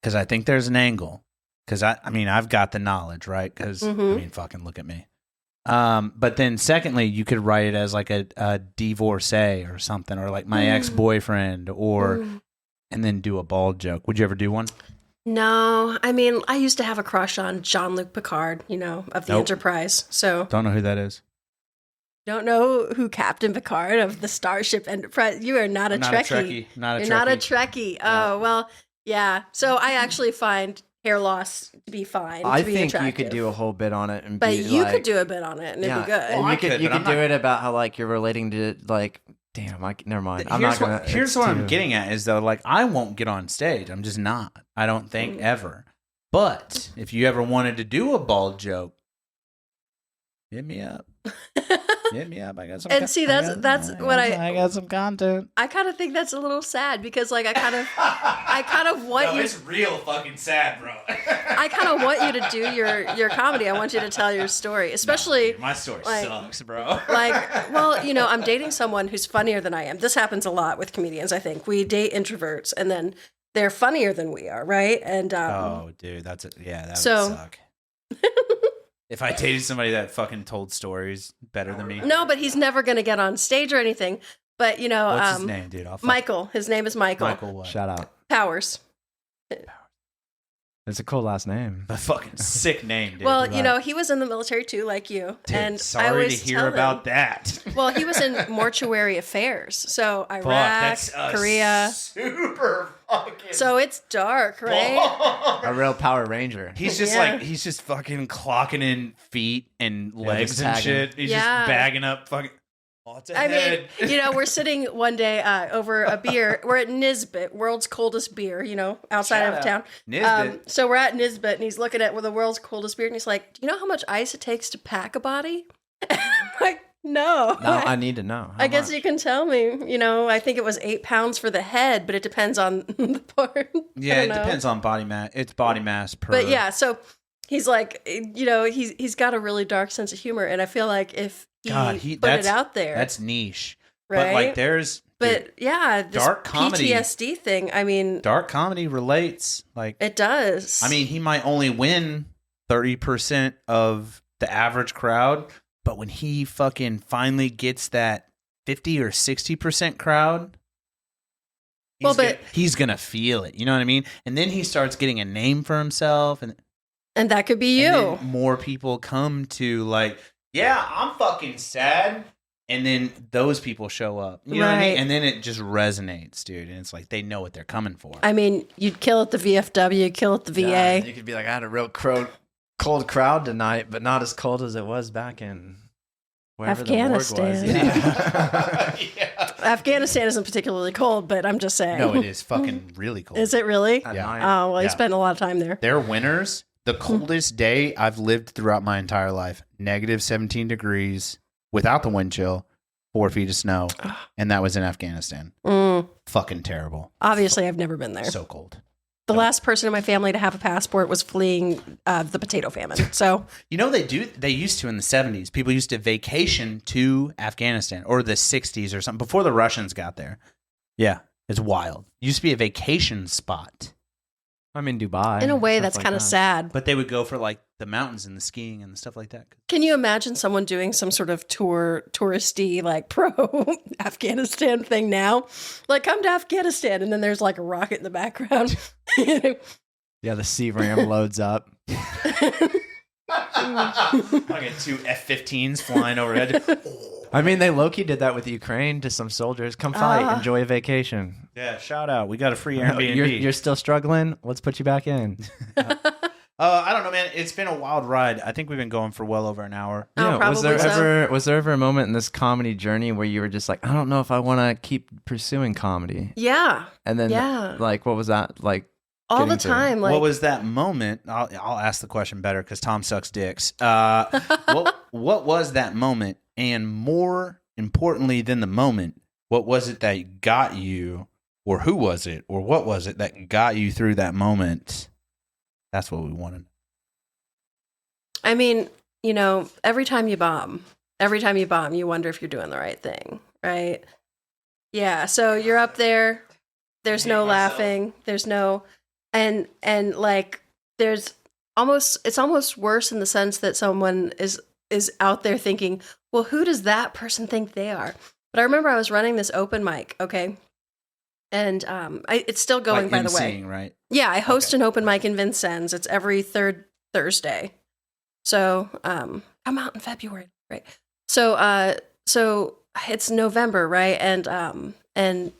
[SPEAKER 2] Because I think there's an angle. Because, I've got the knowledge, right? Because, fucking look at me. But then, secondly, you could write it as like a divorcee or something, or like my ex-boyfriend, and then do a bald joke. Would you ever do one?
[SPEAKER 3] No. I used to have a crush on Jean-Luc Picard, of the Enterprise. So
[SPEAKER 2] don't know who that is.
[SPEAKER 3] Don't know who Captain Picard of the Starship Enterprise. You are not a Trekkie. You're not a Trekkie. Oh, well, yeah. So I actually find hair loss to be fine.
[SPEAKER 1] I
[SPEAKER 3] to be
[SPEAKER 1] think
[SPEAKER 3] attractive.
[SPEAKER 1] you could do a whole bit on it,
[SPEAKER 3] but you could do a bit on it, and it'd be good.
[SPEAKER 1] And you could do it about how like you're relating to like. Damn, never mind.
[SPEAKER 2] Here's what I'm getting at is though, like I won't get on stage. I'm just not. I don't think ever. But if you ever wanted to do a bald joke, hit me up. Hit me up. I got some.
[SPEAKER 3] And see, that's what
[SPEAKER 2] I got some content.
[SPEAKER 3] I kind of think that's a little sad because, like, I kind of want you.
[SPEAKER 2] It's real fucking sad, bro.
[SPEAKER 3] I kind of want you to do your comedy. I want you to tell your story, especially
[SPEAKER 2] my story sucks, bro.
[SPEAKER 3] Like, well, I'm dating someone who's funnier than I am. This happens a lot with comedians. I think we date introverts, and then they're funnier than we are, right? And
[SPEAKER 2] oh, dude, that would suck. If I dated somebody that fucking told stories better than me.
[SPEAKER 3] No, but he's never going to get on stage or anything. But,
[SPEAKER 2] what's his name, dude?
[SPEAKER 3] Michael. His name is Michael.
[SPEAKER 2] Michael what?
[SPEAKER 1] Shout out.
[SPEAKER 3] Powers.
[SPEAKER 1] It's a cool last name.
[SPEAKER 2] A fucking sick name, dude.
[SPEAKER 3] Well, he was in the military too, like you.
[SPEAKER 2] Dude,
[SPEAKER 3] and
[SPEAKER 2] sorry to hear about that.
[SPEAKER 3] Well, he was in mortuary affairs. So Iraq, Korea.
[SPEAKER 2] Super fucking.
[SPEAKER 3] So it's dark, right?
[SPEAKER 1] A real Power Ranger.
[SPEAKER 2] He's just he's just fucking clocking in feet and legs and shit. He's just bagging up fucking.
[SPEAKER 3] Mean, we're sitting one day over a beer. We're at Nisbet, world's coldest beer, outside of town.
[SPEAKER 2] Nisbet.
[SPEAKER 3] So we're at Nisbet, and he's looking at the world's coldest beer, and he's like, do you know how much ice it takes to pack a body? And I'm like, no.
[SPEAKER 1] No, I need to know.
[SPEAKER 3] I guess you can tell me. I think it was 8 pounds for the head, but it depends on the part.
[SPEAKER 2] Yeah, it depends on body mass. It's body mass per.
[SPEAKER 3] But yeah, so he's like, he's got a really dark sense of humor, and I feel like if he put it out there,
[SPEAKER 2] that's niche,
[SPEAKER 3] right?
[SPEAKER 2] But like, there's this
[SPEAKER 3] dark comedy PTSD thing. I mean,
[SPEAKER 2] dark comedy relates. Like
[SPEAKER 3] it does.
[SPEAKER 2] I mean, he might only win 30% of the average crowd, but when he fucking finally gets that 50 or 60% crowd, he's gonna feel it. You know what I mean? And then he starts getting a name for himself, and
[SPEAKER 3] that could be you.
[SPEAKER 2] And then more people come to like, yeah, I'm fucking sad. And then those people show up. You know what I mean? And then it just resonates, dude. And it's like they know what they're coming for.
[SPEAKER 3] I mean, you'd kill at the VFW, kill at the VA.
[SPEAKER 1] Yeah, you could be like, I had a real cold crowd tonight, but not as cold as it was back in wherever
[SPEAKER 3] Afghanistan.
[SPEAKER 1] the morgue was.
[SPEAKER 2] Yeah.
[SPEAKER 3] Afghanistan isn't particularly cold, but I'm just saying.
[SPEAKER 2] No, it is fucking really cold.
[SPEAKER 3] Is it really?
[SPEAKER 2] Yeah.
[SPEAKER 3] Oh, well, you spent a lot of time there.
[SPEAKER 2] Their winters, the coldest day I've lived throughout my entire life, negative 17 degrees. Without the wind chill, 4 feet of snow, and that was in Afghanistan. Fucking terrible.
[SPEAKER 3] Obviously, I've never been there.
[SPEAKER 2] So cold.
[SPEAKER 3] The last person in my family to have a passport was fleeing the potato famine. So
[SPEAKER 2] you know they used to in the 70s. People used to vacation to Afghanistan or the 60s or something before the Russians got there. Yeah, it's wild. It used to be a vacation spot.
[SPEAKER 1] I'm in Dubai.
[SPEAKER 3] In a way, that's kind of sad.
[SPEAKER 2] But they would go for like the mountains and the skiing and the stuff like that.
[SPEAKER 3] Can you imagine someone doing some sort of touristy, like pro Afghanistan thing now? Like, come to Afghanistan, and then there's like a rocket in the background.
[SPEAKER 1] Yeah, the C-RAM loads up.
[SPEAKER 2] I get 2 F-15s flying overhead.
[SPEAKER 1] I mean, they low-key did that with Ukraine to some soldiers. Come fight, enjoy a vacation.
[SPEAKER 2] Yeah, shout out. We got a free Airbnb.
[SPEAKER 1] You're still struggling? Let's put you back in.
[SPEAKER 2] I don't know, man. It's been a wild ride. I think we've been going for well over an hour.
[SPEAKER 3] Oh,
[SPEAKER 1] yeah, was there ever a moment in this comedy journey where you were just like, I don't know if I want to keep pursuing comedy?
[SPEAKER 3] Yeah.
[SPEAKER 1] And then, like, what was that like?
[SPEAKER 3] All the time. Like,
[SPEAKER 2] what was that moment? I'll ask the question better because Tom sucks dicks. What was that moment? And more importantly than the moment, what was it that got you, or who was it, or what was it that got you through that moment? That's what we wanted.
[SPEAKER 3] I mean, you know, every time you bomb, you wonder if you're doing the right thing, right? Yeah. So you're up there. There's no laughing. There's no, and like it's almost worse in the sense that someone is out there thinking, well, who does that person think they are? But I remember I was running this open mic, okay? And it's still going, by the way.
[SPEAKER 2] Right?
[SPEAKER 3] Yeah, I host an open mic in Vincennes. It's every third Thursday. So come out in February, right? So it's November, right? And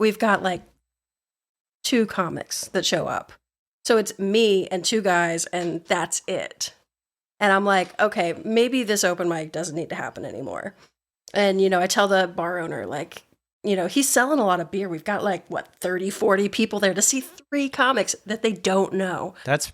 [SPEAKER 3] we've got like 2 comics that show up. So it's me and 2 guys, and that's it. And I'm like, okay, maybe this open mic doesn't need to happen anymore. And, you know, I tell the bar owner, like, you know, he's selling a lot of beer. We've got like, 30, 40 people there to see 3 comics that they don't know.
[SPEAKER 2] That's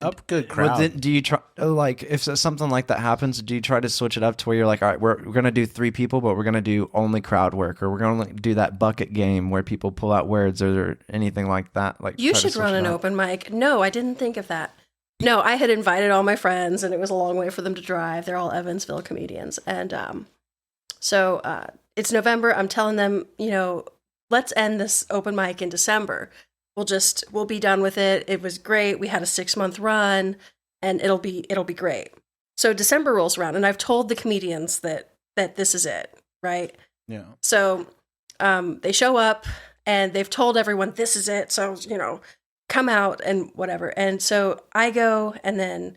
[SPEAKER 2] a good crowd.
[SPEAKER 1] Well, do you try, like, if something like that happens, do you try to switch it up to where you're like, all right, we're going to do 3 people, but we're going to do only crowd work, or we're going to do that bucket game where people pull out words or anything like that? Like,
[SPEAKER 3] you should run an open mic. No, I didn't think of that. No, I had invited all my friends, and it was a long way for them to drive. They're all Evansville comedians. And so it's November. I'm telling them, you know, let's end this open mic in December. We'll be done with it. It was great. We had a 6-month run, and it'll be great. So December rolls around, and I've told the comedians that this is it, right?
[SPEAKER 2] Yeah.
[SPEAKER 3] So they show up, and they've told everyone this is it. So, you know, come out and whatever. And so I go, and then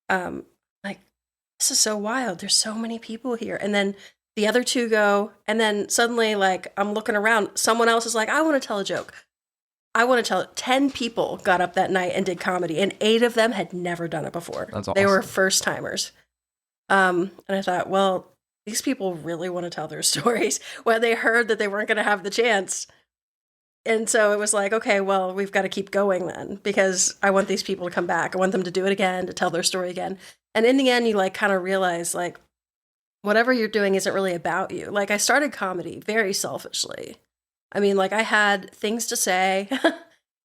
[SPEAKER 3] like, this is so wild. There's so many people here. And then the other 2 go, and then suddenly, like, I'm looking around. Someone else is like, I want to tell a joke. I want to tell it. 10 people got up that night and did comedy, and 8 of them had never done it before.
[SPEAKER 1] That's awesome.
[SPEAKER 3] They were first timers. And I thought, well, these people really want to tell their stories. When they heard that they weren't going to have the chance. And so it was like, okay, well, we've got to keep going then, because I want these people to come back. I want them to do it again, to tell their story again. And in the end, you like kind of realize, like, whatever you're doing isn't really about you. Like, I started comedy very selfishly. I mean, like, I had things to say.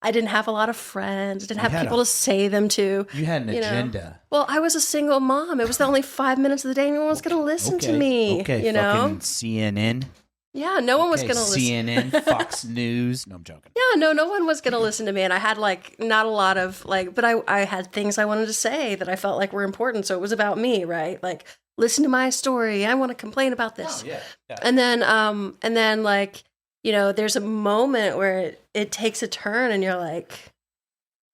[SPEAKER 3] I didn't have a lot of friends. I didn't have people to say them to.
[SPEAKER 2] You had an agenda.
[SPEAKER 3] Well, I was a single mom. It was the only 5 minutes of the day. No one was going to listen to me.
[SPEAKER 2] Okay,
[SPEAKER 3] you know?
[SPEAKER 2] Fucking CNN.
[SPEAKER 3] Yeah, no one was going to listen.
[SPEAKER 2] CNN, Fox News. No, I'm joking.
[SPEAKER 3] Yeah, no one was going to listen to me. And I had, like, not a lot of, like, but I had things I wanted to say that I felt like were important. So it was about me, right? Like, listen to my story. I want to complain about this.
[SPEAKER 2] Oh, yeah.
[SPEAKER 3] And then, like, there's a moment where it takes a turn and you're like,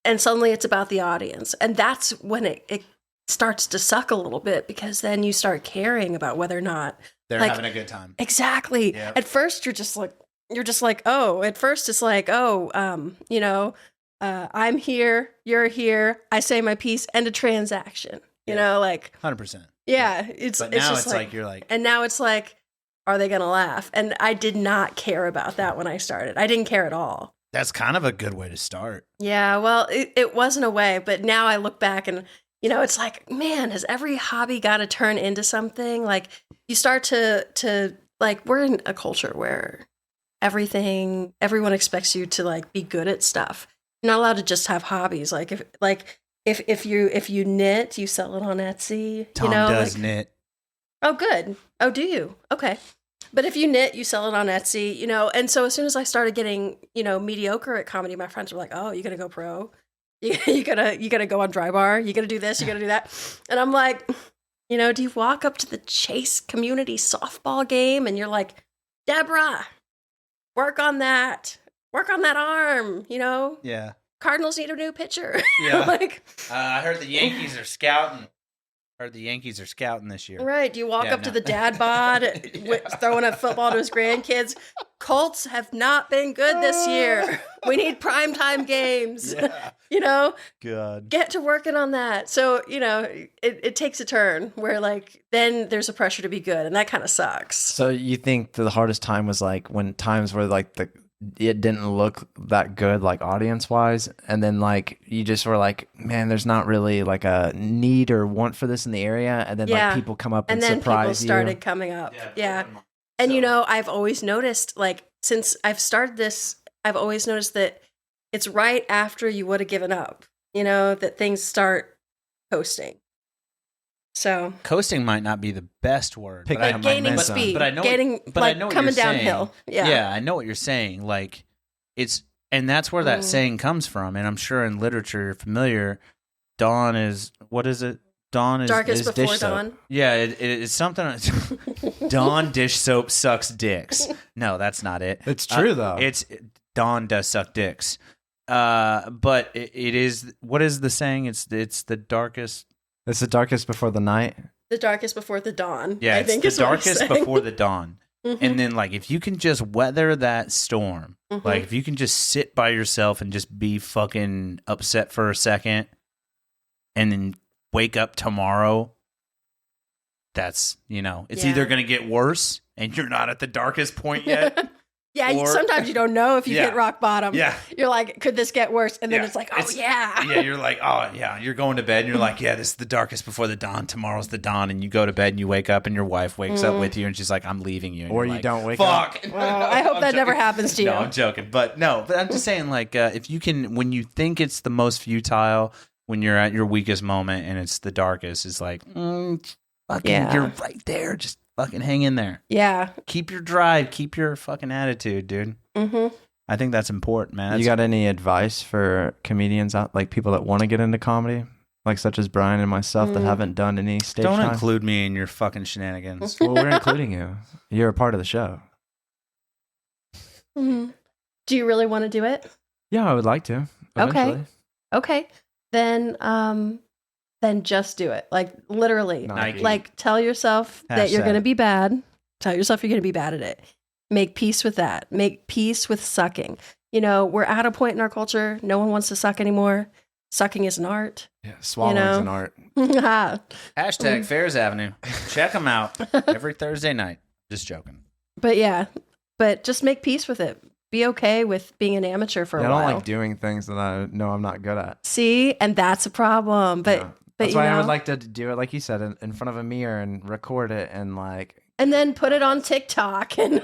[SPEAKER 3] and suddenly it's about the audience. And that's when it starts to suck a little bit, because then you start caring about whether or not
[SPEAKER 2] they're having a good time.
[SPEAKER 3] Exactly. Yep. At first you're just like, oh, at first it's like, oh, I'm here, you're here, I say my piece, end of transaction. You know, like
[SPEAKER 2] 100%.
[SPEAKER 3] Yeah.
[SPEAKER 2] But now it's like you're like,
[SPEAKER 3] and now it's like, are they going to laugh? And I did not care about that when I started. I didn't care at all.
[SPEAKER 2] That's kind of a good way to start.
[SPEAKER 3] Yeah, well, it wasn't a way, but now I look back and, it's like, man, has every hobby got to turn into something? Like, you start to like, we're in a culture where everyone expects you to like be good at stuff. You're not allowed to just have hobbies. If you knit, you sell it on Etsy.
[SPEAKER 2] Tom does knit.
[SPEAKER 3] Oh, good. Oh, do you? Okay. But if you knit, you sell it on Etsy, and so as soon as I started getting, mediocre at comedy, my friends were like, oh, you gotta go pro? You gotta go on Dry Bar? You gotta do this? You gotta do that? And I'm like, do you walk up to the Chase community softball game and you're like, Deborah, work on that arm,
[SPEAKER 2] Yeah.
[SPEAKER 3] Cardinals need a new pitcher.
[SPEAKER 2] Yeah. I heard the Yankees are scouting. This year.
[SPEAKER 3] Right. Do you walk up to the dad bod throwing a football to his grandkids? Colts have not been good this year. We need primetime games.
[SPEAKER 2] Yeah. God.
[SPEAKER 3] Get to working on that. So, it takes a turn where then there's a pressure to be good, and that kind of sucks.
[SPEAKER 1] So you think the hardest time was like when times where it didn't look that good, like audience wise, and then you just were like, man, there's not really like a need or want for this in the area, and then people come up and
[SPEAKER 3] then
[SPEAKER 1] surprise
[SPEAKER 3] people started coming up. Yeah. And I've always noticed, since I've started this, I've always noticed that it's right after you would have given up, that things start coasting. So
[SPEAKER 2] coasting might not be the best word,
[SPEAKER 3] but gaining speed, but I know coming downhill.
[SPEAKER 2] Yeah, I know what you're saying. And that's where that saying comes from. And I'm sure in literature you're familiar. Dawn is, what is it? Dawn is
[SPEAKER 3] darkest before
[SPEAKER 1] dish
[SPEAKER 3] dawn.
[SPEAKER 1] Soap.
[SPEAKER 2] Yeah, it's something. Dawn dish soap sucks dicks. No, that's not it.
[SPEAKER 1] It's true though.
[SPEAKER 2] Dawn does suck dicks. But it is. What is the saying? It's the darkest.
[SPEAKER 1] It's the darkest before the night.
[SPEAKER 3] The darkest before the dawn.
[SPEAKER 2] Yeah,
[SPEAKER 3] I think
[SPEAKER 2] it's the darkest before the dawn.
[SPEAKER 3] Mm-hmm.
[SPEAKER 2] And then, if you can just weather that storm,
[SPEAKER 3] mm-hmm.
[SPEAKER 2] If you can just sit by yourself and just be fucking upset for a second, and then wake up tomorrow, that's, it's either going to get worse and you're not at the darkest point yet.
[SPEAKER 3] Yeah, sometimes you don't know if you hit rock bottom.
[SPEAKER 2] Yeah.
[SPEAKER 3] You're like, could this get worse? And then it's like, yeah,
[SPEAKER 2] you're like, oh, yeah. You're going to bed and you're like, yeah, this is the darkest before the dawn. Tomorrow's the dawn. And you go to bed and you wake up and your wife wakes up with you and she's like, I'm leaving you. And
[SPEAKER 1] or you don't wake up.
[SPEAKER 2] Fuck.
[SPEAKER 3] Well, I hope that never happens to you.
[SPEAKER 2] No, I'm joking. But I'm just saying, if you can, when you think it's the most futile, when you're at your weakest moment and it's the darkest, it's like, you're right there. Just fucking hang in there.
[SPEAKER 3] Yeah.
[SPEAKER 2] Keep your drive. Keep your fucking attitude, dude.
[SPEAKER 3] Mm-hmm.
[SPEAKER 2] I think that's important, man.
[SPEAKER 1] You got any advice for comedians out, people that want to get into comedy, such as Brian and myself that haven't done any stage
[SPEAKER 2] Don't
[SPEAKER 1] time?
[SPEAKER 2] include me in your fucking shenanigans.
[SPEAKER 1] Well, we're including you. You're a part of the show.
[SPEAKER 3] Mm-hmm. Do you really want to do it?
[SPEAKER 1] Yeah, I would like to. Eventually.
[SPEAKER 3] Okay. Then just do it. Literally.
[SPEAKER 2] Nike.
[SPEAKER 3] Tell yourself that you're going to be bad. Tell yourself you're going to be bad at it. Make peace with that. Make peace with sucking. We're at a point in our culture. No one wants to suck anymore. Sucking is an art.
[SPEAKER 1] Yeah, swallowing is an art.
[SPEAKER 2] Hashtag Fairs Avenue. Check them out every Thursday night. Just joking.
[SPEAKER 3] But just make peace with it. Be okay with being an amateur for a while.
[SPEAKER 1] I don't like doing things that I know I'm not good at.
[SPEAKER 3] See? And that's a problem. But
[SPEAKER 1] that's why I would like to do it, like you said, in front of a mirror and record it and
[SPEAKER 3] and then put it on TikTok. And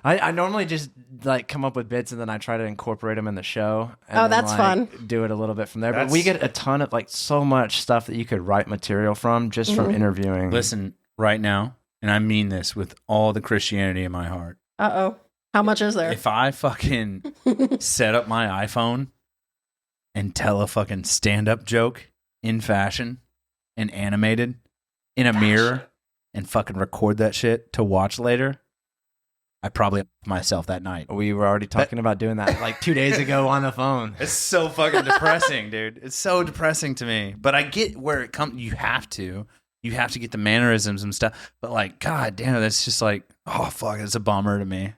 [SPEAKER 1] I normally just come up with bits and then I try to incorporate them in the show. And
[SPEAKER 3] then, that's fun.
[SPEAKER 1] Do it a little bit from there. But we get a ton of so much stuff that you could write material from just from interviewing.
[SPEAKER 2] Listen, right now, and I mean this with all the Christianity in my heart.
[SPEAKER 3] Uh-oh. How much is there?
[SPEAKER 2] If I fucking set up my iPhone and tell a fucking stand-up joke in fashion and animated in a mirror and fucking record that shit to watch later, I probably myself that night.
[SPEAKER 1] We were already talking about doing that like 2 days ago on the phone.
[SPEAKER 2] It's so fucking depressing, dude. It's so depressing to me. But I get where it comes. You have to get the mannerisms and stuff. But like, god damn, that's just like, oh fuck, it's a bummer to me.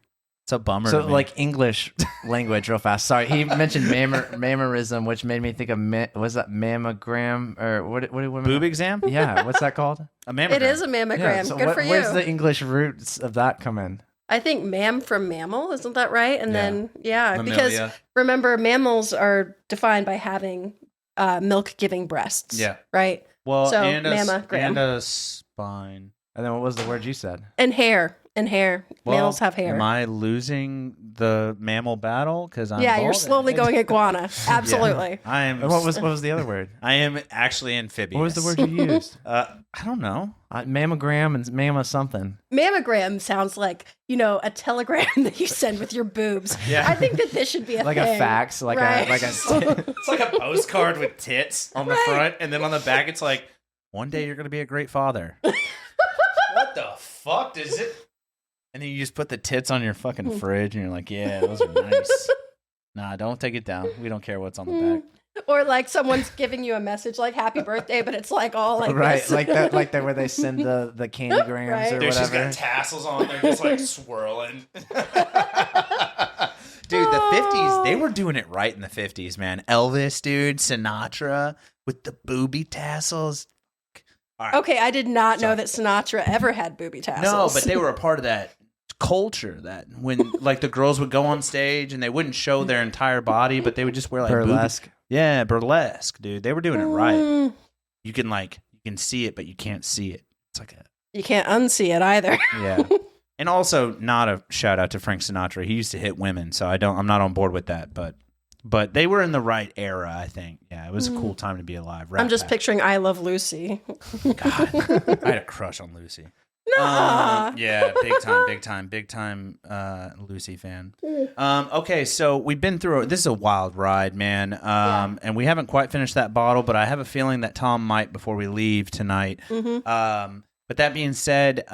[SPEAKER 2] It's a bummer.
[SPEAKER 1] So
[SPEAKER 2] to me.
[SPEAKER 1] like English language, real fast. Sorry, he mentioned mammarism, which made me think of was that mammogram or what
[SPEAKER 2] boob exam?
[SPEAKER 1] Yeah, what's that called?
[SPEAKER 2] A mammogram.
[SPEAKER 3] It is a mammogram.
[SPEAKER 1] Yeah, so
[SPEAKER 3] Good for you.
[SPEAKER 1] Where's the English roots of that come in?
[SPEAKER 3] I think mam from mammal, isn't that right? And then
[SPEAKER 2] Mammalia.
[SPEAKER 3] because remember, mammals are defined by having milk-giving breasts.
[SPEAKER 2] Yeah.
[SPEAKER 3] Right.
[SPEAKER 2] Well,
[SPEAKER 3] so,
[SPEAKER 2] and
[SPEAKER 3] mammogram.
[SPEAKER 2] a spine.
[SPEAKER 1] And then what was the word you said?
[SPEAKER 3] And hair.
[SPEAKER 2] Well,
[SPEAKER 3] Mammals have hair.
[SPEAKER 2] Am I losing the mammal battle? Because I'm
[SPEAKER 3] you're
[SPEAKER 2] bald?
[SPEAKER 3] slowly going iguana. Absolutely.
[SPEAKER 2] I am.
[SPEAKER 1] And what was the other word?
[SPEAKER 2] I am actually amphibious.
[SPEAKER 1] What was the word you used?
[SPEAKER 2] I don't know.
[SPEAKER 1] Mammogram and mamma something.
[SPEAKER 3] Mammogram sounds like, a telegram that you send with your boobs.
[SPEAKER 2] Yeah.
[SPEAKER 3] I think that this should be a
[SPEAKER 1] Like
[SPEAKER 3] thing.
[SPEAKER 1] a fax, like
[SPEAKER 3] Right.
[SPEAKER 1] a
[SPEAKER 2] It's like a postcard with tits on the front, and then on the back it's like, one day you're going to be a great father. What the fuck does it? And then you just put the tits on your fucking fridge, and you're like, yeah, those are nice. Nah, don't take it down. We don't care what's on the back.
[SPEAKER 3] Or like someone's giving you a message like happy birthday, but it's like all like
[SPEAKER 1] right,
[SPEAKER 3] this.
[SPEAKER 1] like that where they send the candygrams
[SPEAKER 3] Right.
[SPEAKER 1] or
[SPEAKER 2] Dude, she's
[SPEAKER 1] whatever.
[SPEAKER 2] got tassels on. They're just like swirling. Dude, the 50s, they were doing it right in the 50s, man. Elvis, dude, Sinatra with the booby tassels. All right.
[SPEAKER 3] Okay, I did not know that Sinatra ever had booby tassels.
[SPEAKER 2] No, but they were a part of that culture that when like the girls would go on stage and they wouldn't show their entire body, but they would just wear like
[SPEAKER 1] Burlesque.
[SPEAKER 2] Yeah, burlesque, dude. They were doing it right. You can see it, but you can't see it. It's like
[SPEAKER 3] You can't unsee it either.
[SPEAKER 2] yeah. And also, not a shout out to Frank Sinatra. He used to hit women, so I'm not on board with that. But they were in the right era, I think. Yeah, it was a cool time to be alive.
[SPEAKER 3] I'm just picturing I Love Lucy.
[SPEAKER 2] God, I had a crush on Lucy.
[SPEAKER 3] Nah.
[SPEAKER 2] Yeah, big time Lucy fan. Okay, so we've been through this is a wild ride, man. And we haven't quite finished that bottle, but I have a feeling that Tom might before we leave tonight. But that being said,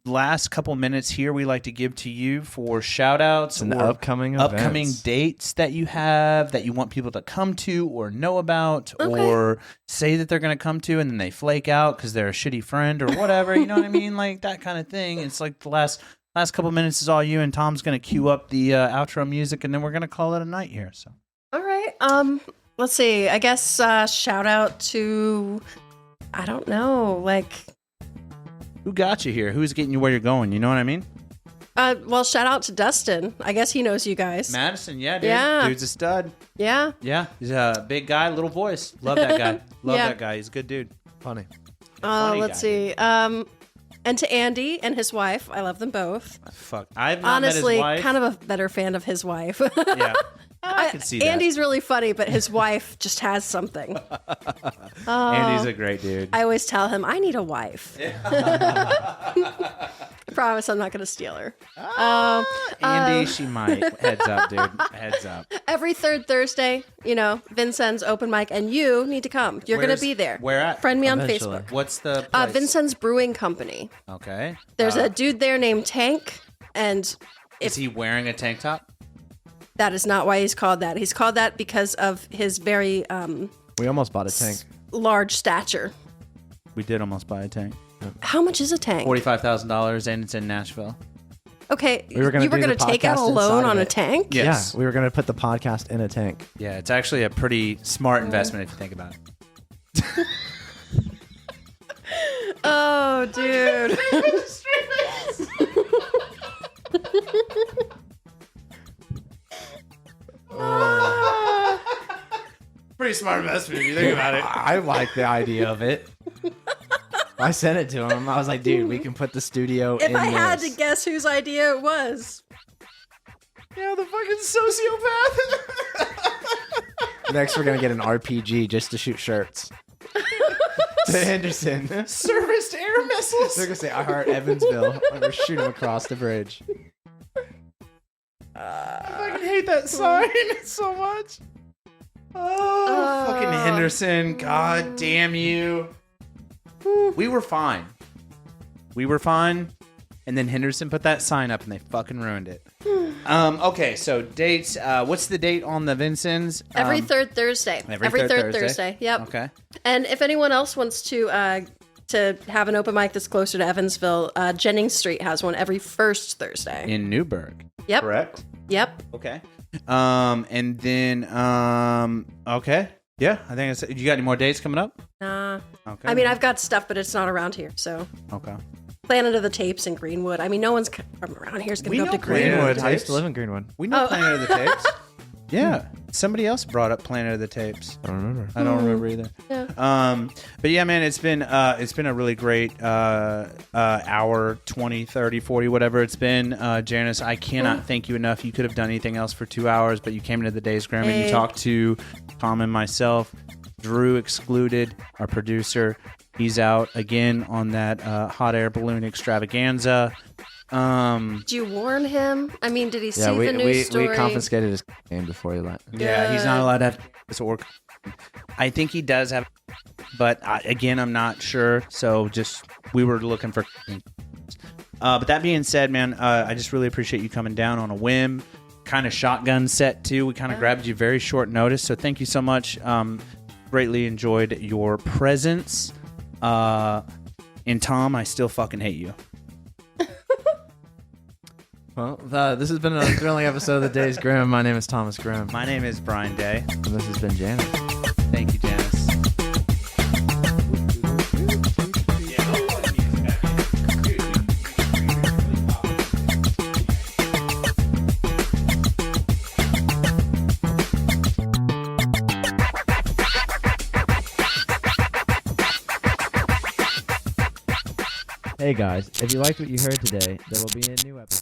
[SPEAKER 2] last couple minutes here we like to give to you for shout outs
[SPEAKER 1] and
[SPEAKER 2] or
[SPEAKER 1] upcoming
[SPEAKER 2] dates that you have that you want people to come to or know about or say that they're going to come to and then they flake out because they're a shitty friend or whatever. You know what I mean? Like that kind of thing. It's like the last couple minutes is all you, and Tom's going to cue up the outro music, and then we're going to call it a night here. So
[SPEAKER 3] All right. Let's see. I guess shout out to, I don't know, like,
[SPEAKER 2] who got you here? Who's getting you where you're going? You know what I mean?
[SPEAKER 3] well, shout out to Dustin. I guess he knows you guys.
[SPEAKER 2] Madison, yeah, dude.
[SPEAKER 3] Yeah.
[SPEAKER 2] Dude's a stud.
[SPEAKER 3] Yeah.
[SPEAKER 2] Yeah, he's a big guy, little voice. Love that guy. Love
[SPEAKER 3] Yeah.
[SPEAKER 2] that guy. He's a good dude.
[SPEAKER 1] Funny.
[SPEAKER 2] Funny
[SPEAKER 3] Let's
[SPEAKER 2] guy,
[SPEAKER 3] see. And to Andy and his wife. I love them both.
[SPEAKER 2] Fuck. I've not
[SPEAKER 3] Honestly,
[SPEAKER 2] met his wife.
[SPEAKER 3] kind of a better fan of his wife.
[SPEAKER 2] Yeah. I can see that.
[SPEAKER 3] Andy's really funny, but his wife just has something.
[SPEAKER 2] Andy's a great dude.
[SPEAKER 3] I always tell him, I need a wife. I promise I'm not going to steal her.
[SPEAKER 2] Andy, she might. Heads up, dude. Heads up.
[SPEAKER 3] Every third Thursday, Vincennes open mic, and you need to come. You're going to be there.
[SPEAKER 2] Where at?
[SPEAKER 3] Friend me on
[SPEAKER 1] Eventually.
[SPEAKER 3] Facebook.
[SPEAKER 2] What's the place?
[SPEAKER 3] Vincennes Brewing Company.
[SPEAKER 2] Okay.
[SPEAKER 3] There's a dude there named Tank, and
[SPEAKER 2] Is he wearing a tank top?
[SPEAKER 3] that is not why he's called that. He's called that because of his very
[SPEAKER 1] We almost bought a tank.
[SPEAKER 3] large stature.
[SPEAKER 2] We did almost buy a tank.
[SPEAKER 3] How much is a tank?
[SPEAKER 2] $45,000, and it's in Nashville.
[SPEAKER 3] Okay,
[SPEAKER 1] We were gonna
[SPEAKER 3] you were
[SPEAKER 1] do
[SPEAKER 3] going
[SPEAKER 1] the
[SPEAKER 3] to take out a
[SPEAKER 1] podcast
[SPEAKER 3] loan
[SPEAKER 1] inside
[SPEAKER 3] on
[SPEAKER 1] of
[SPEAKER 3] a
[SPEAKER 1] it.
[SPEAKER 3] tank?
[SPEAKER 2] Yes.
[SPEAKER 1] Yeah, we were going to put the podcast in a tank.
[SPEAKER 2] Yeah, it's actually a pretty smart investment if you think about it.
[SPEAKER 3] Oh, dude.
[SPEAKER 2] Pretty smart investment if you think about it.
[SPEAKER 1] I like the idea of it. I sent it to him. I was like, dude, we can put the studio
[SPEAKER 3] If
[SPEAKER 1] in
[SPEAKER 3] I had to
[SPEAKER 1] this.
[SPEAKER 3] guess whose idea it was.
[SPEAKER 2] Yeah, the fucking sociopath.
[SPEAKER 1] Next, we're going to get an RPG just to shoot shirts. To Henderson. They're
[SPEAKER 2] Serviced air missiles.
[SPEAKER 1] going to say, I heart Evansville. We're shooting across the bridge.
[SPEAKER 2] I fucking hate that sign so much. Oh, fucking Henderson. God damn you. We were fine. We were fine. And then Henderson put that sign up, and they fucking ruined it. Okay, so dates. What's the date on the Vincent's?
[SPEAKER 3] Every third Thursday.
[SPEAKER 2] Every third Thursday?
[SPEAKER 3] Yep.
[SPEAKER 2] Okay.
[SPEAKER 3] And if anyone else wants to have an open mic that's closer to Evansville, Jennings Street has one every first Thursday.
[SPEAKER 2] In Newburgh.
[SPEAKER 3] Yep.
[SPEAKER 2] Correct?
[SPEAKER 3] Yep.
[SPEAKER 2] Okay. And then, okay. Yeah, I think it's, you got any more dates coming up?
[SPEAKER 3] Nah.
[SPEAKER 2] Okay.
[SPEAKER 3] I mean, I've got stuff, but it's not around here, so.
[SPEAKER 2] Okay.
[SPEAKER 3] Planet of the Tapes in Greenwood. I mean, no one's from around here is going to go up to
[SPEAKER 2] Greenwood.
[SPEAKER 3] Greenwood.
[SPEAKER 1] I used to live in Greenwood.
[SPEAKER 2] We know Planet of the Tapes. Yeah. Somebody else brought up Planet of the Tapes.
[SPEAKER 1] I don't remember.
[SPEAKER 2] I don't remember either.
[SPEAKER 3] Yeah.
[SPEAKER 2] But yeah, man, it's been a really great hour, 20, 30, 40, whatever it's been. Janice, I cannot thank you enough. You could have done anything else for 2 hours, but you came into the Days Grimm and you talked to Tom and myself. Drew excluded, our producer. He's out again on that hot air balloon extravaganza.
[SPEAKER 3] Did you warn him? I mean, did he see the news story?
[SPEAKER 1] We confiscated his game before he left.
[SPEAKER 2] Yeah, he's not allowed to have this work. I think he does have, but again, I'm not sure. So just we were looking for. But that being said, man, I just really appreciate you coming down on a whim. Kind of shotgun set too. We kind of grabbed you very short notice, so thank you so much. Greatly enjoyed your presence. And Tom, I still fucking hate you.
[SPEAKER 1] Well, this has been a thrilling episode of the Days Grimm. My name is Thomas Grimm.
[SPEAKER 2] My name is Brian Day.
[SPEAKER 1] And this has been Janice.
[SPEAKER 2] Thank you, Janice.
[SPEAKER 1] Hey guys, if you liked what you heard today, there will be a new episode.